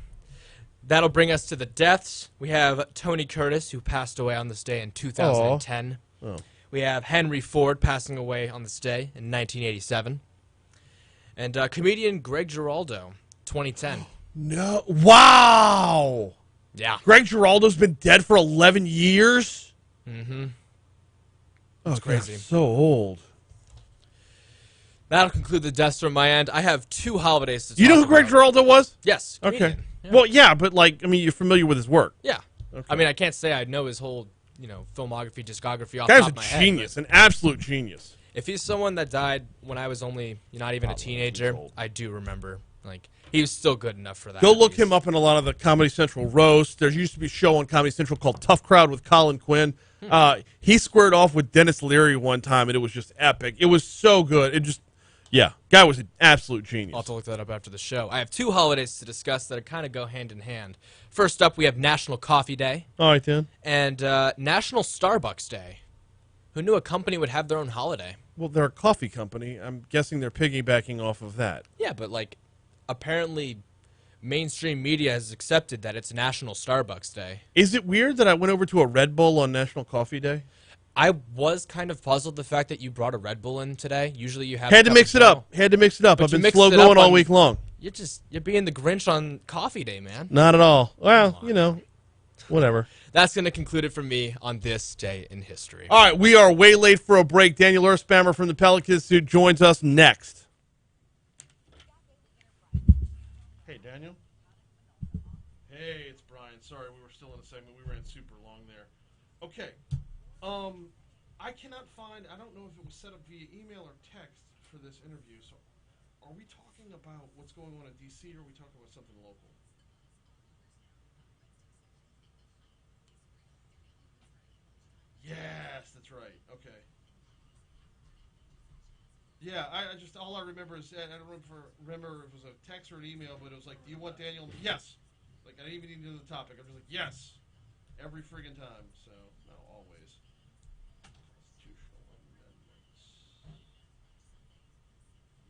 That'll bring us to the deaths. We have Tony Curtis, who passed away on this day in 2010. Oh. We have Henry Ford passing away on this day in 1987. And comedian Greg Giraldo, 2010. No. Wow. Yeah. Greg Giraldo's been dead for 11 years? Mm-hmm. That's crazy. So old. That'll conclude the deaths from my end. I have 2 holidays to talk You know who Greg about. Giraldo was? Yes. Okay. Comedian. Yeah. Well, yeah, but you're familiar with his work. Yeah. Okay. I mean, I can't say I know his whole, filmography, discography off the Guy's top a of my head. genius, an absolute genius. If he's someone that died when I was only not even a teenager, I do remember. He was still good enough for that. Go look him up in a lot of the Comedy Central roasts. There used to be a show on Comedy Central called Tough Crowd with Colin Quinn. He squared off with Dennis Leary one time, and it was just epic. It was so good. Guy was an absolute genius. I'll have to look that up after the show. I have 2 holidays to discuss that kind of go hand in hand. First up, we have National Coffee Day. All right, then. And National Starbucks Day. Who knew a company would have their own holiday? Well, they're a coffee company. I'm guessing they're piggybacking off of that. Yeah, but apparently mainstream media has accepted that it's National Starbucks Day. Is it weird that I went over to a Red Bull on National Coffee Day? I was kind of puzzled the fact that you brought a Red Bull in today. Usually you have Had to mix it up. Had to mix it up. But I've you been mixed slow it going up all on- week long. You're being the Grinch on coffee day, man. Not at all. Well, you know, whatever. That's going to conclude it for me on this day in history. All right, we are way late for a break. Daniel Erspamer from the Pelican Institute joins us next. Hey, Daniel. Hey, it's Brian. Sorry, we were still in a segment. We ran super long there. Okay. I cannot find, I don't know if it was set up via email or text for this interview. So are we talking about what's going on in D.C. or are we talking about something local? Yes, that's right. Okay. Yeah, I just, all I remember is, I don't remember if it was a text or an email, but it was like, do you want Daniel? Yes. Like, I didn't even need to know the topic. I'm just like, yes. Every friggin' time. So, no, always. Constitutional amendments.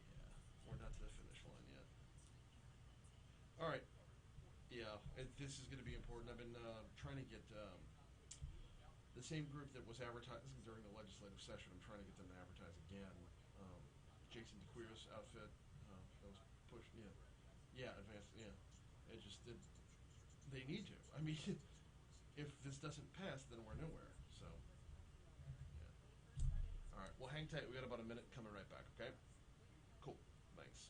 Yeah, we're not to the finish line yet. All right. Yeah, this is going to be important. I've been trying to get the same group that was advertising during the legislative session. I'm trying to get them to advertise again. Jason DeQuiro's outfit that was pushed. Yeah, advanced. Yeah, they need to. I mean, if this doesn't pass, then we're nowhere. So, yeah. All right. Well, hang tight. We got about a minute. Coming right back. Okay. Cool. Thanks.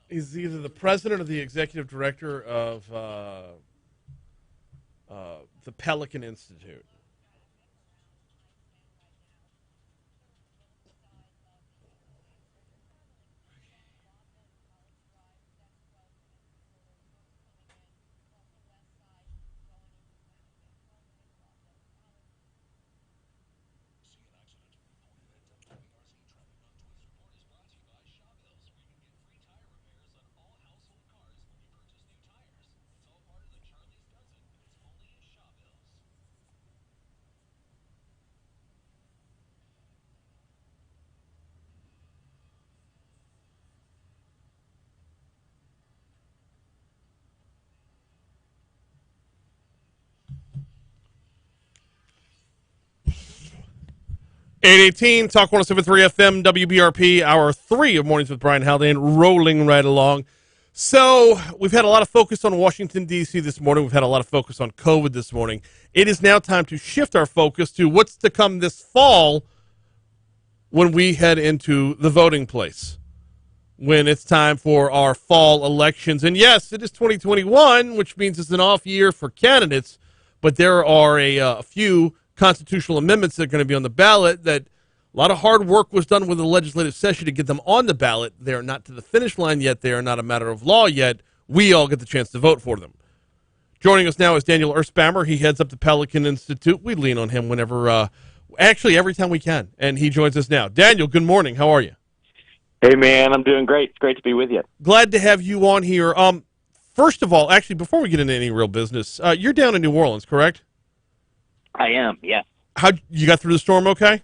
He's either the president or the executive director of the Pelican Institute. (818) Talk 107.3 FM WBRP, hour 3 of Mornings with Brian Haldane, rolling right along. So we've had a lot of focus on Washington, D.C. this morning. We've had a lot of focus on COVID this morning. It is now time to shift our focus to what's to come this fall when we head into the voting place, when it's time for our fall elections. And yes, it is 2021, which means it's an off year for candidates, but there are a few constitutional amendments that are going to be on the ballot that a lot of hard work was done with the legislative session to get them on the ballot. They are not to the finish line yet. They are not a matter of law yet. We all get the chance to vote for them. Joining us now is Daniel Erspamer. He heads up the Pelican Institute. We lean on him whenever, actually every time we can, and he joins us now. Daniel, good morning. How are you? Hey, man, I'm doing great. It's great to be with you. Glad to have you on here. First of all, actually, before we get into any real business, you're down in New Orleans, correct? I am, yes. How you got through the storm okay?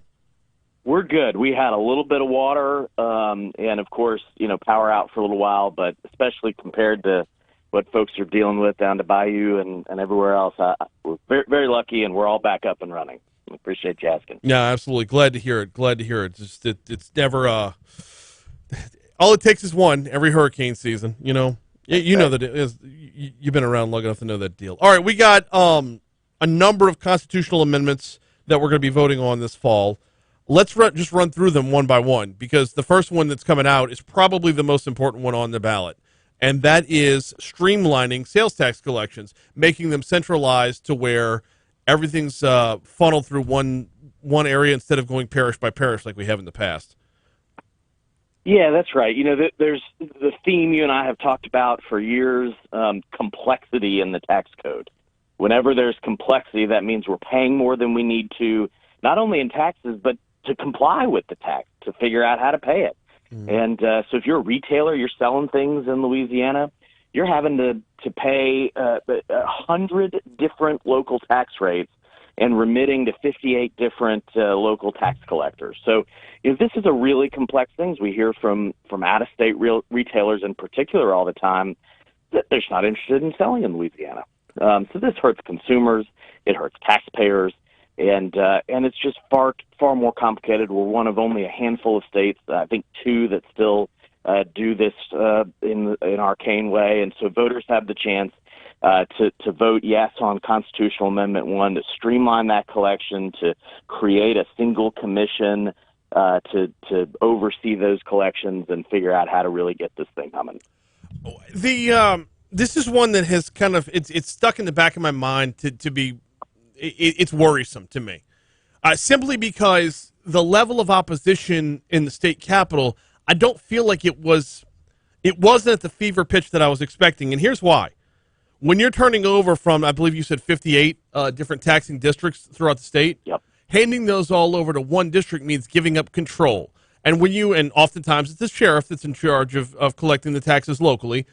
We're good. We had a little bit of water, and of course, power out for a little while, but especially compared to what folks are dealing with down to Bayou and everywhere else, we're very, very lucky, and we're all back up and running. I appreciate you asking. Yeah, absolutely. Glad to hear it. Glad to hear it. Just it's never all it takes is one every hurricane season. You know that it is. You've been around long enough to know that deal. All right, we got a number of constitutional amendments that we're going to be voting on this fall. Let's just run through them one by one, because the first one that's coming out is probably the most important one on the ballot, and that is streamlining sales tax collections, making them centralized to where everything's funneled through one one area instead of going parish by parish like we have in the past. Yeah, that's right. There's the theme you and I have talked about for years, complexity in the tax code. Whenever there's complexity, that means we're paying more than we need to, not only in taxes, but to comply with the tax, to figure out how to pay it. And so if you're a retailer, you're selling things in Louisiana, you're having to pay 100 different local tax rates and remitting to 58 different local tax collectors. So this is a really complex thing. We hear from out-of-state retailers in particular all the time that they're just not interested in selling in Louisiana. So this hurts consumers, it hurts taxpayers, and it's just far more complicated. We're one of only a handful of states, I think 2, that still do this in an arcane way, and so voters have the chance to vote yes on Constitutional Amendment 1 to streamline that collection, to create a single commission to oversee those collections and figure out how to really get this thing humming. This is one that has kind of it's stuck in the back of my mind to be it's worrisome to me, simply because the level of opposition in the state capitol, I don't feel like it wasn't at the fever pitch that I was expecting, and here's why. When you're turning over from, I believe you said 58 different taxing districts throughout the state, yep, handing those all over to one district means giving up control. And and oftentimes it's the sheriff that's in charge of collecting the taxes locally.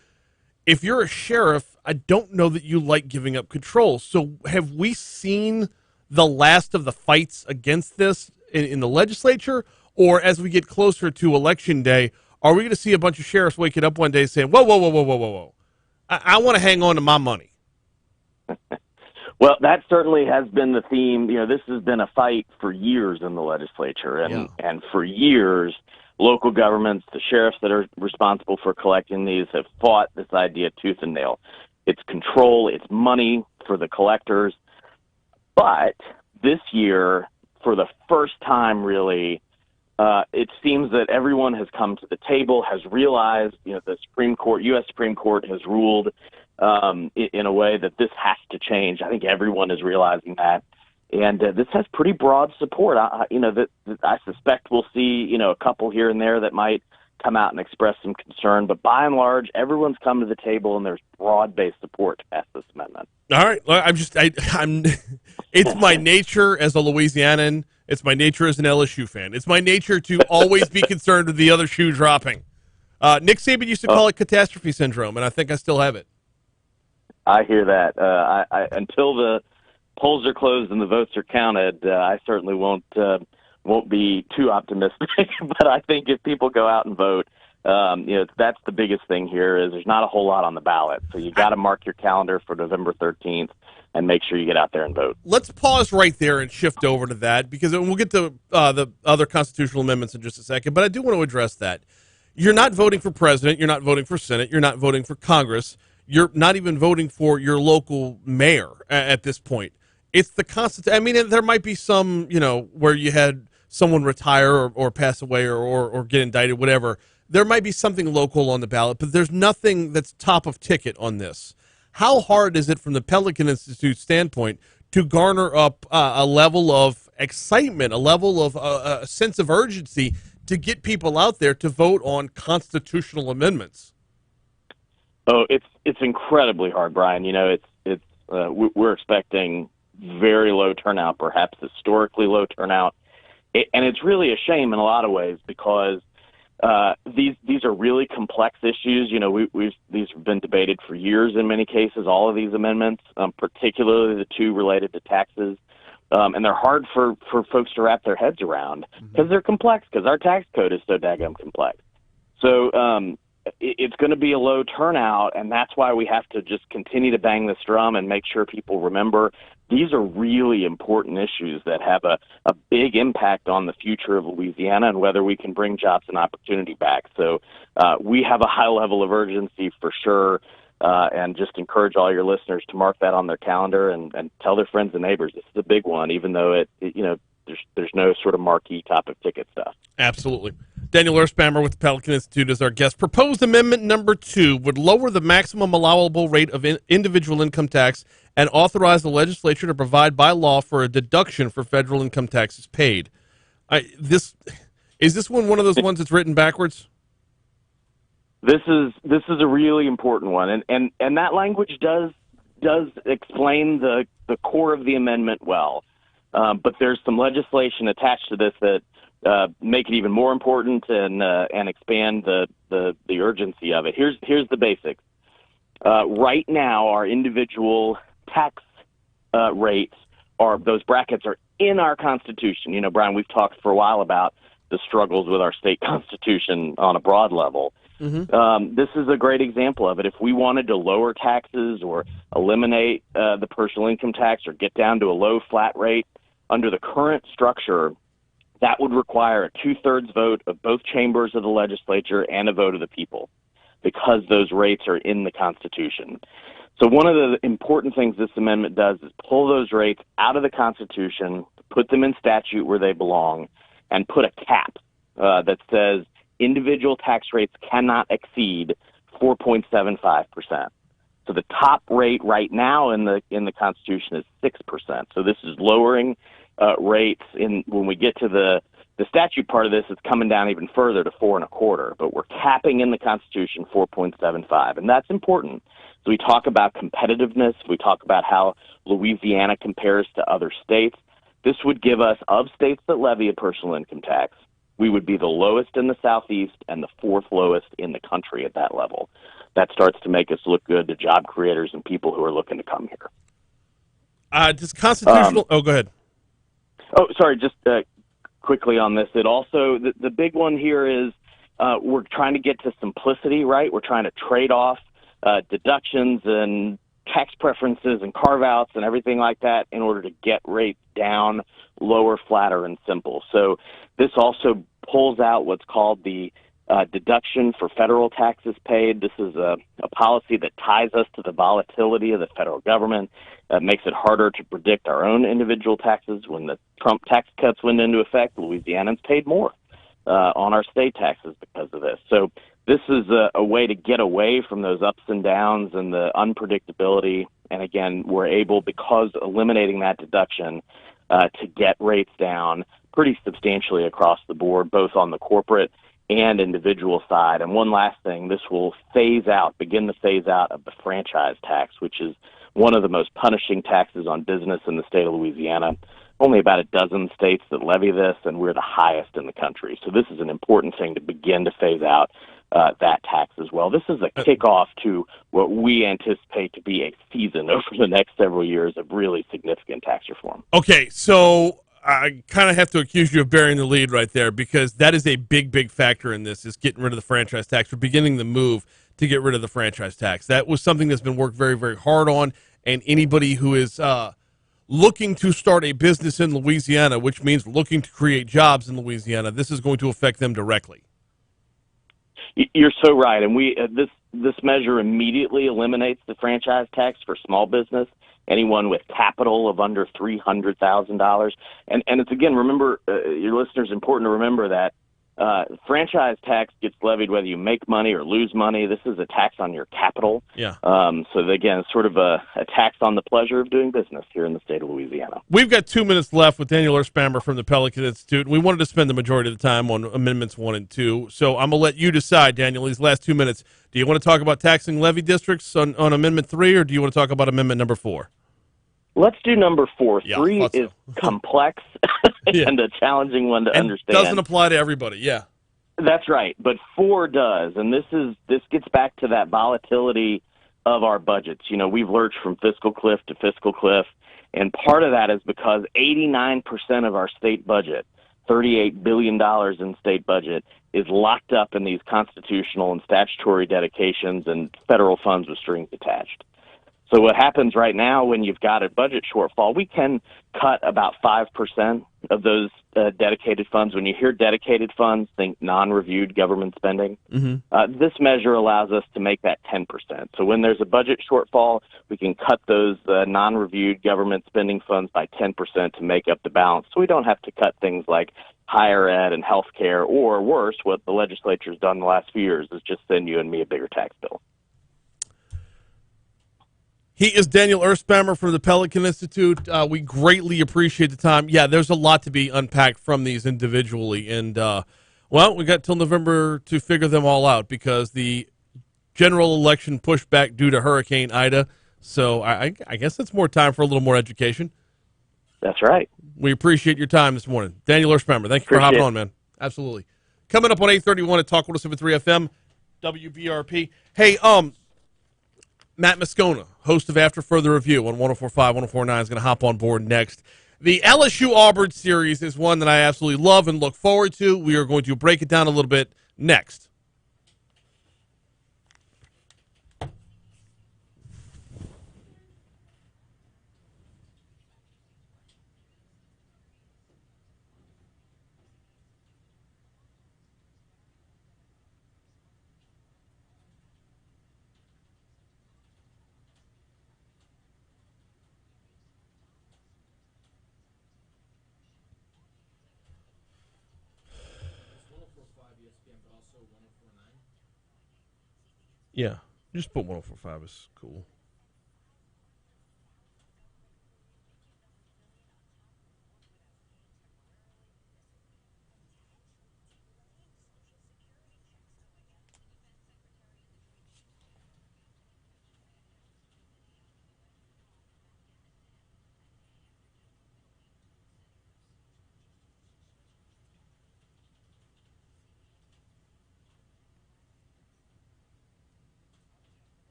If you're a sheriff, I don't know that you like giving up control. So have we seen the last of the fights against this in the legislature? Or as we get closer to Election Day, are we going to see a bunch of sheriffs waking up one day saying, whoa, I want to hang on to my money? Well, that certainly has been the theme. This has been a fight for years in the legislature, and for years, local governments, the sheriffs that are responsible for collecting these, have fought this idea tooth and nail. It's control, it's money for the collectors. But this year, for the first time, really, it seems that everyone has come to the table, has realized, the Supreme Court, U.S. Supreme Court has ruled in a way that this has to change. I think everyone is realizing that. And this has pretty broad support. I suspect we'll see, a couple here and there that might come out and express some concern. But by and large, everyone's come to the table, and there's broad-based support to pass this amendment. All right. Well, it's my nature as a Louisianan. It's my nature as an LSU fan. It's my nature to always be concerned with the other shoe dropping. Nick Saban used to call it catastrophe syndrome, and I think I still have it. I hear that. Until the polls are closed and the votes are counted, I certainly won't be too optimistic. But I think if people go out and vote, that's the biggest thing here. Is there's not a whole lot on the ballot, so you got to mark your calendar for November 13th and make sure you get out there and vote. Let's pause right there and shift over to that, because we'll get to the other constitutional amendments in just a second. But I do want to address that. You're not voting for president. You're not voting for Senate. You're not voting for Congress. You're not even voting for your local mayor at this point. It's the Constitution. I mean, there might be some, where you had someone retire or pass away or get indicted, whatever. There might be something local on the ballot, but there's nothing that's top of ticket on this. How hard is it from the Pelican Institute standpoint to garner up a level of excitement, a level of a sense of urgency to get people out there to vote on constitutional amendments? Oh, it's incredibly hard, Brian. We're expecting very low turnout, perhaps historically low turnout, and it's really a shame in a lot of ways, because these are really complex issues. These have been debated for years in many cases, all of these amendments, particularly the 2 related to taxes. And they're hard for folks to wrap their heads around because they're complex, because our tax code is so daggum complex. So it's going to be a low turnout, and that's why we have to just continue to bang this drum and make sure people remember these are really important issues that have a big impact on the future of Louisiana and whether we can bring jobs and opportunity back. So we have a high level of urgency for sure, and just encourage all your listeners to mark that on their calendar and tell their friends and neighbors. This is a big one, even though there's no sort of marquee top of ticket stuff. Absolutely. Daniel Erspamer with the Pelican Institute is our guest. Proposed amendment number 2 would lower the maximum allowable rate of individual income tax and authorize the legislature to provide by law for a deduction for federal income taxes paid. Is this one of those ones that's written backwards? This is a really important one, and that language does explain the core of the amendment well. But there's some legislation attached to this that make it even more important and expand the urgency of it. Here's the basics. Right now, our individual tax rates those brackets are in our Constitution. You know, Brian, we've talked for a while about the struggles with our state constitution on a broad level. Mm-hmm. This is a great example of it. If we wanted to lower taxes or eliminate the personal income tax or get down to a low flat rate under the current structure, that would require a 2/3 vote of both chambers of the legislature and a vote of the people, because those rates are in the Constitution. So one of the important things this amendment does is pull those rates out of the Constitution, put them in statute where they belong, and put a cap that says individual tax rates cannot exceed 4.75%. So the top rate right now in the Constitution is 6%. So this is lowering rates. When we get to the statute part of this, it's coming down even further to 4.25. But we're capping in the Constitution 4.75, and that's important. So we talk about competitiveness. We talk about how Louisiana compares to other states. This would give us, of states that levy a personal income tax, we would be the lowest in the Southeast and the 4th lowest in the country at that level. That starts to make us look good to job creators and people who are looking to come here. Does constitutional... go ahead. Oh, sorry, just quickly on this. It also, the big one here is we're trying to get to simplicity, right? We're trying to trade off deductions and tax preferences and carve-outs and everything like that in order to get rates down, lower, flatter, and simple. So this also pulls out what's called the deduction for federal taxes paid. This is a policy that ties us to the volatility of the federal government, makes it harder to predict our own individual taxes. When the Trump tax cuts went into effect, Louisianans paid more on our state taxes because of this. So this is a way to get away from those ups and downs and the unpredictability. And again, we're able, because eliminating that deduction, to get rates down pretty substantially across the board, both on the corporate and individual side. And one last thing, this will begin the phase out of the franchise tax, which is one of the most punishing taxes on business in the state of Louisiana. Only about a dozen states that levy this, and we're the highest in the country. So this is an important thing to begin to phase out that tax as well. This is a kickoff to what we anticipate to be a season over the next several years of really significant tax reform. Okay, so I kind of have to accuse you of burying the lead right there, because that is a big, big factor in this, is getting rid of the franchise tax. We're beginning the move to get rid of the franchise tax. That was something that's been worked very, very hard on, and anybody who is looking to start a business in Louisiana, which means looking to create jobs in Louisiana, this is going to affect them directly. You're so right, and this measure immediately eliminates the franchise tax for small business, anyone with capital of under $300,000. And it's, again, remember, your listeners, important to remember that franchise tax gets levied whether you make money or lose money. This is a tax on your capital. Yeah. So, again, it's sort of a tax on the pleasure of doing business here in the state of Louisiana. We've got 2 minutes left with Daniel Erspamer from the Pelican Institute. We wanted to spend the majority of the time on Amendments 1 and 2. So I'm going to let you decide, Daniel, these last 2 minutes. Do you want to talk about taxing levy districts on Amendment 3, or do you want to talk about Amendment number 4? Let's do number 4. Yeah, 3 is complex and a challenging one to understand. Doesn't apply to everybody, yeah. That's right, but 4 does, and this gets back to that volatility of our budgets. You know, we've lurched from fiscal cliff to fiscal cliff, and part of that is because 89% of our state budget, $38 billion in state budget, is locked up in these constitutional and statutory dedications and federal funds with strings attached. So what happens right now when you've got a budget shortfall, we can cut about 5% of those dedicated funds. When you hear dedicated funds, think non-reviewed government spending. Mm-hmm. This measure allows us to make that 10%. So when there's a budget shortfall, we can cut those non-reviewed government spending funds by 10% to make up the balance. So we don't have to cut things like higher ed and health care, or worse, what the legislature's done the last few years is just send you and me a bigger tax bill. He is Daniel Erspamer from the Pelican Institute. We greatly appreciate the time. Yeah, there's a lot to be unpacked from these individually. And, well, we got till November to figure them all out because the general election pushed back due to Hurricane Ida. So I guess it's more time for a little more education. That's right. We appreciate your time this morning. Daniel Erspamer, thank you for hopping on, man. Absolutely. Coming up on 8:31 at Talk 107.3 FM, WBRP. Hey, Matt Moscona, host of After Further Review on 104.5, 104.9, is going to hop on board next. The LSU-Auburn series is one that I absolutely love and look forward to. We are going to break it down a little bit next. Yeah, just put 104.5 is cool.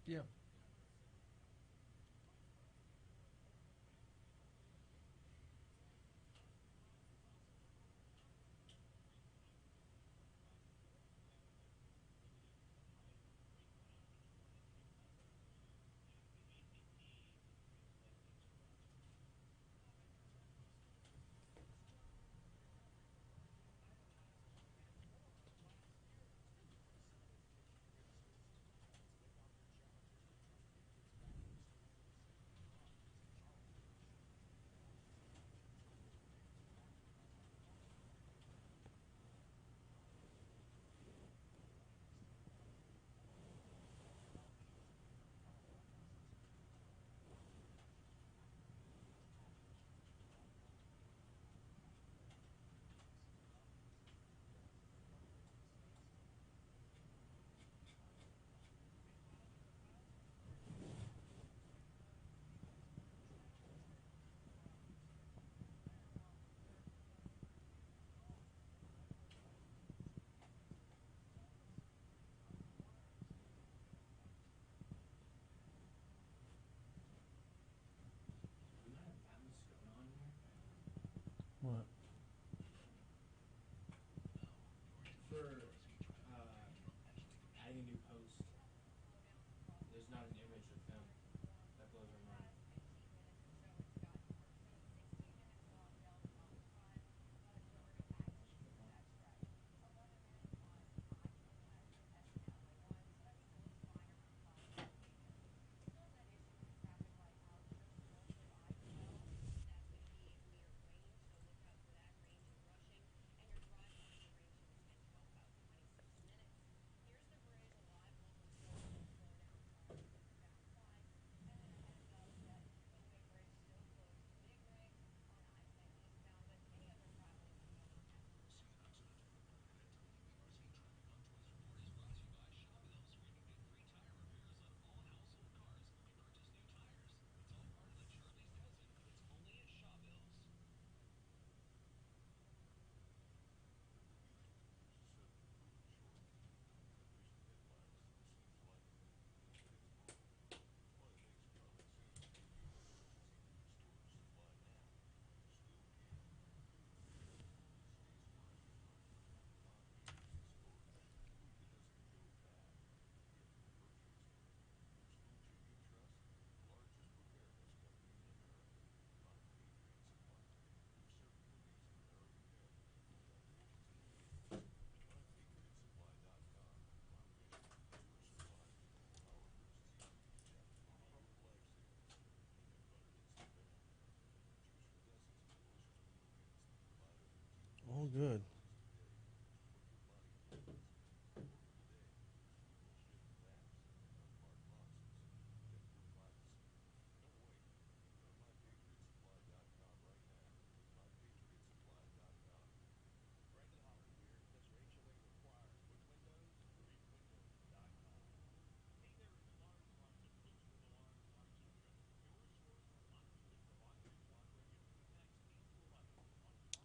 Yeah.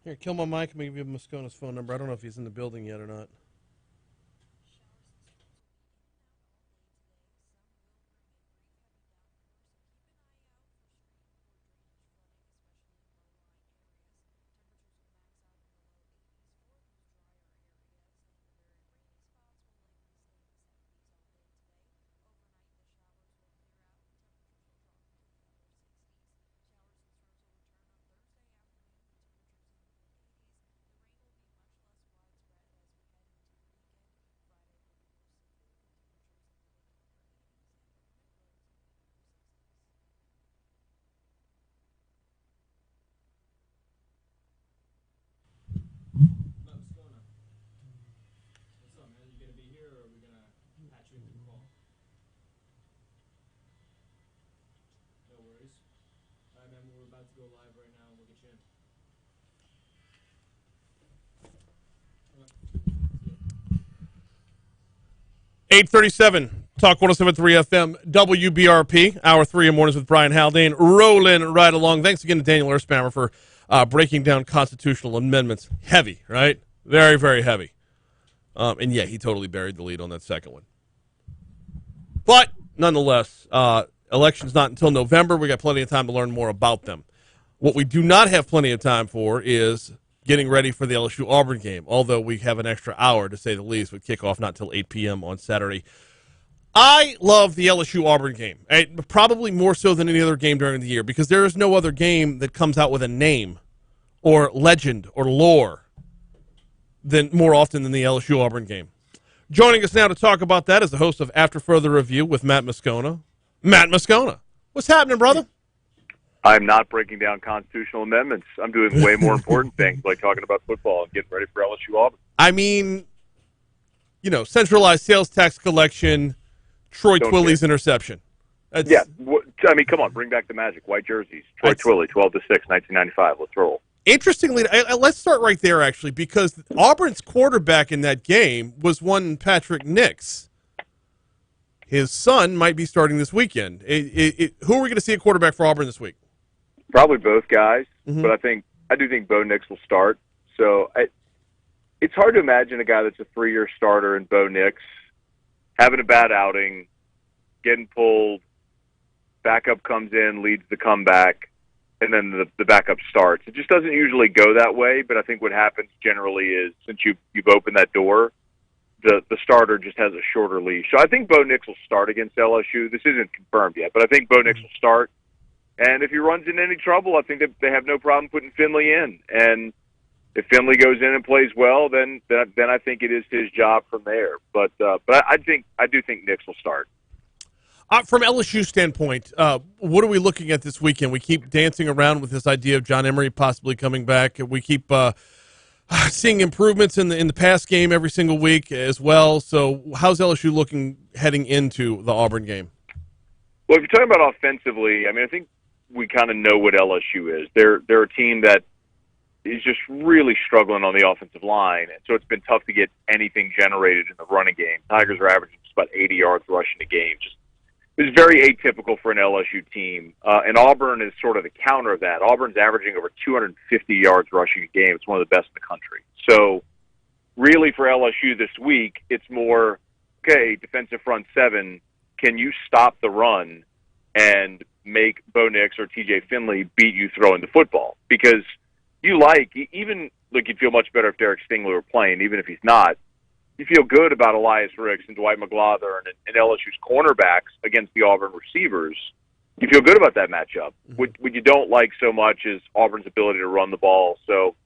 Here, kill my mic. Let me give you Moscona's phone number. I don't know if he's in the building yet or not. We're about to go live right now, and we'll get you in. 8:37, Talk 107.3 FM, WBRP, Hour 3 in Mornings with Brian Haldane, rolling right along. Thanks again to Daniel Erspamer for breaking down constitutional amendments. Heavy, right? Very, very heavy. And yeah, he totally buried the lead on that second one. But nonetheless, election's not until November. We got plenty of time to learn more about them. What we do not have plenty of time for is getting ready for the LSU-Auburn game, although we have an extra hour, to say the least, with kickoff not till 8 p.m. on Saturday. I love the LSU-Auburn game, probably more so than any other game during the year, because there is no other game that comes out with a name or legend or lore more often than the LSU-Auburn game. Joining us now to talk about that is the host of After Further Review with Matt Moscona. Matt Moscona, what's happening, brother? I'm not breaking down constitutional amendments. I'm doing way more important things, like talking about football and getting ready for LSU-Auburn. I mean, centralized sales tax collection, Troy Twilley's interception. I mean, come on, bring back the magic. White jerseys. Troy Twilley, 12-6, 1995. Let's roll. Interestingly, let's start right there, actually, because Auburn's quarterback in that game was one Patrick Nix. His son might be starting this weekend. Who are we going to see at quarterback for Auburn this week? Probably both guys, but I do think Bo Nix will start. So it's hard to imagine a guy that's a 3-year starter in Bo Nix having a bad outing, getting pulled, backup comes in, leads the comeback, and then the backup starts. It just doesn't usually go that way, but I think what happens generally is, since you've opened that door, the starter just has a shorter leash. So I think Bo Nix will start against LSU. This isn't confirmed yet, but I think Bo Nix will start. And if he runs into any trouble, I think that they have no problem putting Finley in. And if Finley goes in and plays well, then I think it is his job from there. But I do think Nix will start. From LSU standpoint, what are we looking at this weekend? We keep dancing around with this idea of John Emery possibly coming back. We keep seeing improvements in the pass game every single week as well. So how's LSU looking heading into the Auburn game? Well, if you're talking about offensively, I mean, I think we kind of know what LSU is. They're a team that is just really struggling on the offensive line, and so it's been tough to get anything generated in the running game. Tigers are averaging just about 80 yards rushing a game. It's very atypical for an LSU team, and Auburn is sort of the counter of that. Auburn's averaging over 250 yards rushing a game. It's one of the best in the country. So really for LSU this week, it's more, okay, defensive front seven, can you stop the run and make Bo Nix or TJ Finley beat you throwing the football? Because you'd feel much better if Derek Stingley were playing, even if he's not. You feel good about Elias Ricks and Dwight McGlothern and LSU's cornerbacks against the Auburn receivers. You feel good about that matchup. What you don't like so much is Auburn's ability to run the ball. So,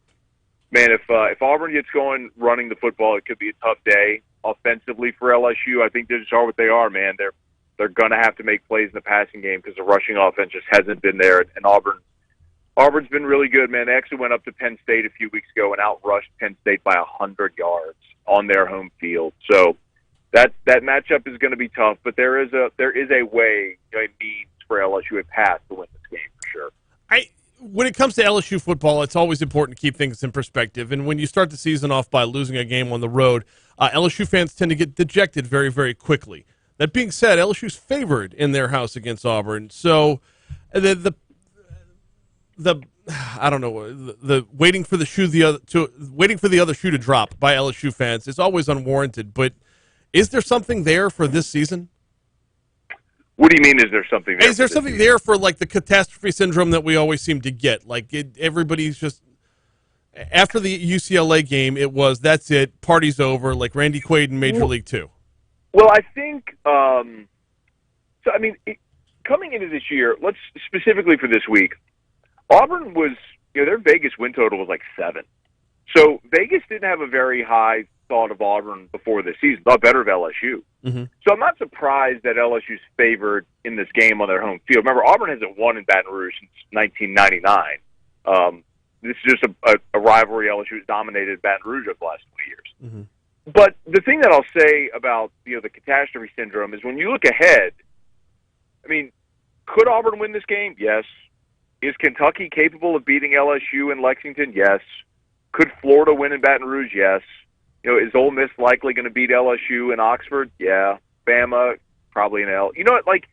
man, if Auburn gets going running the football, it could be a tough day offensively for LSU. I think they just are what they are, man. They're going to have to make plays in the passing game because the rushing offense just hasn't been there. And Auburn's been really good, man. They actually went up to Penn State a few weeks ago and outrushed Penn State by 100 yards on their home field. So that matchup is going to be tough, but there is a way, it means for LSU a path to win this game for sure. When it comes to LSU football, it's always important to keep things in perspective. And when you start the season off by losing a game on the road, LSU fans tend to get dejected very, very quickly. That being said, LSU's favored in their house against Auburn. So the I don't know the waiting for the other shoe to drop by LSU fans is always unwarranted. But is there something there for this season? What do you mean? Is there something there? Is there something there for like the catastrophe syndrome that we always seem to get? Like everybody's just after the UCLA game, it was that's it, party's over. Like Randy Quaid in Major League 2. Well, I think so. I mean, coming into this year, let's specifically for this week, Auburn was their Vegas win total was like 7. So Vegas didn't have a very high thought of Auburn before this season. Thought better of LSU. Mm-hmm. So I'm not surprised that LSU's favored in this game on their home field. Remember, Auburn hasn't won in Baton Rouge since 1999. This is just a rivalry LSU has dominated Baton Rouge over the last 20 years. Mm-hmm. But the thing that I'll say about the catastrophe syndrome is when you look ahead, I mean, could Auburn win this game? Yes. Is Kentucky capable of beating LSU in Lexington? Yes. Could Florida win in Baton Rouge? Yes. Is Ole Miss likely going to beat LSU in Oxford? Yeah. Bama, probably an L. You know what? Like,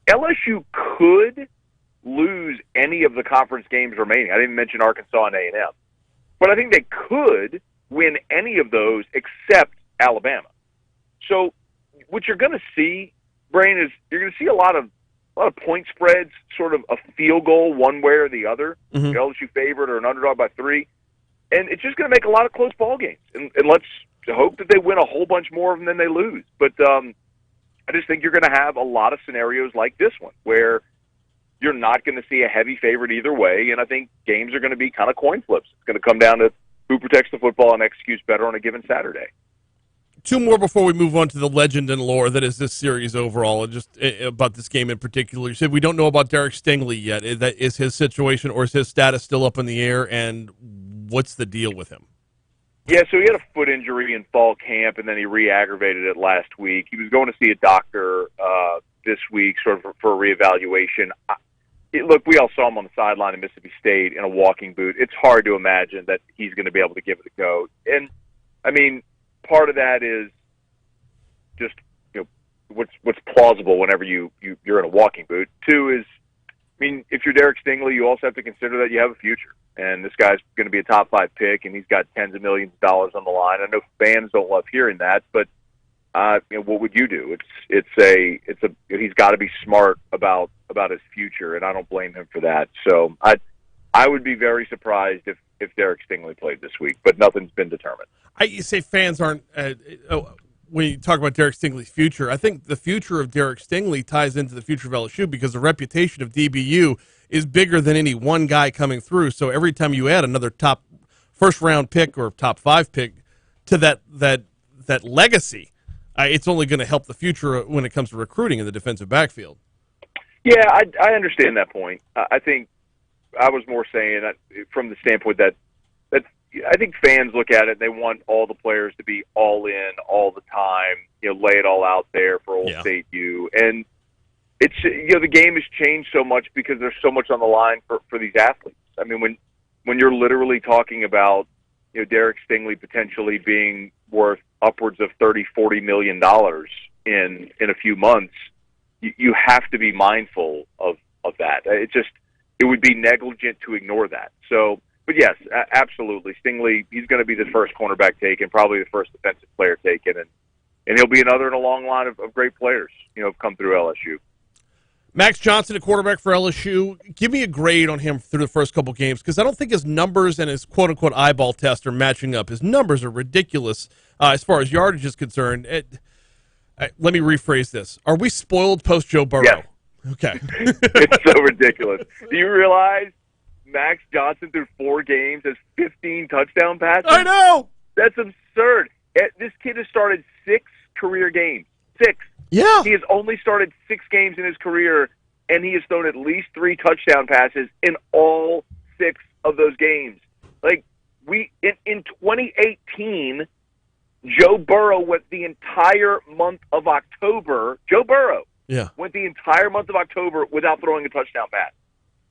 LSU could lose any of the conference games remaining. I didn't mention Arkansas and A&M. But I think they could win any of those except Alabama. So what you're going to see, Brain, is you're going to see a lot of point spreads, sort of a field goal one way or the other. Mm-hmm. LSU favored or an underdog by 3. And it's just going to make a lot of close ball games. And let's hope that they win a whole bunch more of them than they lose. But I just think you're going to have a lot of scenarios like this one where you're not going to see a heavy favorite either way. And I think games are going to be kind of coin flips. It's going to come down to who protects the football and executes better on a given Saturday. 2 more before we move on to the legend and lore that is this series overall, and just about this game in particular. You said we don't know about Derek Stingley yet. Is his situation or is his status still up in the air, and what's the deal with him? Yeah, so he had a foot injury in fall camp, and then he re-aggravated it last week. He was going to see a doctor this week sort of for a reevaluation. Look, we all saw him on the sideline in Mississippi State in a walking boot. It's hard to imagine that he's going to be able to give it a go. And, I mean, part of that is just what's plausible whenever you're in a walking boot. 2 is, I mean, if you're Derek Stingley, you also have to consider that you have a future. And this guy's going to be a top 5 pick, and he's got tens of millions of dollars on the line. I know fans don't love hearing that, but what would you do? He's got to be smart about his future, and I don't blame him for that. So I would be very surprised if Derek Stingley played this week, but nothing's been determined. You say fans aren't when you talk about Derek Stingley's future. I think the future of Derek Stingley ties into the future of LSU because the reputation of DBU is bigger than any one guy coming through. So every time you add another top first round pick or top 5 pick to that legacy, it's only going to help the future when it comes to recruiting in the defensive backfield. Yeah, I understand that point. I think I was more saying that from the standpoint that I think fans look at it, they want all the players to be all in all the time, lay it all out there for Old State U. And it's, the game has changed so much because there's so much on the line for these athletes. I mean, when you're literally talking about, Derek Stingley potentially being worth upwards of $30-40 million in a few months, you have to be mindful of that. It would be negligent to ignore that. So, but yes, absolutely. Stingley, he's going to be the first cornerback taken, probably the first defensive player taken, and he'll be another in a long line of great players, have come through LSU. Max Johnson, a quarterback for LSU. Give me a grade on him through the first couple games, because I don't think his numbers and his quote-unquote eyeball test are matching up. His numbers are ridiculous as far as yardage is concerned. Let me rephrase this. Are we spoiled post-Joe Burrow? Yes. Okay. It's so ridiculous. Do you realize Max Johnson through 4 games has 15 touchdown passes? I know! That's absurd. This kid has started 6 career games. 6. Yeah. He has only started 6 games in his career, and he has thrown at least 3 touchdown passes in all 6 of those games. Like, in 2018, Joe Burrow went the entire month of October. Joe Burrow went the entire month of October without throwing a touchdown pass.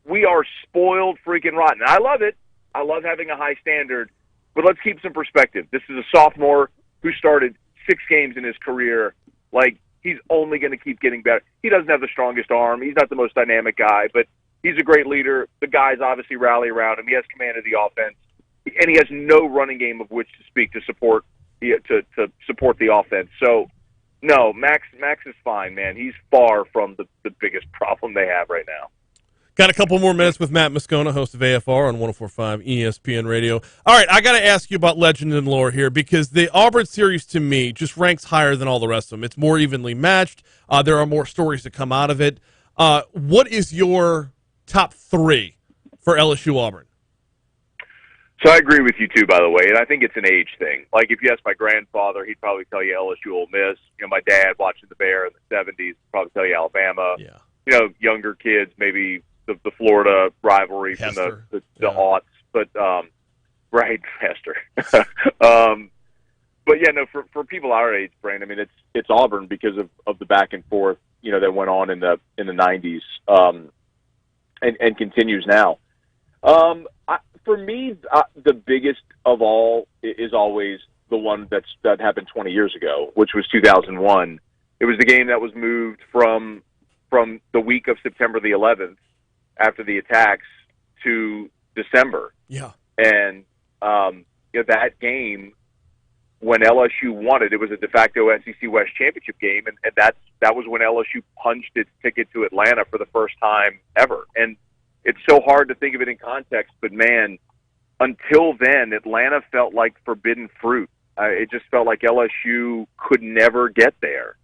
We are spoiled freaking rotten. I love it. I love having a high standard, but let's keep some perspective. This is a sophomore who started 6 games in his career. Like, he's only going to keep getting better. He doesn't have the strongest arm. He's not the most dynamic guy, but He's a great leader. The guys obviously rally around him. He has command of the offense, and he has no running game of which to speak to support the offense. So, no, Max is fine, man. He's far from the biggest problem they have right now. Got a couple more minutes with Matt Moscona, host of AFR on 104.5 ESPN Radio. All right, I got to ask you about legend and lore here because the Auburn series, to me, just ranks higher than all the rest of them. It's more evenly matched. There are more stories to come out of it. What is your top three for LSU Auburn? So I agree with you, too, by the way, and I think it's an age thing. Like, if you ask my grandfather, he'd probably tell you LSU Ole Miss. You know, my dad watching the Bear in the 70s would probably tell you Alabama. Yeah. You know, younger kids, maybe the Florida rivalry Hester. from the aughts. But, right, Hester. But, yeah, no, for people our age, Brain, I mean, it's Auburn because of the back and forth, you know, that went on in the 90s and continues now. For me, the biggest of all is always the one that happened 20 years ago, which was 2001. It was the game that was moved from the week of September the 11th after the attacks to December. Yeah. And that game, when LSU won it, it was a de facto SEC West championship game, and that was when LSU punched its ticket to Atlanta for the first time ever. And it's so hard to think of it in context, but man, until then, Atlanta felt like forbidden fruit. It just felt like LSU could never get there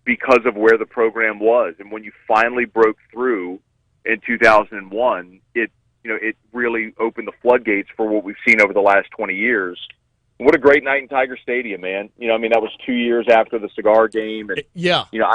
because of where the program was. And when you finally broke through in 2001, it really opened the floodgates for what we've seen over the last 20 years. What a great night in Tiger Stadium, man. You know, I mean, that was 2 years after the cigar game. And, yeah. You know,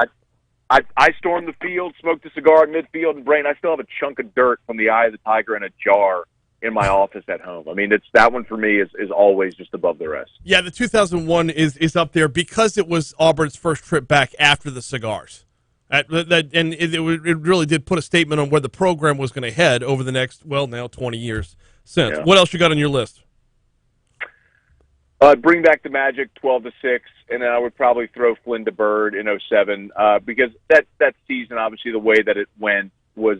I stormed the field, smoked a cigar at midfield, and Brain, I still have a chunk of dirt from the eye of the tiger in a jar in my office at home. I mean, that one for me is always just above the rest. Yeah, the 2001 is up there because it was Auburn's first trip back after the cigars. And it really did put a statement on where the program was going to head over the next, now 20 years since. Yeah. What else you got on your list? Bring back the Magic 12-6, and then I would probably throw Flynn to Bird in 07 because that season, obviously, the way that it went was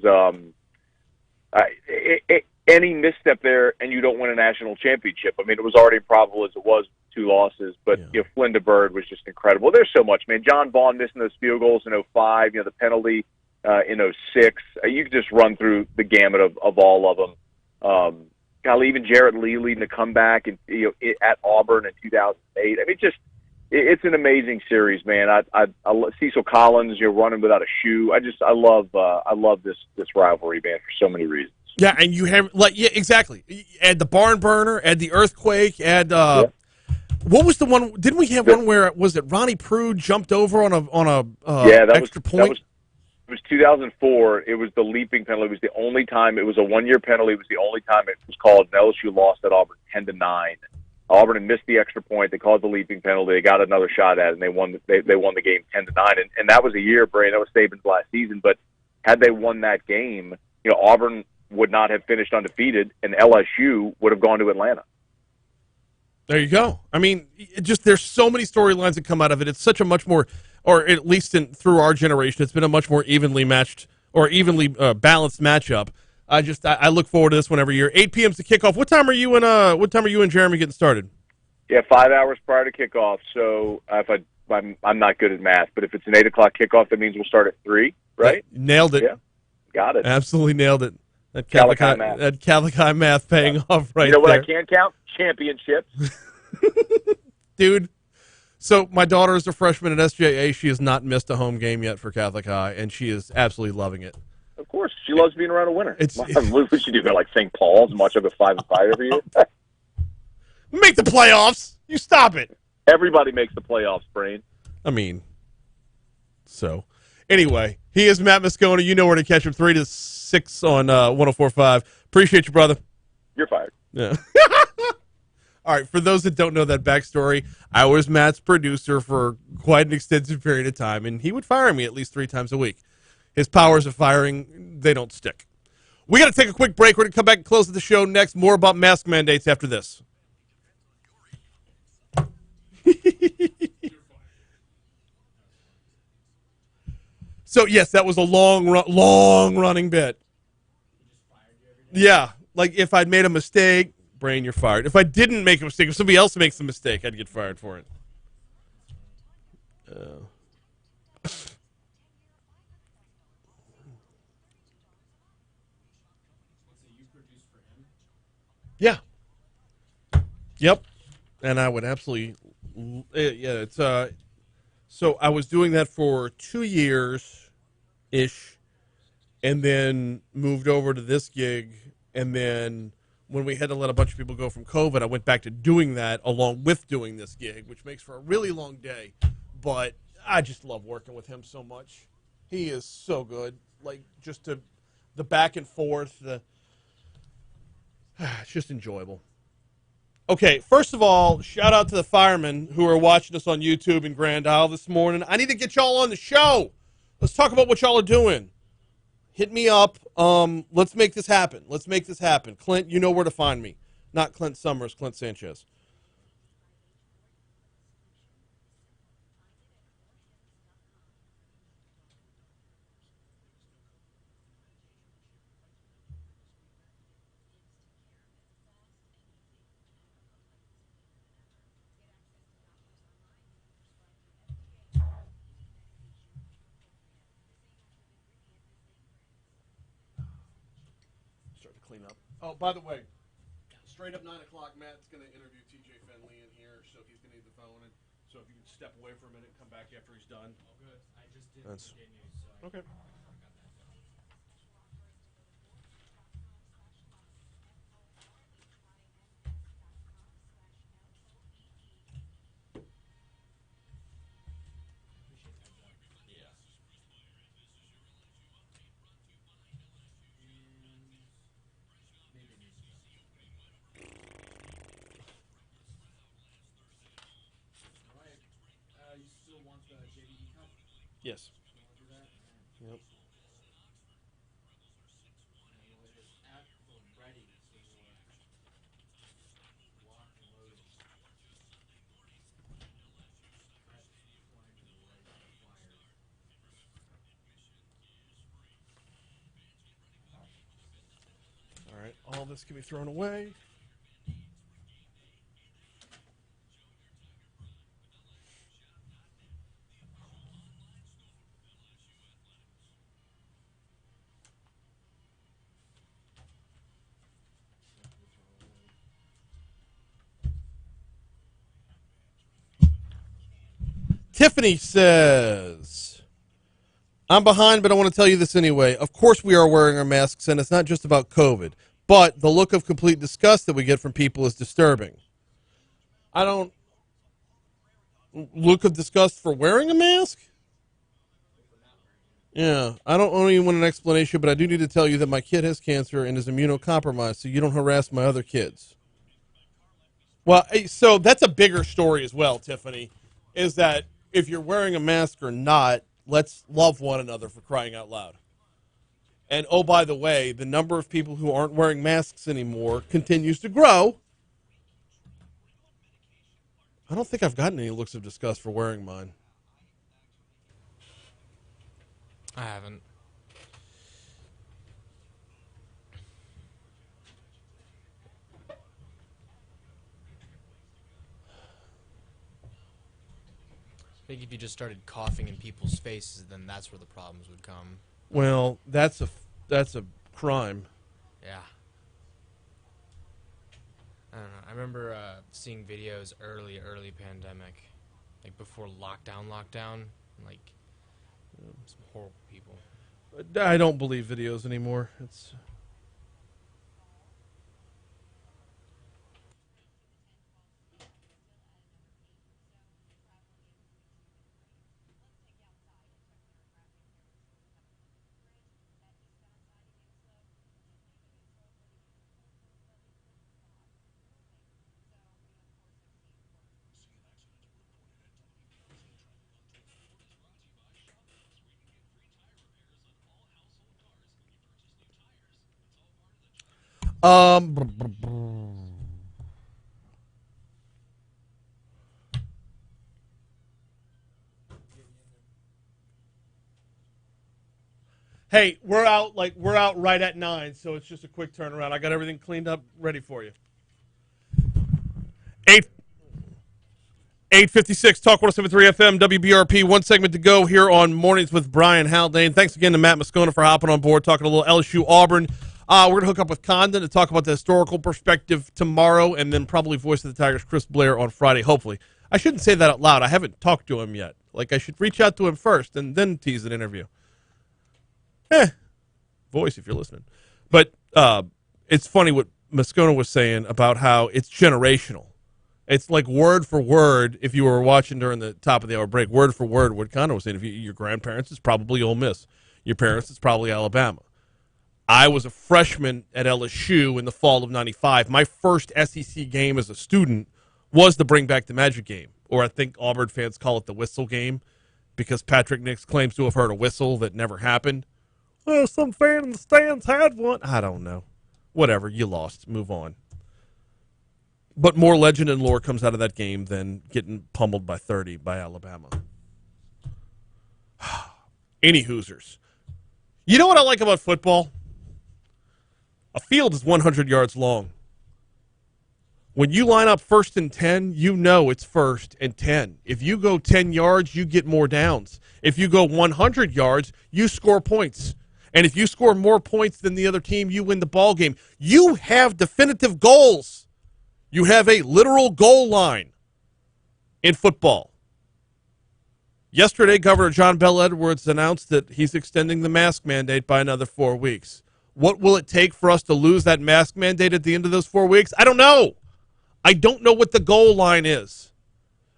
any misstep there, and you don't win a national championship. I mean, it was already improbable as it was, 2 losses, but Flynn to Bird was just incredible. There's so much, man. John Vaughn missing those field goals in 05, the penalty in 06. You could just run through the gamut of all of them. Even Jarrett Lee leading the comeback and at Auburn in 2008. I mean, it's an amazing series, man. I Cecil Collins, running without a shoe. I love this rivalry, man, for so many reasons. Yeah, and you have exactly. Add the barn burner, add the earthquake, add what was the one? Didn't we have one where was it Ronnie Prue jumped over on a extra point? It was 2004. It was the leaping penalty. It was the only time. It was a 1-year penalty. It was the only time it was called. And LSU lost at Auburn 10-9. Auburn had missed the extra point. They called the leaping penalty. They got another shot at it, and they won. They won the game 10-9. And that was a year, Bray. That was Saban's last season. But had they won that game, Auburn would not have finished undefeated, and LSU would have gone to Atlanta. There you go. I mean, there's so many storylines that come out of it. It's such a much more, or at least through our generation, it's been a much more evenly matched or evenly balanced matchup. I look forward to this one every year. 8 p.m. is the kickoff. What time are you and Jeremy getting started? Yeah, 5 hours prior to kickoff. So I'm not good at math, but if it's an 8 o'clock kickoff, that means we'll start at 3, right? Nailed it. Yeah, got it. Absolutely nailed it. That Catholic high math paying off right there. You know what I can count? Championships. Dude. So my daughter is a freshman at SJA. She has not missed a home game yet for Catholic High, and she is absolutely loving it. Of course. She loves being around a winner. What would she do? Go like St. Paul's and watch over 5-5 every year? Make the playoffs. You stop it. Everybody makes the playoffs, Brain. I mean, so anyway, he is Matt Moscona. You know where to catch him, 3 to 6 on 104.5. Appreciate you, brother. You're fired. Yeah. All right, for those that don't know that backstory, I was Matt's producer for quite an extensive period of time, and he would fire me at least 3 times a week. His powers of firing, they don't stick. We got to take a quick break. We're going to come back and close the show next. More about mask mandates after this. So, yes, that was a long-running bit. Yeah, like if I'd made a mistake, brain, you're fired. If I didn't make a mistake, if somebody else makes a mistake, I'd get fired for it. Yeah. Yep. And I would absolutely, yeah. It's So I was doing that for 2 years, ish, and then moved over to this gig, and then when we had to let a bunch of people go from COVID, I went back to doing that along with doing this gig, which makes for a really long day. But I just love working with him so much. He is so good. Like the back and forth, it's just enjoyable. Okay, first of all, shout out to the firemen who are watching us on YouTube in Grand Isle this morning. I need to get y'all on the show. Let's talk about what y'all are doing. Hit me up. Let's make this happen. Let's make this happen. Clint, you know where to find me. Not Clint Summers, Clint Sanchez. Start to clean up. Oh, by the way, straight up 9 o'clock, Matt's going to interview TJ Finley in here, so he's going to need the phone. And so if you can step away for a minute and come back after he's done. Oh, good. I just did That's news, so okay. You still want the JDE cup? Yes. You want to do that? Yep. Ready for lock and loaded. All right. All this can be thrown away. Tiffany says, I'm behind, but I want to tell you this anyway. Of course we are wearing our masks, and it's not just about COVID. But the look of complete disgust that we get from people is disturbing. I don't... Look of disgust for wearing a mask? Yeah. I don't owe anyone an explanation, but I do need to tell you that my kid has cancer and is immunocompromised, so you don't harass my other kids. Well, so that's a bigger story as well, Tiffany, is that if you're wearing a mask or not, let's love one another, for crying out loud. And, oh, by the way, the number of people who aren't wearing masks anymore continues to grow. I don't think I've gotten any looks of disgust for wearing mine. I haven't. I think if you just started coughing in people's faces, then that's where the problems would come. Well, that's a crime. Yeah. I don't know. I remember seeing videos early pandemic, like before lockdown, like some horrible people. I don't believe videos anymore. It's... Hey, we're out right at 9, so it's just a quick turnaround. I got everything cleaned up, ready for you. 8:56, Talk 107.3 FM, WBRP. One segment to go here on Mornings with Brian Haldane. Thanks again to Matt Moscona for hopping on board, talking a little LSU Auburn. We're going to hook up with Condon to talk about the historical perspective tomorrow, and then probably Voice of the Tigers, Chris Blair, on Friday, hopefully. I shouldn't say that out loud. I haven't talked to him yet. Like, I should reach out to him first and then tease an interview. Voice, if you're listening. But it's funny what Moscona was saying about how it's generational. It's like word for word, if you were watching during the top of the hour break, word for word, what Condon was saying. If your grandparents, it's probably Ole Miss. Your parents, it's probably Alabama. I was a freshman at LSU in the fall of '95. My first SEC game as a student was the Bring Back the Magic game, or I think Auburn fans call it the whistle game, because Patrick Nix claims to have heard a whistle that never happened. Well, some fan in the stands had one. I don't know. Whatever, you lost. Move on. But more legend and lore comes out of that game than getting pummeled by 30 by Alabama. Any Hoosers. You know what I like about football? A field is 100 yards long. When you line up 1st and 10, you know it's 1st and 10. If you go 10 yards, you get more downs. If you go 100 yards, you score points. And if you score more points than the other team, you win the ball game. You have definitive goals. You have a literal goal line in football. Yesterday, Governor John Bel Edwards announced that he's extending the mask mandate by another 4 weeks. What will it take for us to lose that mask mandate at the end of those 4 weeks? I don't know. I don't know what the goal line is.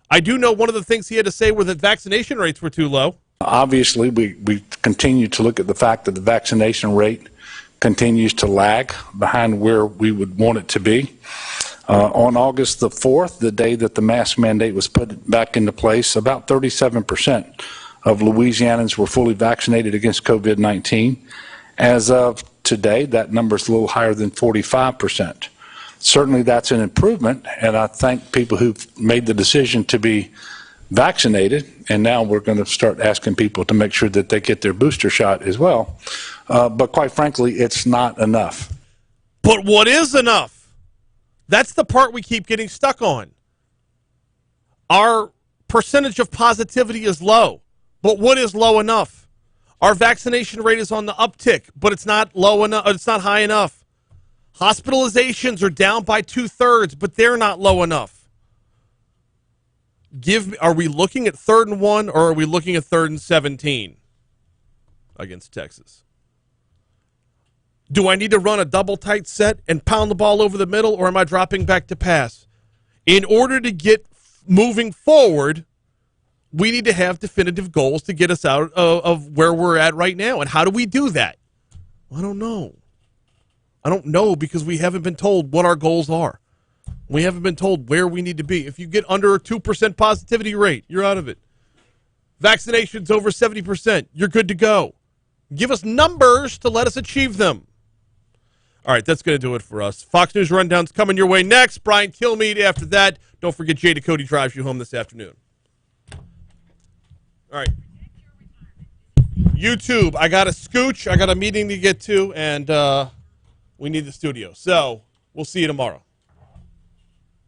I do know one of the things he had to say were that vaccination rates were too low. Obviously, we continue to look at the fact that the vaccination rate continues to lag behind where we would want it to be. On August the 4th, the day that the mask mandate was put back into place, about 37% of Louisianans were fully vaccinated against COVID-19. As of today, that number is a little higher than 45%. Certainly that's an improvement, and I thank people who've made the decision to be vaccinated, and now we're going to start asking people to make sure that they get their booster shot as well. But quite frankly, it's not enough. But what is enough? That's the part we keep getting stuck on. Our percentage of positivity is low, but what is low enough? Our vaccination rate is on the uptick, but it's not low enough. It's not high enough. Hospitalizations are down by 2/3, but they're not low enough. Are we looking at 3rd and 1, or are we looking at 3rd and 17 against Texas? Do I need to run a double tight set and pound the ball over the middle, or am I dropping back to pass? In order to get moving forward, we need to have definitive goals to get us out of where we're at right now. And how do we do that? I don't know. I don't know, because we haven't been told what our goals are. We haven't been told where we need to be. If you get under a 2% positivity rate, you're out of it. Vaccinations over 70%, you're good to go. Give us numbers to let us achieve them. All right, that's going to do it for us. Fox News Rundown's coming your way next. Brian Kilmeade after that. Don't forget Jada Cody drives you home this afternoon. All right. YouTube, I got a scooch. I got a meeting to get to, and we need the studio. So we'll see you tomorrow.